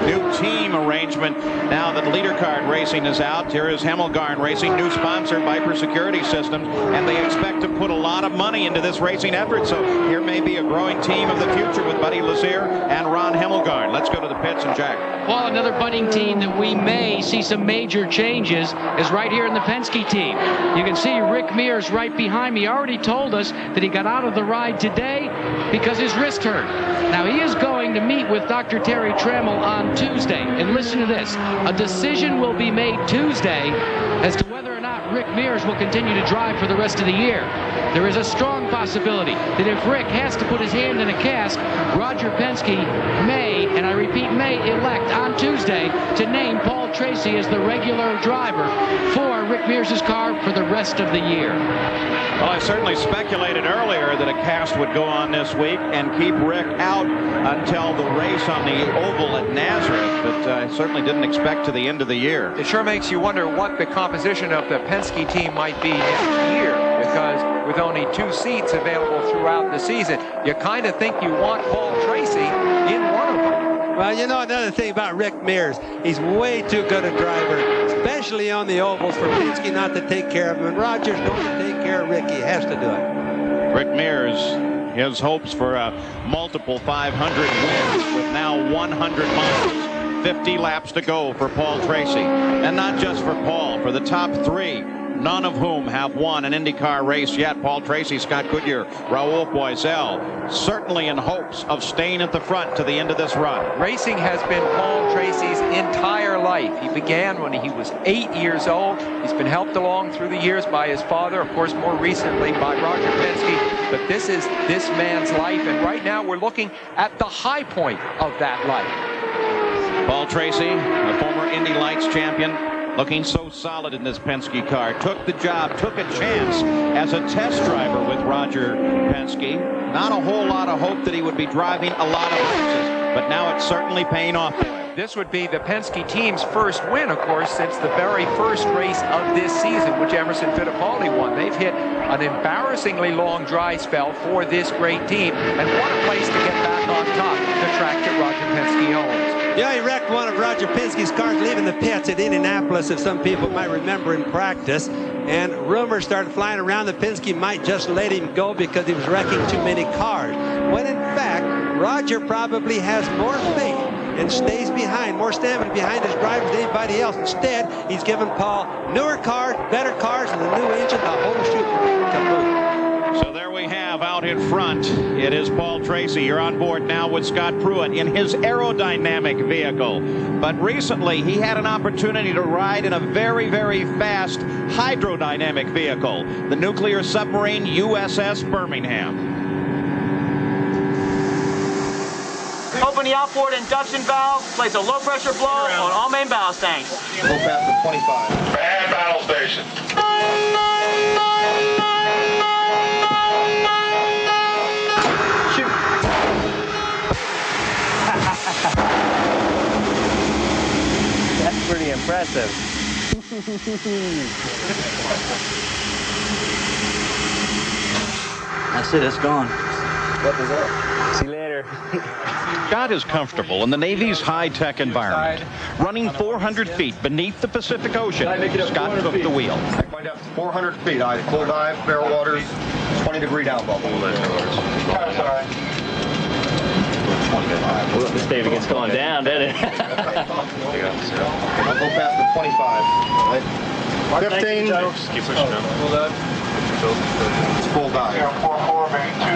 new team arrangement now that Leader Card Racing is out. Here is Hammonds Racing, new sponsor, Viper Security Systems, and they expect to put a lot of money into this racing effort. So here may be a growing team of the future with Buddy Lazier and Ron Hammonds. Let's go to the pits and Jack. Well, another budding team that we may see some major changes is right here in the Penske team. You can see Rick Mears right behind me already told us that he got out of the ride today because his wrist hurt. Now he is going to meet with Dr. Terry Trammell on Tuesday. And listen to this. A decision will be made Tuesday as to whether or not Rick Mears will continue to drive for the rest of the year. There is a strong possibility that if Rick has to put his hand in a cast, Roger Penske may, and I repeat may, elect on Tuesday to name Paul Tracy as the regular driver for Rick Mears' car for the rest of the year. Well, I certainly speculated earlier that a cast would go on this week and keep Rick out until the race on the oval at Nazareth, but I certainly didn't expect to the end of the year. It sure makes you wonder what the composition of the Penske team might be next year, because with only 2 seats available throughout the season, you kind of think you want Paul Tracy in one of them. Well, you know, another thing about Rick Mears, he's way too good a driver, especially on the ovals, for Penske not to take care of him. And Rogers don't take care of Rick. He has to do it. Rick Mears, his hopes for multiple 500 wins with now 100 miles. 50 laps to go for Paul Tracy. And not just for Paul, for the top 3, none of whom have won an IndyCar race yet. Paul Tracy, Scott Goodyear, Rahal Boisel, certainly in hopes of staying at the front to the end of this run. Racing has been Paul Tracy's entire life. He began when he was 8 years old. He's been helped along through the years by his father, of course, more recently by Roger Penske. But this is this man's life, and right now we're looking at the high point of that life. Paul Tracy, a former Indy Lights champion, looking so solid in this Penske car. Took the job, took a chance as a test driver with Roger Penske. Not a whole lot of hope that he would be driving a lot of races, but now it's certainly paying off. This would be the Penske team's first win, of course, since the very first race of this season, which Emerson Fittipaldi won. They've hit an embarrassingly long dry spell for this great team, and what a place to get back on top, the track that Roger Penske owns. Yeah, he wrecked one of Roger Penske's cars leaving the pits at Indianapolis, if some people might remember, in practice. And rumors started flying around that Penske might just let him go because he was wrecking too many cars. When in fact, Roger probably has more faith and stays behind, more stamina behind his drivers than anybody else. Instead, he's given Paul newer cars, better cars, and a new engine, the whole shoot caboodle. So there we have out in front, it is Paul Tracy. You're on board now with Scott Pruett in his aerodynamic vehicle. But recently, he had an opportunity to ride in a very, very fast hydrodynamic vehicle, the nuclear submarine USS Birmingham. Open the outboard induction valve, place a low pressure blow on all main ballast tanks. Go fast to 25. Bad battle station. Shoot. That's pretty impressive. That's it, it's gone. See you later. Scott is comfortable in the Navy's high-tech environment. Running 400 feet beneath the Pacific Ocean, Scott took the wheel. I find out 400 feet. I full dive, barrel waters, 20-degree down bubble. Well, this baby gets going down, doesn't it? I'll go past the 25. Right. 15. Just keep pushing down. Full dive. It's full dive.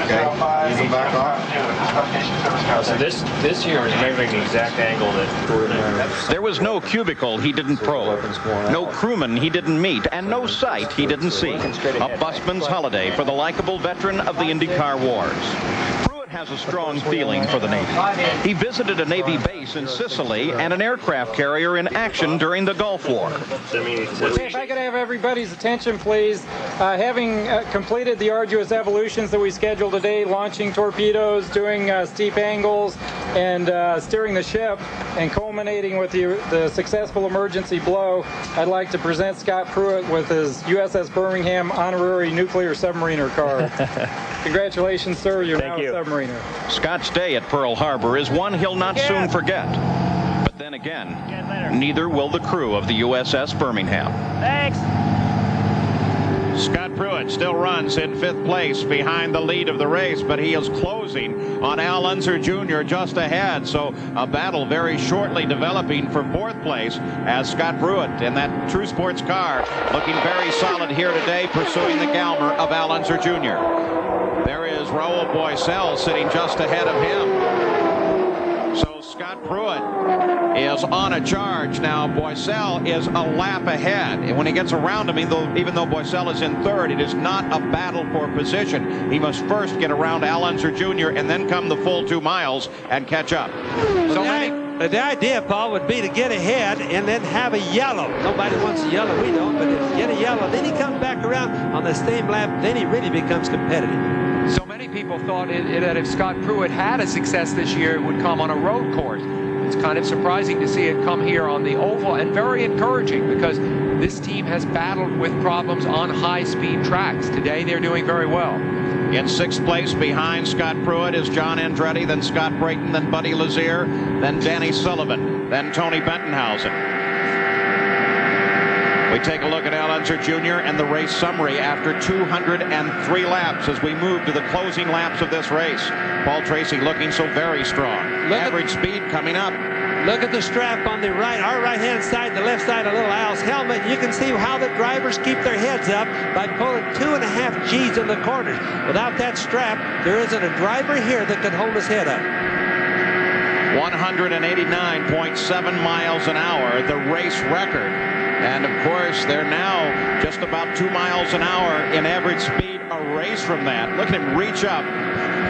Okay. Ease them back off. So this here is measuring the exact angle that. There was no cubicle he didn't probe, no crewman he didn't meet, and no sight he didn't see. A busman's holiday for the likable veteran of the IndyCar wars. Pruett has a strong feeling for the Navy. He visited a Navy base in Sicily and an aircraft carrier in action during the Gulf War. If I could have everybody's attention, please. Having completed the arduous evolutions that we scheduled today, launching torpedoes, doing steep angles, and steering the ship, and culminating with the successful emergency blow, I'd like to present Scott Pruett with his USS Birmingham honorary nuclear submariner card. Congratulations, sir. You're now a submariner. Scott's day at Pearl Harbor is one he'll not soon forget. But then again, neither will the crew of the USS Birmingham. Thanks. Scott Pruett still runs in 5th place behind the lead of the race, but he is closing on Unser Jr. just ahead. So a battle very shortly developing for 4th place as Scott Pruett in that True Sports car looking very solid here today, pursuing the Galmer of Unser Jr. There is Rahal Boycell sitting just ahead of him. So Scott Pruett is on a charge now. Boycell is a lap ahead. And when he gets around him, even though Boycell is in 3rd, it is not a battle for position. He must first get around Unser Jr. and then come the full 2 miles and catch up. The idea, Paul, would be to get ahead and then have a yellow. Nobody wants a yellow, we don't, but if you get a yellow, then he comes back around on the same lap, then he really becomes competitive. So many people thought that if Scott Pruett had a success this year, it would come on a road course. It's kind of surprising to see it come here on the oval, and very encouraging because this team has battled with problems on high-speed tracks. Today, they're doing very well. In 6th place behind Scott Pruett is John Andretti, then Scott Brayton, then Buddy Lazier, then Danny Sullivan, then Tony Bentonhausen. We take a look at Unser Jr. and the race summary after 203 laps as we move to the closing laps of this race. Paul Tracy looking so very strong. Average speed coming up. Look at the strap on the right, our right-hand side, the left side of Little Al's helmet. You can see how the drivers keep their heads up by pulling 2.5 G's in the corners. Without that strap, there isn't a driver here that can hold his head up. 189.7 miles an hour, the race record. And of course, they're now just about 2 miles an hour in average speed, a race from that. Look at him reach up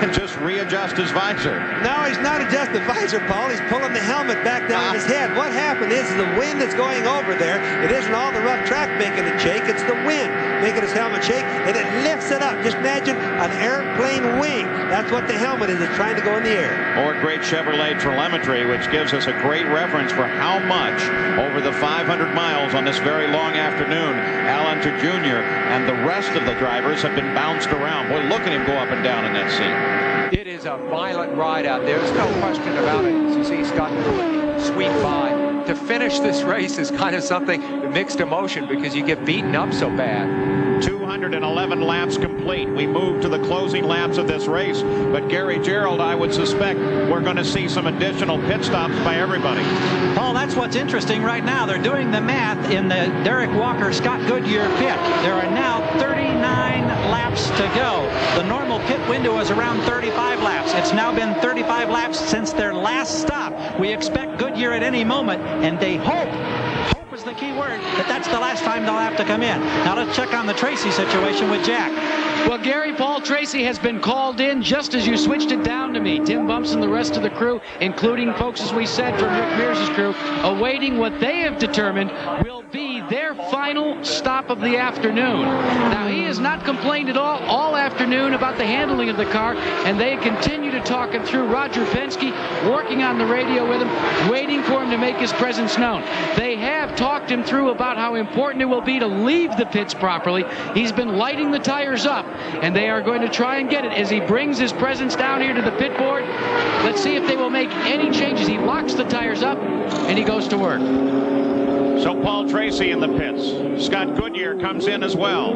and just readjust his visor. No, he's not adjusting the visor, Paul. He's pulling the helmet back down on his head. What happened is the wind that's going over there, it isn't all the rough track making it shake, it's the wind making his helmet shake, and it lifts it up. Just imagine an airplane wing. That's what the helmet is. It's trying to go in the air. Or great Chevrolet telemetry, which gives us a great reference for how much over the 500 miles on this very long afternoon, Unser Jr. and the rest of the drivers have been bounced around. Boy, look at him go up and down in that seat. It is a violent ride out there. There's no question about it. As you see Scott Pruett sweep by. To finish this race is kind of something, mixed emotion, because you get beaten up so bad. 211 laps complete. We move to the closing laps of this race. But Gary Gerould, I would suspect we're going to see some additional pit stops by everybody. Paul, that's what's interesting right now. They're doing the math in the Derek Walker Scott Goodyear pit. There are now 39 laps to go. The normal pit window is around 35 laps. It's now been 35 laps since their last stop. We expect Goodyear at any moment, and they hope is the key word, but that's the last time they'll have to come in. Now let's check on the Tracy situation with Jack. Well, Gary, Paul Tracy has been called in just as you switched it down to me. Tim Bumps and the rest of the crew, including folks, as we said, from Rick Mears' crew, awaiting what they have determined will be their final stop of the afternoon. Now, he has not complained at all afternoon about the handling of the car, and they continue continue to talk him through. Roger Penske working on the radio with him, waiting for him to make his presence known. They have talked him through about how important it will be to leave the pits properly. He's been lighting the tires up, and they are going to try and get it as he brings his presence down here to the pit board. Let's see if they will make any changes. He locks the tires up, and he goes to work. So Paul Tracy in the pits. Scott Goodyear comes in as well.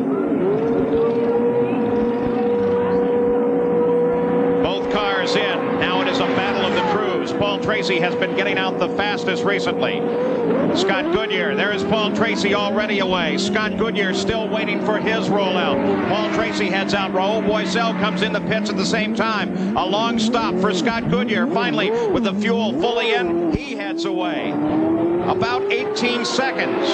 Both cars in. Now it is a battle of the crews. Paul Tracy has been getting out the fastest recently. Scott Goodyear, there is Paul Tracy already away. Scott Goodyear still waiting for his rollout. Paul Tracy heads out. Rahal Boisel comes in the pits at the same time. A long stop for Scott Goodyear. Finally, with the fuel fully in, he heads away. About 18 seconds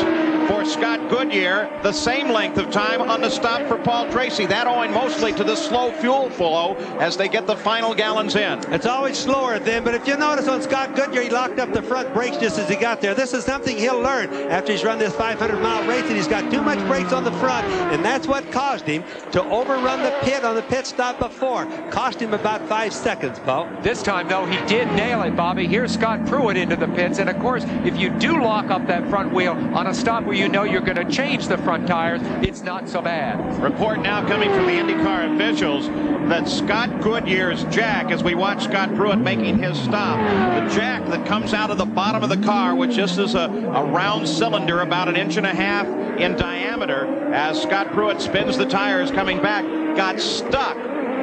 for Scott Goodyear, the same length of time on the stop for Paul Tracy. That owing mostly to the slow fuel flow as they get the final gallons in. It's always slower then, but if you notice on Scott Goodyear, he locked up the front brakes just as he got there. This is something he'll learn after he's run this 500-mile race, and he's got too much brakes on the front, and that's what caused him to overrun the pit on the pit stop before. Cost him about 5 seconds, Paul. This time, though, he did nail it, Bobby. Here's Scott Pruett into the pits, and of course, if you do lock up that front wheel on a stop where you know you're going to change the front tires, it's not so bad. Report now coming from the IndyCar officials that Scott Goodyear's jack, as we watch Scott Pruett making his stop, the jack that comes out of the bottom of the car, which just is a round cylinder about 1.5 inches in diameter, as Scott Pruett spins the tires coming back, got stuck,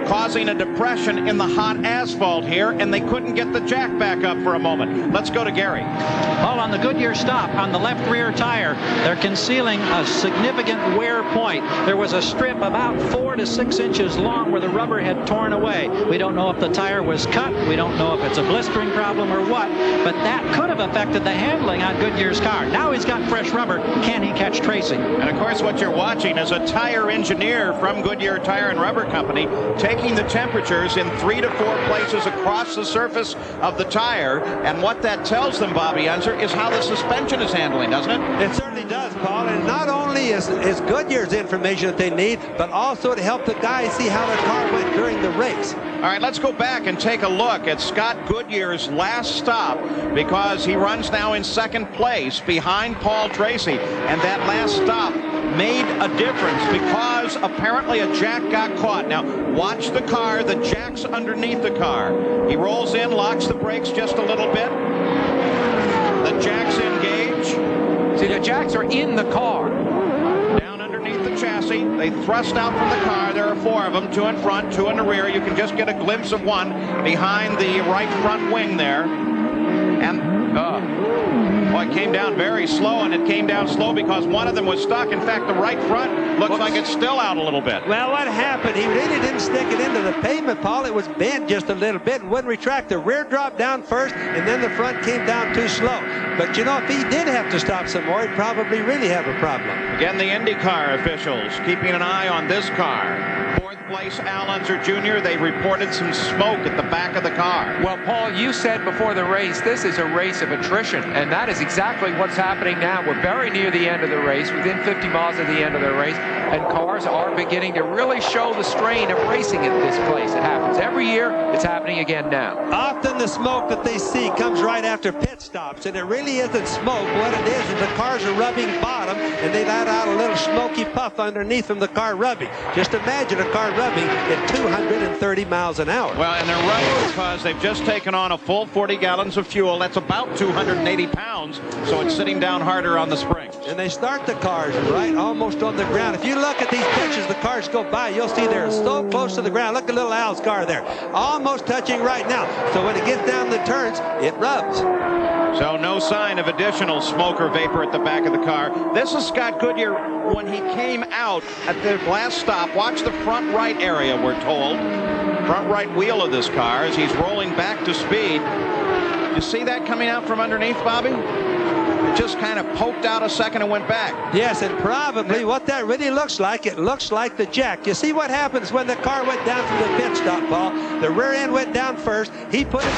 causing a depression in the hot asphalt here, and they couldn't get the jack back up for a moment. Let's go to Gary. Well, on the Goodyear stop, on the left rear tire, they're concealing a significant wear point. There was a strip about 4 to 6 inches long where the rubber had torn away. We don't know if the tire was cut. We don't know if it's a blistering problem or what, but that could have affected the handling on Goodyear's car. Now he's got fresh rubber. Can he catch Tracy? And of course, what you're watching is a tire engineer from Goodyear Tire and Rubber Company taking the temperatures in 3 to 4 places across the surface of the tire, and what that tells them, Bobby Unser, is how the suspension is handling, doesn't it? It certainly does, Paul, and not only is Goodyear's information that they need, but also to help the guys see how their car went during the race. All right, let's go back and take a look at Scott Goodyear's last stop, because he runs now in second place behind Paul Tracy, and that last stop made a difference because apparently a jack got caught. Now, watch the car. The jack's underneath the car. He rolls in, locks the brakes just a little bit. The jacks engage. See, the jacks are in the car. Down underneath the chassis. They thrust out from the car. There are 4 of them, 2 in front, 2 in the rear. You can just get a glimpse of one behind the right front wing there. And it came down very slow, and it came down slow because one of them was stuck. In fact, the right front looks like it's still out a little bit. Well, what happened? He really didn't stick it into the pavement, Paul. It was bent just a little bit and wouldn't retract. The rear dropped down first, and then the front came down too slow. But, you know, if he did have to stop some more, he'd probably really have a problem. Again, the IndyCar officials keeping an eye on this car. 4th place, Unser Jr. They reported some smoke at the back of the car. Well, Paul, you said before the race, this is a race of attrition, and that is exactly what's happening now. We're very near the end of the race, within 50 miles of the end of the race, and cars are beginning to really show the strain of racing at this place. It happens every year. It's happening again now. Often the smoke that they see comes right after pit stops, and it really isn't smoke. What it is the cars are rubbing bottom, and they let out a little smoky puff underneath from the car rubbing. Just imagine a car rubbing at 230 miles an hour. Well, and they're rubbing because they've just taken on a full 40 gallons of fuel. That's about 280 pounds, so it's sitting down harder on the springs. And they start the cars right almost on the ground. If you look at these pictures, the cars go by, you'll see they're so close to the ground. Look at little Al's car there, almost touching right now. So when it gets down the turns, it rubs. So no sign of additional smoke or vapor at the back of the car. This is Scott Goodyear when he came out at the last stop. Watch the front right area, we're told. Front right wheel of this car as he's rolling back to speed. You see that coming out from underneath, Bobby? It just kind of poked out a second and went back. Yes, and probably what that really looks like, it looks like the jack. You see what happens when the car went down from the pit stop, Paul? The rear end went down first. He put it...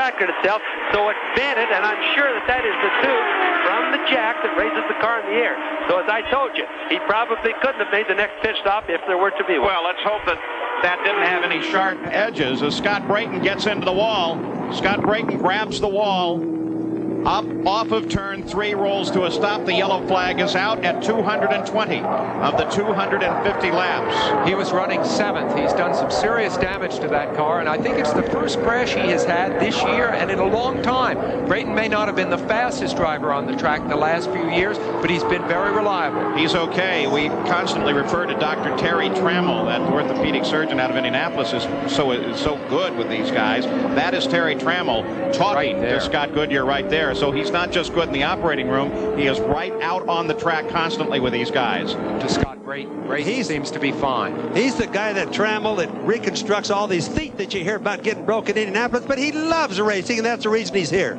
retracted itself, so it vented, and I'm sure that is the tube from the jack that raises the car in the air. So as I told you, he probably couldn't have made the next pit stop if there were to be one. Well, let's hope that didn't have any sharp edges. As Scott Brayton gets into the wall, Scott Brayton grabs the wall. Up off of turn 3, rolls to a stop. The yellow flag is out at 220 of the 250 laps. He was running 7th. He's done some serious damage to that car, and I think it's the first crash he has had this year and in a long time. Brayton may not have been the fastest driver on the track the last few years, but he's been very reliable. He's okay. We constantly refer to Dr. Terry Trammell, that orthopedic surgeon out of Indianapolis, is so good with these guys. That is Terry Trammell talking to Scott Goodyear right there. So he's not just good in the operating room, he is right out on the track constantly with these guys. To Scott Brayton. He seems to be fine. He's the guy that Trammell that reconstructs all these feet that you hear about getting broken in Indianapolis, but he loves racing, and that's the reason he's here.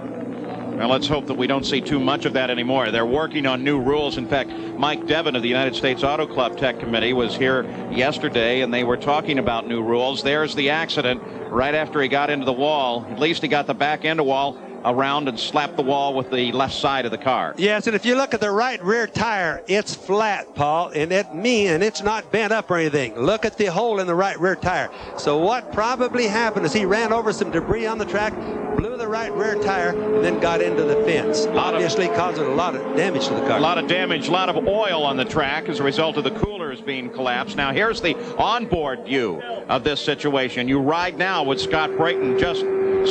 Well, let's hope that we don't see too much of that anymore. They're working on new rules. In fact, Mike Devin of the United States Auto Club Tech Committee was here yesterday, and they were talking about new rules. There's the accident right after he got into the wall. At least he got the back end of wall around and slapped the wall with the left side of the car. Yes, and if you look at the right rear tire, it's flat, Paul, and it's not bent up or anything. Look at the hole in the right rear tire. So what probably happened is he ran over some debris on the track, blew the right rear tire, and then got into the fence, obviously causing a lot of damage to the car. A lot of damage, a lot of oil on the track as a result of the coolers being collapsed. Now here's the onboard view of this situation. You ride now with Scott Brayton just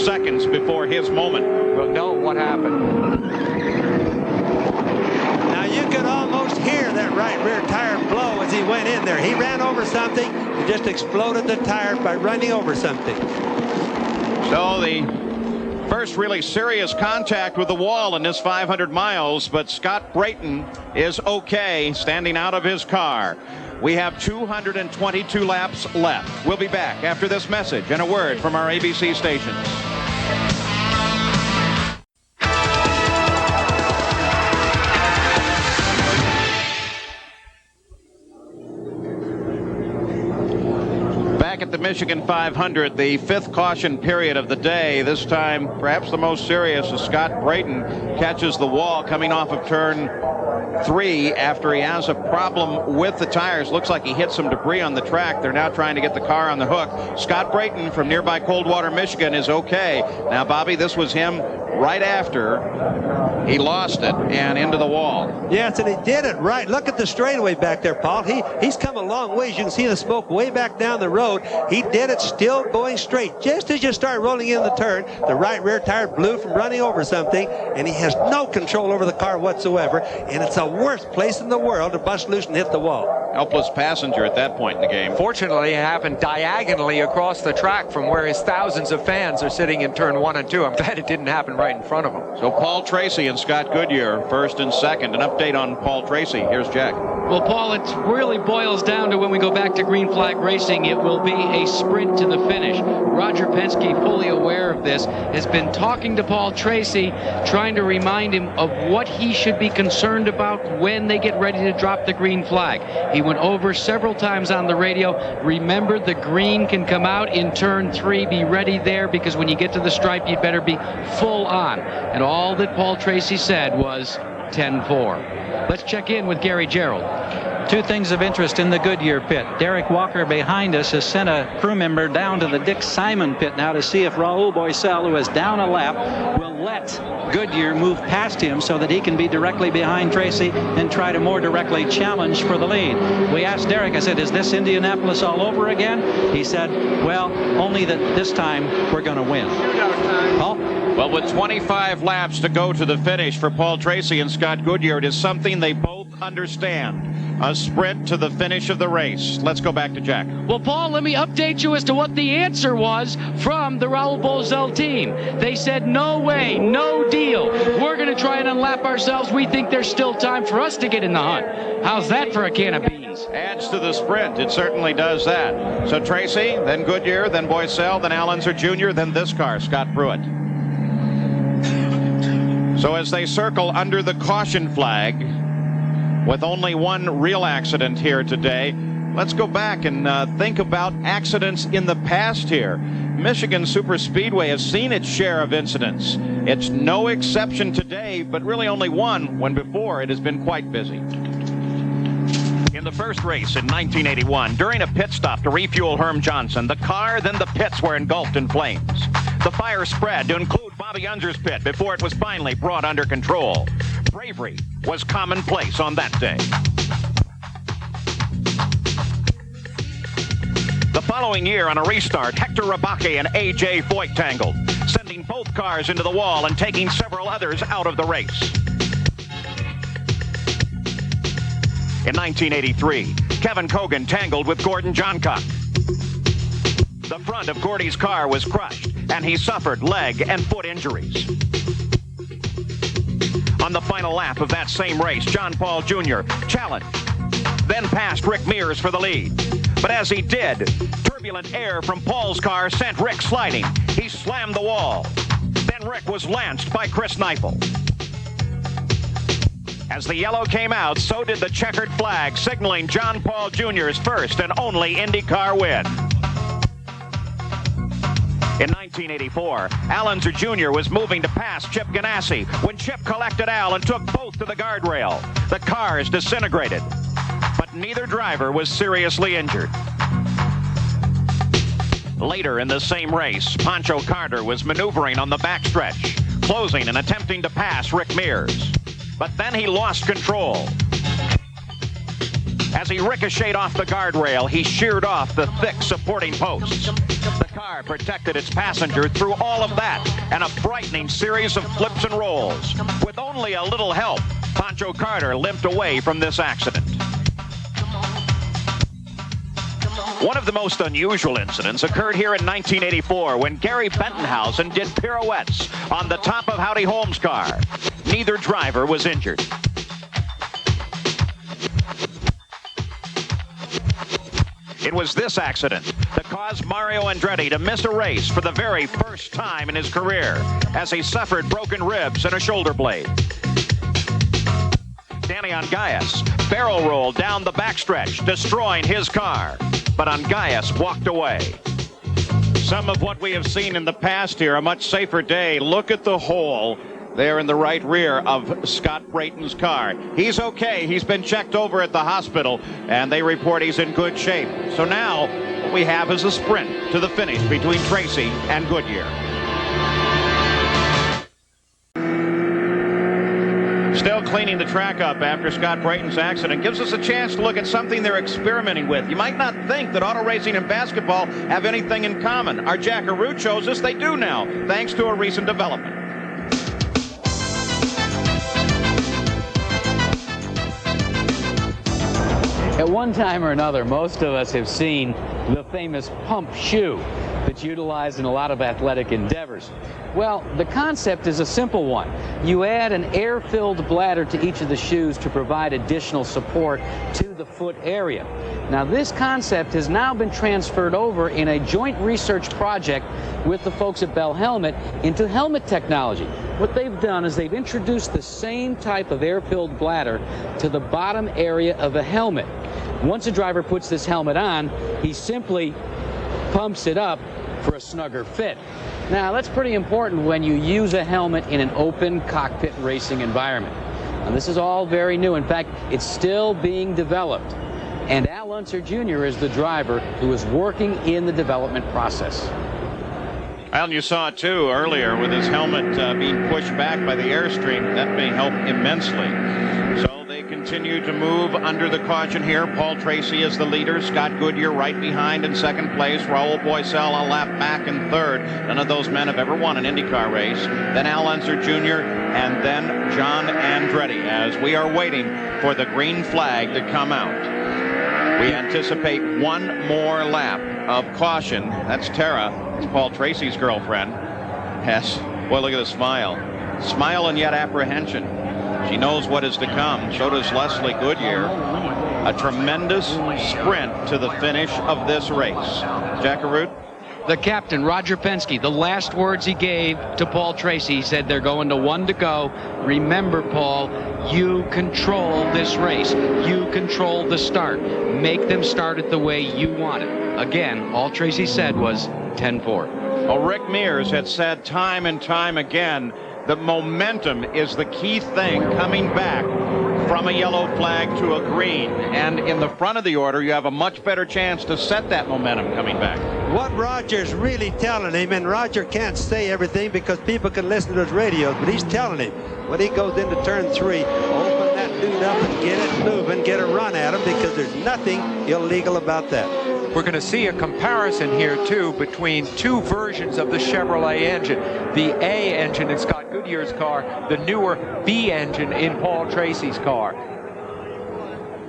seconds before his moment. We'll know what happened. Now you could almost hear that right rear tire blow as he went in there. He ran over something and just exploded the tire by running over something. So the first really serious contact with the wall in this 500 miles, but Scott Brayton is okay standing out of his car. We have 222 laps left. We'll be back after this message and a word from our ABC stations. Back at the Michigan 500, the 5th caution period of the day. This time, perhaps the most serious, as Scott Brayton catches the wall coming off of turn 3 after he has a problem with the tires. Looks like he hit some debris on the track. They're now trying to get the car on the hook. Scott Brayton from nearby Coldwater, Michigan is okay. Now, Bobby, this was him right after he lost it and into the wall. Yes, and he did it right. Look at the straightaway back there, Paul. He's come a long ways. You can see the smoke way back down the road. He did it still going straight. Just as you start rolling in the turn, the right rear tire blew from running over something, and he has no control over the car whatsoever, and it's the worst place in the world to bust loose and hit the wall. Helpless passenger at that point in the game. Fortunately, it happened diagonally across the track from where his thousands of fans are sitting in turn 1 and 2. I'm glad it didn't happen right in front of him. So Paul Tracy and Scott Goodyear first and second. An update on Paul Tracy. Here's Jack. Well, Paul, it really boils down to when we go back to green flag racing, it will be a sprint to the finish. Roger Penske, fully aware of this, has been talking to Paul Tracy, trying to remind him of what he should be concerned about when they get ready to drop the green flag. He went over several times on the radio. Remember, the green can come out in turn 3. Be ready there, because when you get to the stripe, you'd better be full on. And all that Paul Tracy said was 10-4. Let's check in with Gary Gerould. Two things of interest in the Goodyear pit. Derek Walker behind us has sent a crew member down to the Dick Simon pit now to see if Rahal Boycell, who is down a lap, will let Goodyear move past him so that he can be directly behind Tracy and try to more directly challenge for the lead. We asked Derek, I said, is this Indianapolis all over again? He said, well, only that this time we're going to win. Paul? Well, with 25 laps to go to the finish for Paul Tracy and Scott Goodyear, it is something they both understand. A sprint to the finish of the race. Let's go back to Jack. Well, Paul, let me update you as to what the answer was from the Rahal Boycell team. They said, no way, no deal. We're going to try and unlap ourselves. We think there's still time for us to get in the hunt. How's that for a can of beans? Adds to the sprint. It certainly does that. So Tracy, then Goodyear, then Boycell, then Unser Jr., then this car, Scott Pruett. So as they circle under the caution flag, with only one real accident here today, let's go back and think about accidents in the past here. Michigan Superspeedway has seen its share of incidents. It's no exception today, but really only one, when before it has been quite busy. In the first race in 1981, during a pit stop to refuel Herm Johnson, the car, then the pits were engulfed in flames. The fire spread to include Bobby Unser's pit before it was finally brought under control. Bravery was commonplace on that day. The following year on a restart, Hector Rabacchi and A.J. Foyt tangled, sending both cars into the wall and taking several others out of the race. In 1983, Kevin Cogan tangled with Gordon Johncock. The front of Gordy's car was crushed, and he suffered leg and foot injuries. On the final lap of that same race, John Paul Jr. challenged, then passed Rick Mears for the lead. But as he did, turbulent air from Paul's car sent Rick sliding. He slammed the wall. Then Rick was lanced by Chris Neifel. As the yellow came out, so did the checkered flag, signaling John Paul Jr.'s first and only IndyCar win. In 1984, Al Unser Jr. was moving to pass Chip Ganassi when Chip collected Al and took both to the guardrail. The cars disintegrated, but neither driver was seriously injured. Later in the same race, Pancho Carter was maneuvering on the backstretch, closing and attempting to pass Rick Mears. But then he lost control. As he ricocheted off the guardrail, he sheared off the thick supporting posts. The car protected its passenger through all of that and a frightening series of flips and rolls. With only a little help, Pancho Carter limped away from this accident. One of the most unusual incidents occurred here in 1984 when Gary Bentonhausen did pirouettes on the top of Howdy Holmes' car. Neither driver was injured. It was this accident that caused Mario Andretti to miss a race for the very first time in his career, as he suffered broken ribs and a shoulder blade. Danny Angayas barrel rolled down the backstretch, destroying his car, but Angayas walked away. Some of what we have seen in the past here, a much safer day. Look at the hole there in the right rear of Scott Brayton's car. He's okay. He's been checked over at the hospital, and they report he's in good shape. So now what we have is a sprint to the finish between Tracy and Goodyear. Still cleaning the track up after Scott Brayton's accident gives us a chance to look at something they're experimenting with. You might not think that auto racing and basketball have anything in common. Our Jack Arute shows us they do now, thanks to a recent development. At one time or another, most of us have seen the famous pump shoe that's utilized in a lot of athletic endeavors. Well, the concept is a simple one. You add an air-filled bladder to each of the shoes to provide additional support to the foot area. Now, this concept has now been transferred over in a joint research project with the folks at Bell Helmet into helmet technology. What they've done is they've introduced the same type of air-filled bladder to the bottom area of a helmet. Once a driver puts this helmet on, he simply pumps it up for a snugger fit. Now, that's pretty important when you use a helmet in an open cockpit racing environment. Now, this is all very new. In fact, it's still being developed. And Al Unser Jr. is the driver who is working in the development process. Al, you saw it too earlier with his helmet being pushed back by the airstream. That may help immensely. So they continue to move under the caution here. Paul Tracy is the leader. Scott Goodyear right behind in second place. Rahal Boycell a lap back in third. None of those men have ever won an IndyCar race. Then Al Unser Jr. and then John Andretti as we are waiting for the green flag to come out. We anticipate one more lap of caution. That's Tara. It's Paul Tracy's girlfriend. Yes. Boy, look at the smile. Smile and yet apprehension. She knows what is to come. So does Leslie Goodyear. A tremendous sprint to the finish of this race. Jack Arute? The captain, Roger Penske, the last words he gave to Paul Tracy, he said they're going to 1 to go. Remember, Paul, you control this race. You control the start. Make them start it the way you want it. Again, all Tracy said was 10-4. Well, Rick Mears had said time and time again that momentum is the key thing coming back from a yellow flag to a green. And in the front of the order, you have a much better chance to set that momentum coming back. What Roger's really telling him, and Roger can't say everything because people can listen to his radios, but he's telling him when he goes into turn 3, open that dude up and get it moving, get a run at him, because there's nothing illegal about that. We're going to see a comparison here, too, between two versions of the Chevrolet engine. The A engine in Scott Goodyear's car, the newer B engine in Paul Tracy's car.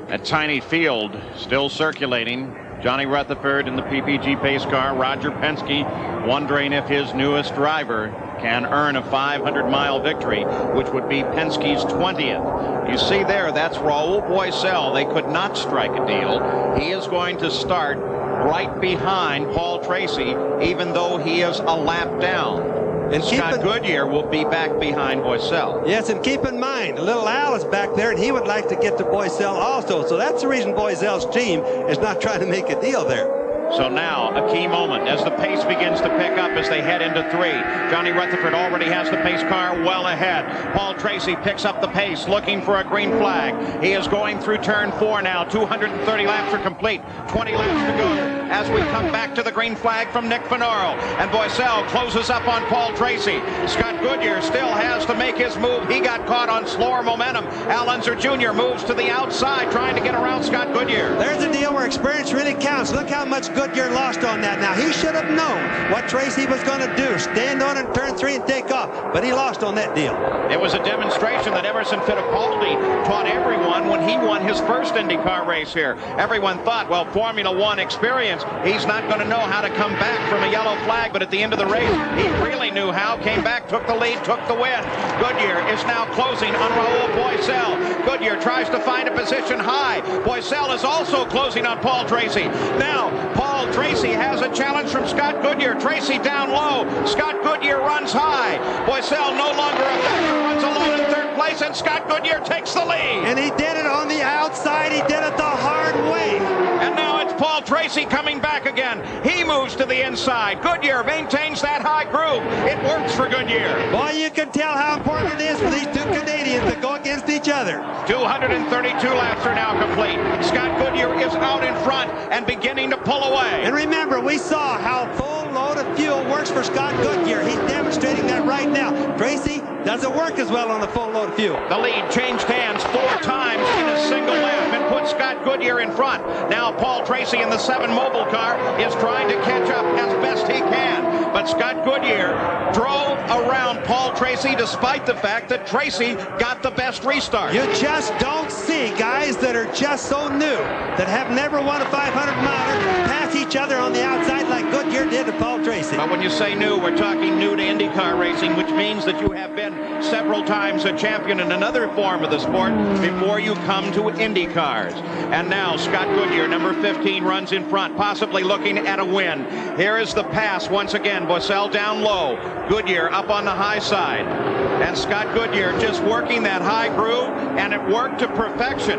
A tiny field still circulating. Johnny Rutherford in the PPG pace car. Roger Penske wondering if his newest driver can earn a 500-mile victory, which would be Penske's 20th. You see there, that's Rahal Boisel. They could not strike a deal. He is going to start right behind Paul Tracy, even though he is a lap down. And Scott Goodyear will be back behind Boisel. Yes, and keep in mind, little Al is back there, and he would like to get to Boisel also. So that's the reason Boisel's team is not trying to make a deal there. So now a key moment as the pace begins to pick up as they head into 3. Johnny Rutherford already has the pace car well ahead. Paul Tracy picks up the pace, looking for a green flag. He is going through turn 4 now. 230 laps are complete. 20 laps to go as we come back to the green flag from Nick Finaro. And Boisel closes up on Paul Tracy. Scott Goodyear still has to make his move. He got caught on slower momentum. Unser Jr. moves to the outside, trying to get around Scott Goodyear. There's a deal where experience really counts. Look how much Goodyear lost on that. Now, he should have known what Tracy was going to do. Stand on in turn 3 and take off. But he lost on that deal. It was a demonstration that Emerson Fittipaldi taught everyone when he won his first IndyCar race here. Everyone thought, well, Formula One experience, he's not going to know how to come back from a yellow flag. But at the end of the race, he really knew how. Came back, took the lead, took the win. Goodyear is now closing on Rahal Boisel. Goodyear tries to find a position high. Boisel is also closing on Paul Tracy. Now, Paul Tracy has a challenge from Scott Goodyear. Tracy down low. Scott Goodyear runs high. Boisel no longer a factor, runs alone in third place, and Scott Goodyear takes the lead. And he did it on the outside. He did it the hard way. And now it's Paul Tracy coming back again. He moves to the inside. Goodyear maintains that high groove. It works for Goodyear. Boy, you can tell how important it is for these two Canadians to go against each other. 232 laps are now complete. Scott Goodyear is out in front and beginning to pull away. And remember, we saw how full load of fuel works for Scott Goodyear. He's demonstrating that right now. Tracy doesn't work as well on the full load of fuel. The lead changed hands 4 times in a single lap and put Scott Goodyear in front. Now Paul Tracy in the 7 Mobile car is trying to catch up as best he can. But Scott Goodyear drove around Paul Tracy despite the fact that Tracy got the best restart. You just don't see guys that are just so new, that have never won a 500-miler, pass each other on the outside like Goodyear did to Paul Tracy. But when you say new, we're talking new to IndyCar racing, which means that you have been several times a champion in another form of the sport before you come to IndyCars. And now Scott Goodyear, number 15, runs in front, possibly looking at a win. Here is the pass once again. Boisel down low. Goodyear up on the high side. And Scott Goodyear just working that high groove, and it worked to perfection.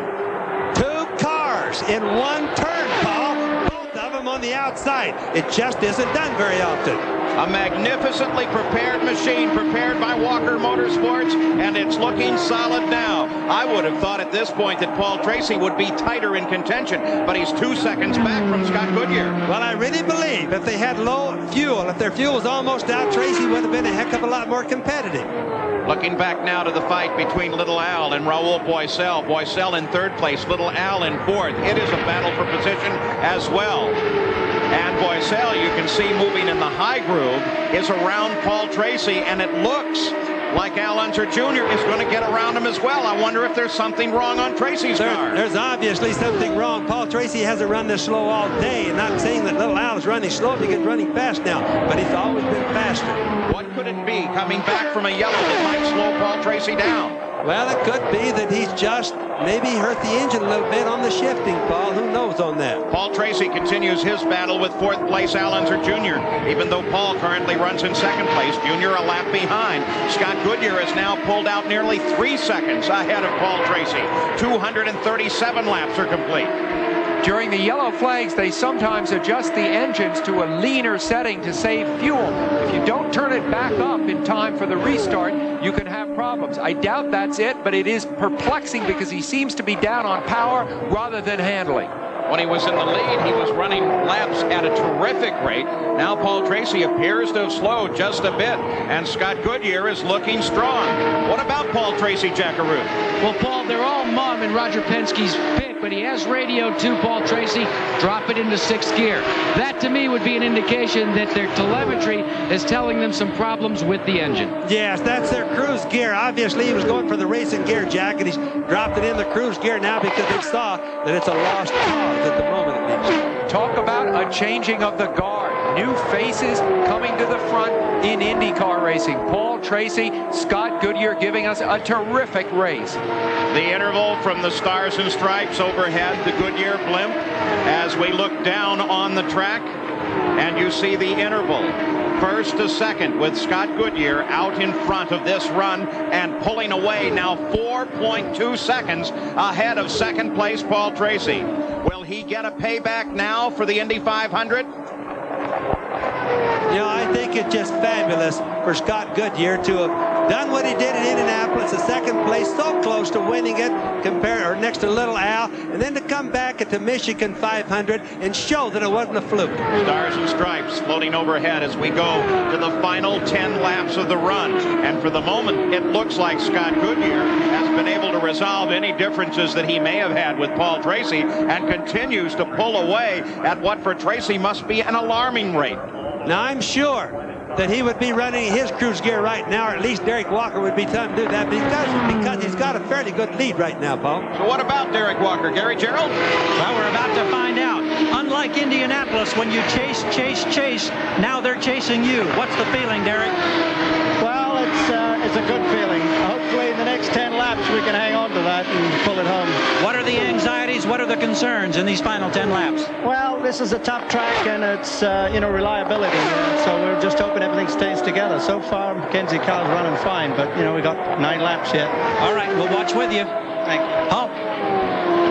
2 cars in 1 turn, Paul. Both of them on the outside. It just isn't done very often. A magnificently prepared machine, prepared by Walker Motorsports, and it's looking solid now. I would have thought at this point that Paul Tracy would be tighter in contention, but he's 2 seconds back from Scott Goodyear. Well, I really believe if they had low fuel, if their fuel was almost out, Tracy would have been a heck of a lot more competitive. Looking back now to the fight between Little Al and Rahal Boisel. Boisel in 3rd place, Little Al in 4th. It is a battle for position as well. And Boisel, you can see moving in the high groove, is around Paul Tracy, and it looks like Unser Jr. is going to get around him as well. I wonder if there's something wrong on Tracy's car. There's obviously something wrong. Paul Tracy hasn't run this slow all day, and I'm saying that Little Al is running slow because he's running fast now, but he's always been faster. What could it be coming back from a yellow that might slow Paul Tracy down? Well, it could be that he's just maybe hurt the engine a little bit on the shifting, Paul. Who knows on that? Paul Tracy continues his battle with fourth place Al Unser Jr. Even though Paul currently runs in second place, Jr. a lap behind. Scott Goodyear has now pulled out nearly 3 seconds ahead of Paul Tracy. 237 laps are complete. During the yellow flags, they sometimes adjust the engines to a leaner setting to save fuel. If you don't turn it back up in time for the restart, you can have problems. I doubt that's it, but it is perplexing because he seems to be down on power rather than handling. When he was in the lead, he was running laps at a terrific rate. Now Paul Tracy appears to have slowed just a bit, and Scott Goodyear is looking strong. What about Paul Tracy, Jackaroo? Well, Paul, they're all mum in Roger Penske's pick, but he has radioed to Paul Tracy, drop it into 6th gear. That, to me, would be an indication that their telemetry is telling them some problems with the engine. Yes, that's their cruise gear. Obviously, he was going for the racing gear, Jack, and he's dropped it in the cruise gear now because they saw that it's a lost cause at the moment, at least. Talk about a changing of the guard. New faces coming to the front in IndyCar racing. Paul Tracy, Scott Goodyear giving us a terrific race. The interval from the Stars and Stripes overhead, the Goodyear blimp, as we look down on the track, and you see the interval. First to second with Scott Goodyear out in front of this run and pulling away now 4.2 seconds ahead of second place Paul Tracy. Will he get a payback now for the Indy 500? You know, I think it's just fabulous for Scott Goodyear to have done what he did in Indianapolis, a second place, so close to winning it, next to Little Al, and then to come back at the Michigan 500 and show that it wasn't a fluke. Stars and Stripes floating overhead as we go to the final 10 laps of the run. And for the moment, it looks like Scott Goodyear has been able to resolve any differences that he may have had with Paul Tracy and continues to pull away at what for Tracy must be an alarming rate. Now, I'm sure that he would be running his cruise gear right now, or at least Derek Walker would be telling him to do that because he's got a fairly good lead right now, Paul. So what about Derek Walker? Gary Gerould? Well, we're about to find out. Unlike Indianapolis, when you chase, now they're chasing you. What's the feeling, Derek? Well, it's a good feeling. Hopefully in the next 10 laps we can hang on to that and pull it home. What are the anxieties? What are the concerns in these final 10 laps? Well, this is a tough track and it's, reliability. So we're just hoping everything stays together. So far, Mackenzie car's running fine, but, we've got 9 laps yet. All right, we'll watch with you. Thank you. Paul.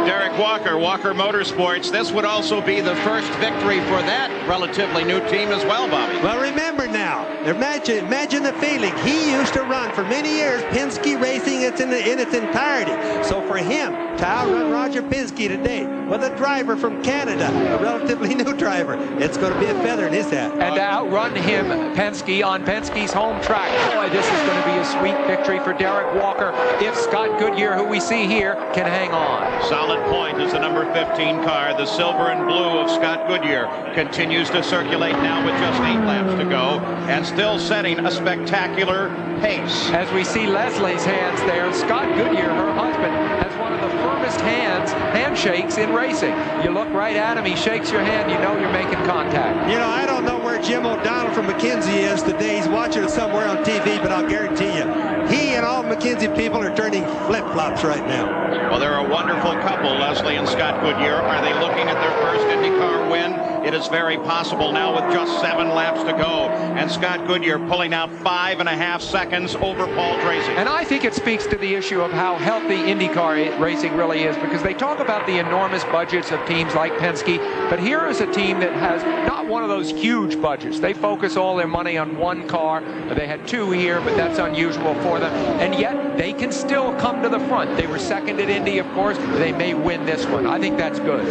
Derek Walker, Walker Motorsports. This would also be the first victory for that relatively new team as well, Bobby. Well, remember now, imagine the feeling. He used to run for many years Penske Racing in its entirety. So for him to outrun Roger Penske today with a driver from Canada, a relatively new driver, it's going to be a feather in his hat. And to outrun him, Penske, on Penske's home track. Boy, this is going to be a sweet victory for Derek Walker if Scott Goodyear, who we see here, can hang on. Solid point is the number 15 car. The silver and blue of Scott Goodyear continues to circulate now with just 8 laps to go and still setting a spectacular pace. As we see Leslie's hands there, Scott Goodyear, her husband, has one of the firmest handshakes in racing. You look right at him, he shakes your hand, you know you're making contact. I don't know where Jim O'Donnell from McKinsey is today. He's watching it somewhere on TV, but I'll guarantee you, he and all McKinsey people are turning flip-flops right now. Well, they're a wonderful couple, Leslie and Scott Goodyear. Are they looking at their first IndyCar win? It is very possible now with just 7 laps to go. And Scott Goodyear pulling out 5.5 seconds over Paul Tracy. And I think it speaks to the issue of how healthy IndyCar racing really is, because they talk about the enormous budgets of teams like Penske, but here is a team that has not one of those huge budgets. They focus all their money on one car. They had 2 here, but that's unusual for them. And yet they can still come to the front. They were second at Indy, of course. They may win this one. I think that's good.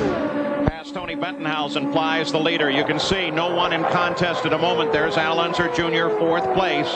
Past Tony Bettenhausen flies the leader. You can see no one in contest at a moment. There's Al Unser Jr. 4th place.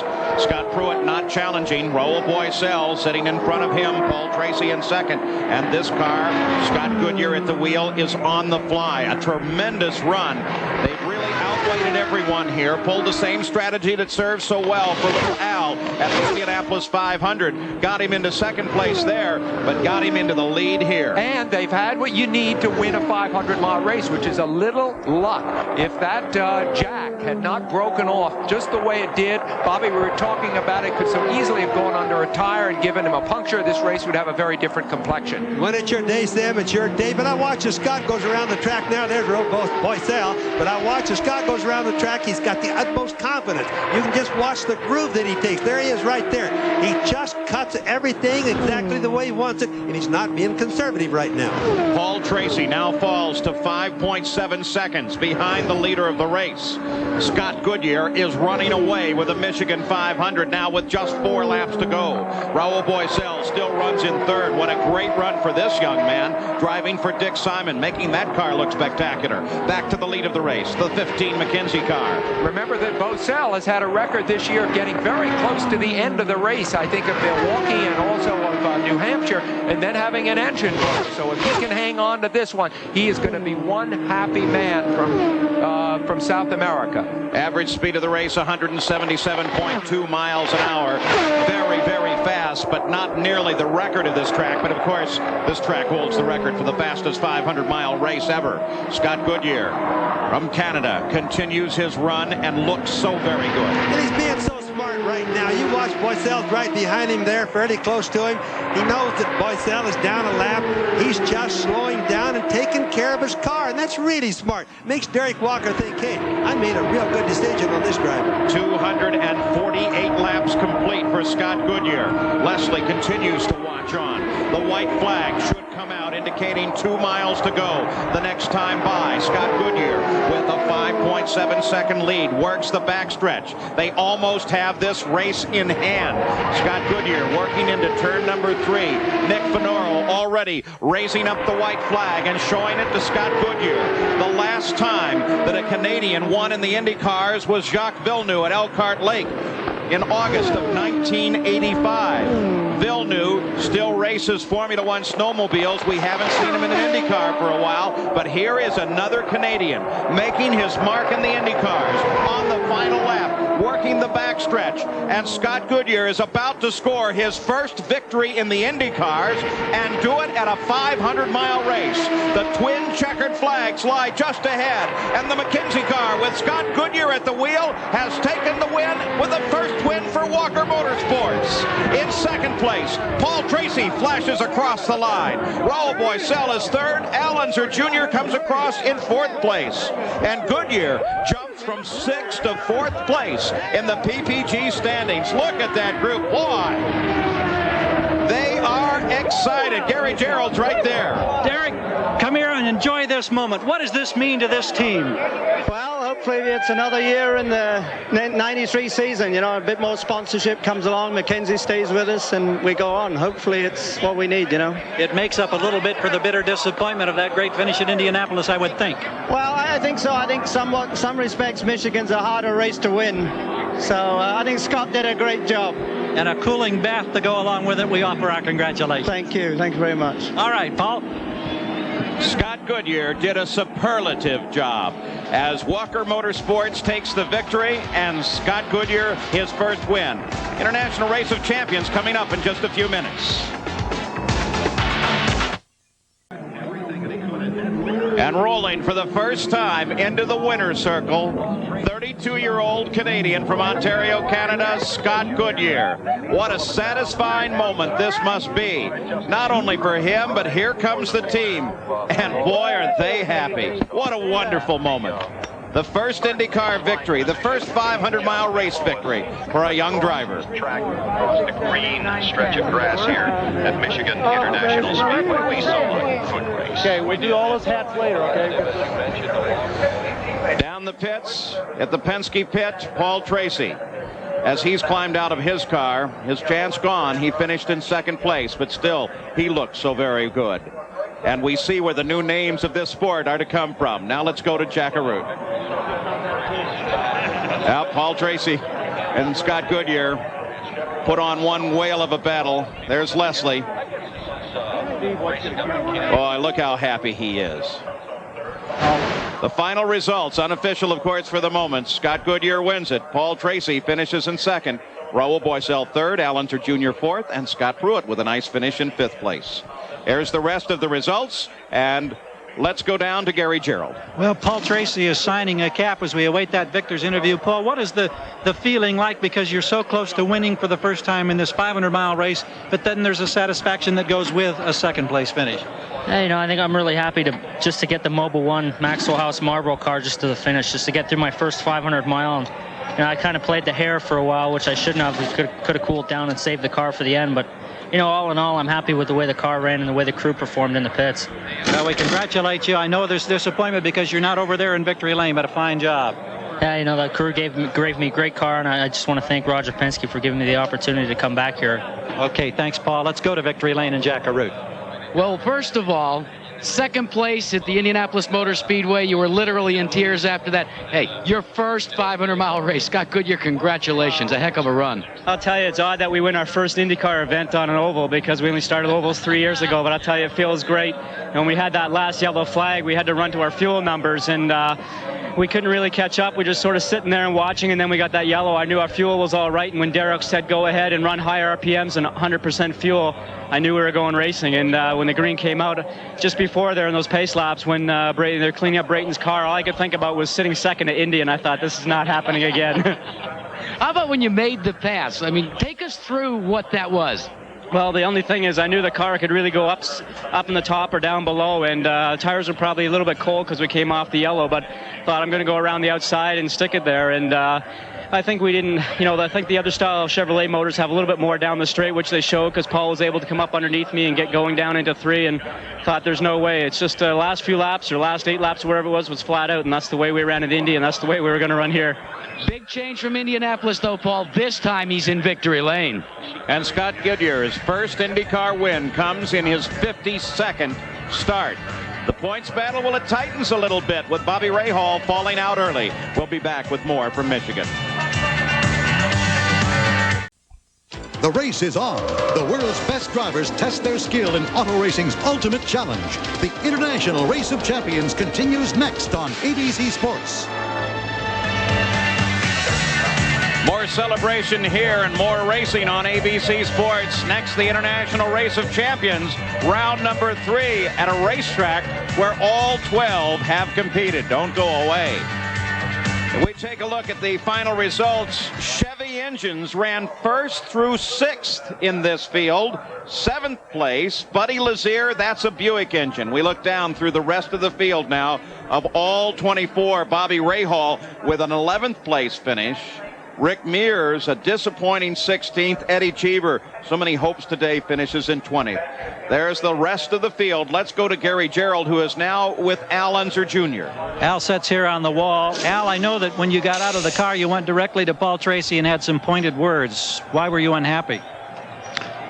Scott Pruett not challenging. Rahal Boycell sitting in front of him. Paul Tracy in second. And this car, Scott Goodyear at the wheel, is on the fly. A tremendous run. They've really outweighed everyone here pulled the same strategy that served so well for little Al at the Indianapolis 500. Got him into second place there, but got him into the lead here. And they've had what you need to win a 500-mile race, which is a little luck. If that jack had not broken off just the way it did, Bobby, we were talking about it, could so easily have gone under a tire and given him a puncture. This race would have a very different complexion. When it's your day, Sam, it's your day. But I watch as Scott goes around the track now. There's Boycell. But I watch as Scott goes around the track. He's got the utmost confidence. You can just watch the groove that he takes. There he is right there. He just cuts everything exactly the way he wants it, and he's not being conservative right now. Paul Tracy now falls to 5.7 seconds behind the leader of the race. Scott Goodyear is running away with the Michigan 500 now with just 4 laps to go. Rahal Boycell still runs in third. What a great run for this young man, driving for Dick Simon, making that car look spectacular. Back to the lead of the race, the 15 McKenzie car. Remember that Boycell has had a record this year of getting very close to the end of the race, I think of Milwaukee and also of New Hampshire, and then having an engine blow. So if he can hang on to this one, he is going to be one happy man from South America. Average speed of the race, 177.2 miles an hour. Very, very fast, but not nearly the record of this track. But of course, this track holds the record for the fastest 500-mile race ever. Scott Goodyear from Canada continues his run and looks so very good. And he's being so smart right now. You watch Boycell's right behind him there, fairly close to him. He knows that Boycell is down a lap. He's just slowing down and taking care of his car, and that's really smart. Makes Derek Walker think, hey, I made a real good decision on this driver. 248 laps complete for Scott Goodyear. Leslie continues to watch on. The white flag should come out, indicating 2 miles to go the next time by. Scott Goodyear with a 5.7 second lead works the backstretch. They almost have this race in hand. Scott Goodyear working into turn number 3. Nick Finoro already raising up the white flag and showing it to Scott Goodyear. The last time that a Canadian won in the Indy cars was Jacques Villeneuve at Elkhart Lake in August of 1985. Villeneuve still races Formula One snowmobiles. We haven't seen him in an Indy car for a while, but here is another Canadian making his mark in the Indy cars on the final lap, working the backstretch, and Scott Goodyear is about to score his first victory in the Indy cars and do it at a 500-mile race. The twin checkered flags lie just ahead, and the McKenzie car with Scott Goodyear at the wheel has taken the win with the first win for Walker Motorsports. In second place, Paul Tracy flashes across the line. Rahal Boycell is third. Unser Jr. comes across in fourth place. And Goodyear jumps from 6th to 4th place in the PPG standings. Look at that group. Boy, they are excited. Gary Gerould's right there. Derek, come here and enjoy this moment. What does this mean to this team? Well, hopefully it's another year in the 93 season. You know, a bit more sponsorship comes along. McKenzie stays with us and we go on. Hopefully it's what we need, you know. It makes up a little bit for the bitter disappointment of that great finish at Indianapolis, I would think. Well, I think so. I think some respects Michigan's a harder race to win. So I think Scott did a great job. And a cooling bath to go along with it. We offer our congratulations. Thank you. Thank you very much. All right, Paul. Scott Goodyear did a superlative job as Walker Motorsports takes the victory and Scott Goodyear his first win. International Race of Champions coming up in just a few minutes. And rolling for the first time into the winner's circle, 32-year-old Canadian from Ontario, Canada, Scott Goodyear. What a satisfying moment this must be. Not only for him, but here comes the team. And boy, are they happy. What a wonderful moment. The first IndyCar victory, the first 500-mile race victory for a young driver. Track across the green stretch of grass here at Michigan International Speedway. We saw a foot race. Okay, we do all those hats later, okay? Down the pits at the Penske pit, Paul Tracy. As he's climbed out of his car, his chance gone. He finished in second place, but still, he looked so very good. And we see where the new names of this sport are to come from. Now let's go to Checkered. Now Paul Tracy and Scott Goodyear put on one whale of a battle. There's Leslie. Oh, look how happy he is. The final results, unofficial, of course, for the moment. Scott Goodyear wins it. Paul Tracy finishes in second. Rahal Boiselle third. Unser Jr. fourth. And Scott Pruett with a nice finish in fifth place. There's the rest of the results. And let's go down to Gary Gerould. Well, Paul Tracy is signing a cap as we await that victor's interview. Paul, what is the feeling like, because you're so close to winning for the first time in this 500-mile race, but then there's a satisfaction that goes with a second-place finish? Yeah, you know, I think I'm really happy to get the Mobil 1 Maxwell House Marlboro car just to the finish, just to get through my first 500 mile. And, you know, I kind of played the hare for a while, which I shouldn't have. We could have cooled down and saved the car for the end, but you know, all in all, I'm happy with the way the car ran and the way the crew performed in the pits. Well, we congratulate you. I know there's disappointment because you're not over there in victory lane, but a fine job. Yeah, you know, the crew gave me a great car, and I just want to thank Roger Penske for giving me the opportunity to come back here. Okay, thanks, Paul. Let's go to victory lane and Jack Arute. Well, first of all, second place at the Indianapolis Motor Speedway. You were literally in tears after that. Hey, your first 500-mile race. Scott Goodyear, congratulations. A heck of a run. I'll tell you, it's odd that we win our first IndyCar event on an oval, because we only started ovals 3 years ago, but I'll tell you, it feels great. And when we had that last yellow flag, we had to run to our fuel numbers, and we couldn't really catch up. We just sort of sitting there and watching, and then we got that yellow. I knew our fuel was all right, and when Derek said go ahead and run higher RPMs and 100% fuel, I knew we were going racing. And when the green came out just before there in those pace laps, when they're cleaning up Brayton's car, all I could think about was sitting second at Indy, and I thought, this is not happening again. How about when you made the pass? I mean, take us through what that was. Well, the only thing is I knew the car could really go up in the top or down below, and tires were probably a little bit cold because we came off the yellow, but thought I'm going to go around the outside and stick it there. And I think we didn't, you know, I think the other style of Chevrolet motors have a little bit more down the straight, which they showed, because Paul was able to come up underneath me and get going down into 3, and thought there's no way. It's just the last few laps, or last 8 laps, wherever it was flat out, and that's the way we ran at Indy, and that's the way we were going to run here. Big change from Indianapolis, though, Paul. This time he's in victory lane. And Scott Goodyear's first IndyCar win comes in his 52nd start. The points battle, well, it tightens a little bit with Bobby Rahal falling out early. We'll be back with more from Michigan. The race is on. The world's best drivers test their skill in auto racing's ultimate challenge. The International Race of Champions continues next on ABC Sports. More celebration here and more racing on ABC Sports. Next, the International Race of Champions, round number 3 at a racetrack where all 12 have competed. Don't go away. If we take a look at the final results, Chevy engines ran 1st through 6th in this field. 7th place, Buddy Lazier, that's a Buick engine. We look down through the rest of the field now. Of all 24, Bobby Rahal with an 11th place finish. Rick Mears, a disappointing 16th. Eddie Cheever, so many hopes today, finishes in 20th. There's the rest of the field. Let's go to Gary Gerould, who is now with Al Unser Jr. Al sits here on the wall. Al, I know that when you got out of the car, you went directly to Paul Tracy and had some pointed words. Why were you unhappy?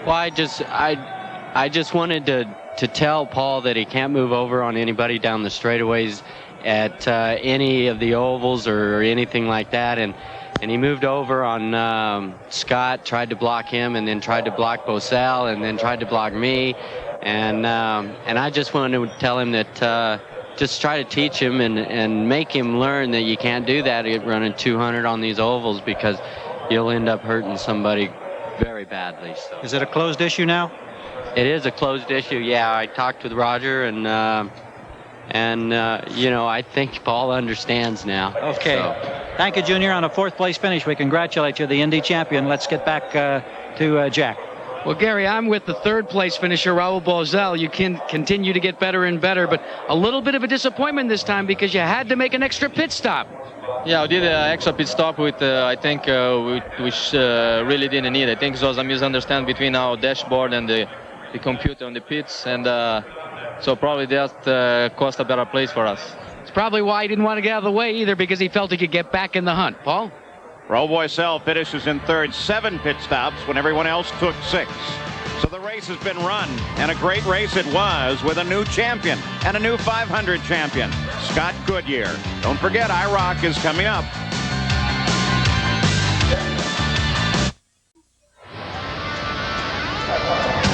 Well, I just wanted to tell Paul that he can't move over on anybody down the straightaways at any of the ovals or anything like that. And he moved over on Scott, tried to block him, and then tried to block Boiselle, and then tried to block me. And I just wanted to tell him that just try to teach him and make him learn that you can't do that running 200 on these ovals, because you'll end up hurting somebody very badly. So. Is it a closed issue now? It is a closed issue, yeah. I talked with Roger, and you know, I think Paul understands now. Okay. So. Thank you, Junior. On a 4th place finish, we congratulate you, the Indy champion. Let's get back to Jack. Well, Gary, I'm with the 3rd place finisher, Rahal Boiselle. You can continue to get better and better, but a little bit of a disappointment this time because you had to make an extra pit stop. Yeah, we did an extra pit stop with, I think, which really didn't need. I think it was a misunderstanding between our dashboard and the computer on the pits, and so probably that cost a better place for us. It's probably why he didn't want to get out of the way either, because he felt he could get back in the hunt. Paul? Rahal Boiselle finishes in 3rd, 7 pit stops when everyone else took 6. So the race has been run, and a great race it was, with a new champion and a new 500 champion, Scott Goodyear. Don't forget, IROC is coming up.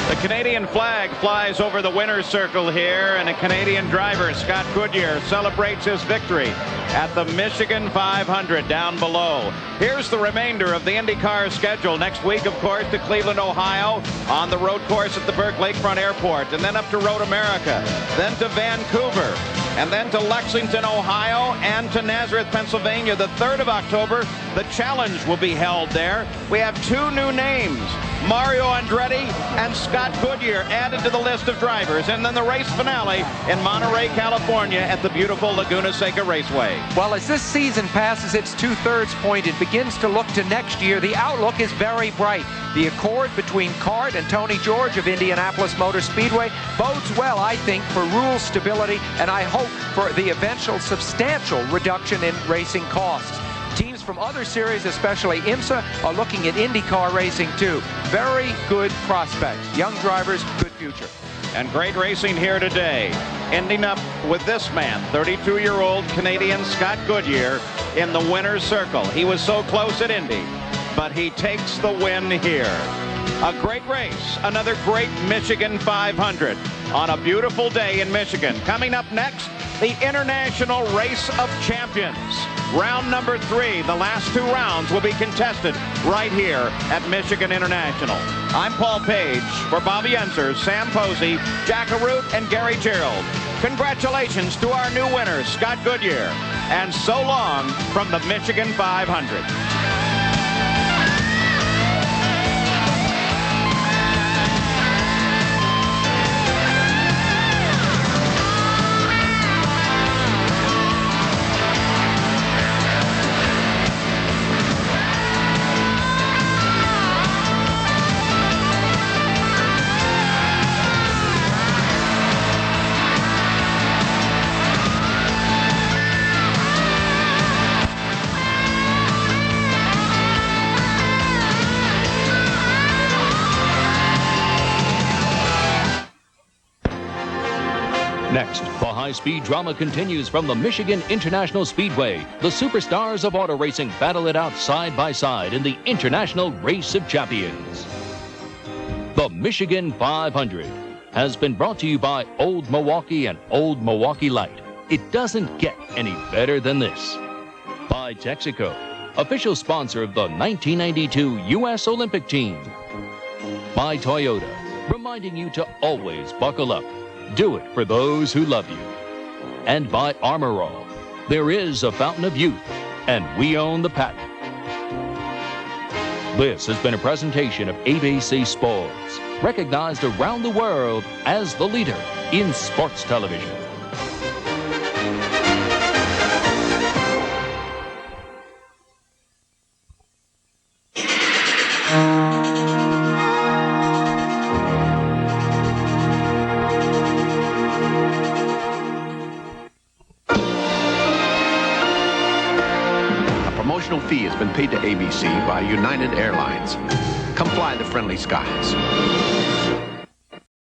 The Canadian flag flies over the winner's circle here, and a Canadian driver, Scott Goodyear, celebrates his victory at the Michigan 500 down below. Here's the remainder of the IndyCar schedule. Next week, of course, to Cleveland, Ohio, on the road course at the Burke Lakefront Airport, and then up to Road America, then to Vancouver, and then to Lexington, Ohio, and to Nazareth, Pennsylvania. The 3rd of October, the challenge will be held there. We have 2 new names, Mario Andretti and Scott Goodyear, added to the list of drivers. And then the race finale in Monterey, California at the beautiful Laguna Seca Raceway. Well, as this season passes its 2/3 point, it begins to look to next year. The outlook is very bright. The accord between CART and Tony George of Indianapolis Motor Speedway bodes well, I think, for rule stability, and I hope for the eventual substantial reduction in racing costs. Teams from other series, especially IMSA, are looking at IndyCar racing too. Very good prospects. Young drivers, good future. And great racing here today, ending up with this man, 32-year-old Canadian Scott Goodyear, in the winner's circle. He was so close at Indy, but he takes the win here. A great race, another great Michigan 500 on a beautiful day in Michigan. Coming up next, the International Race of Champions. Round number 3, the last 2 rounds will be contested right here at Michigan International. I'm Paul Page for Bobby Unser, Sam Posey, Jack Arute, and Gary Gerould. Congratulations to our new winners, Scott Goodyear, and so long from the Michigan 500. Next, the high-speed drama continues from the Michigan International Speedway. The superstars of auto racing battle it out side by side in the International Race of Champions. The Michigan 500 has been brought to you by Old Milwaukee and Old Milwaukee Light. It doesn't get any better than this. By Texaco, official sponsor of the 1992 U.S. Olympic team. By Toyota, reminding you to always buckle up. Do it for those who love you. And by Armor All. There is a fountain of youth, and we own the patent. This has been a presentation of ABC Sports, recognized around the world as the leader in sports television. Fee has been paid to ABC by United Airlines. Come fly the friendly skies.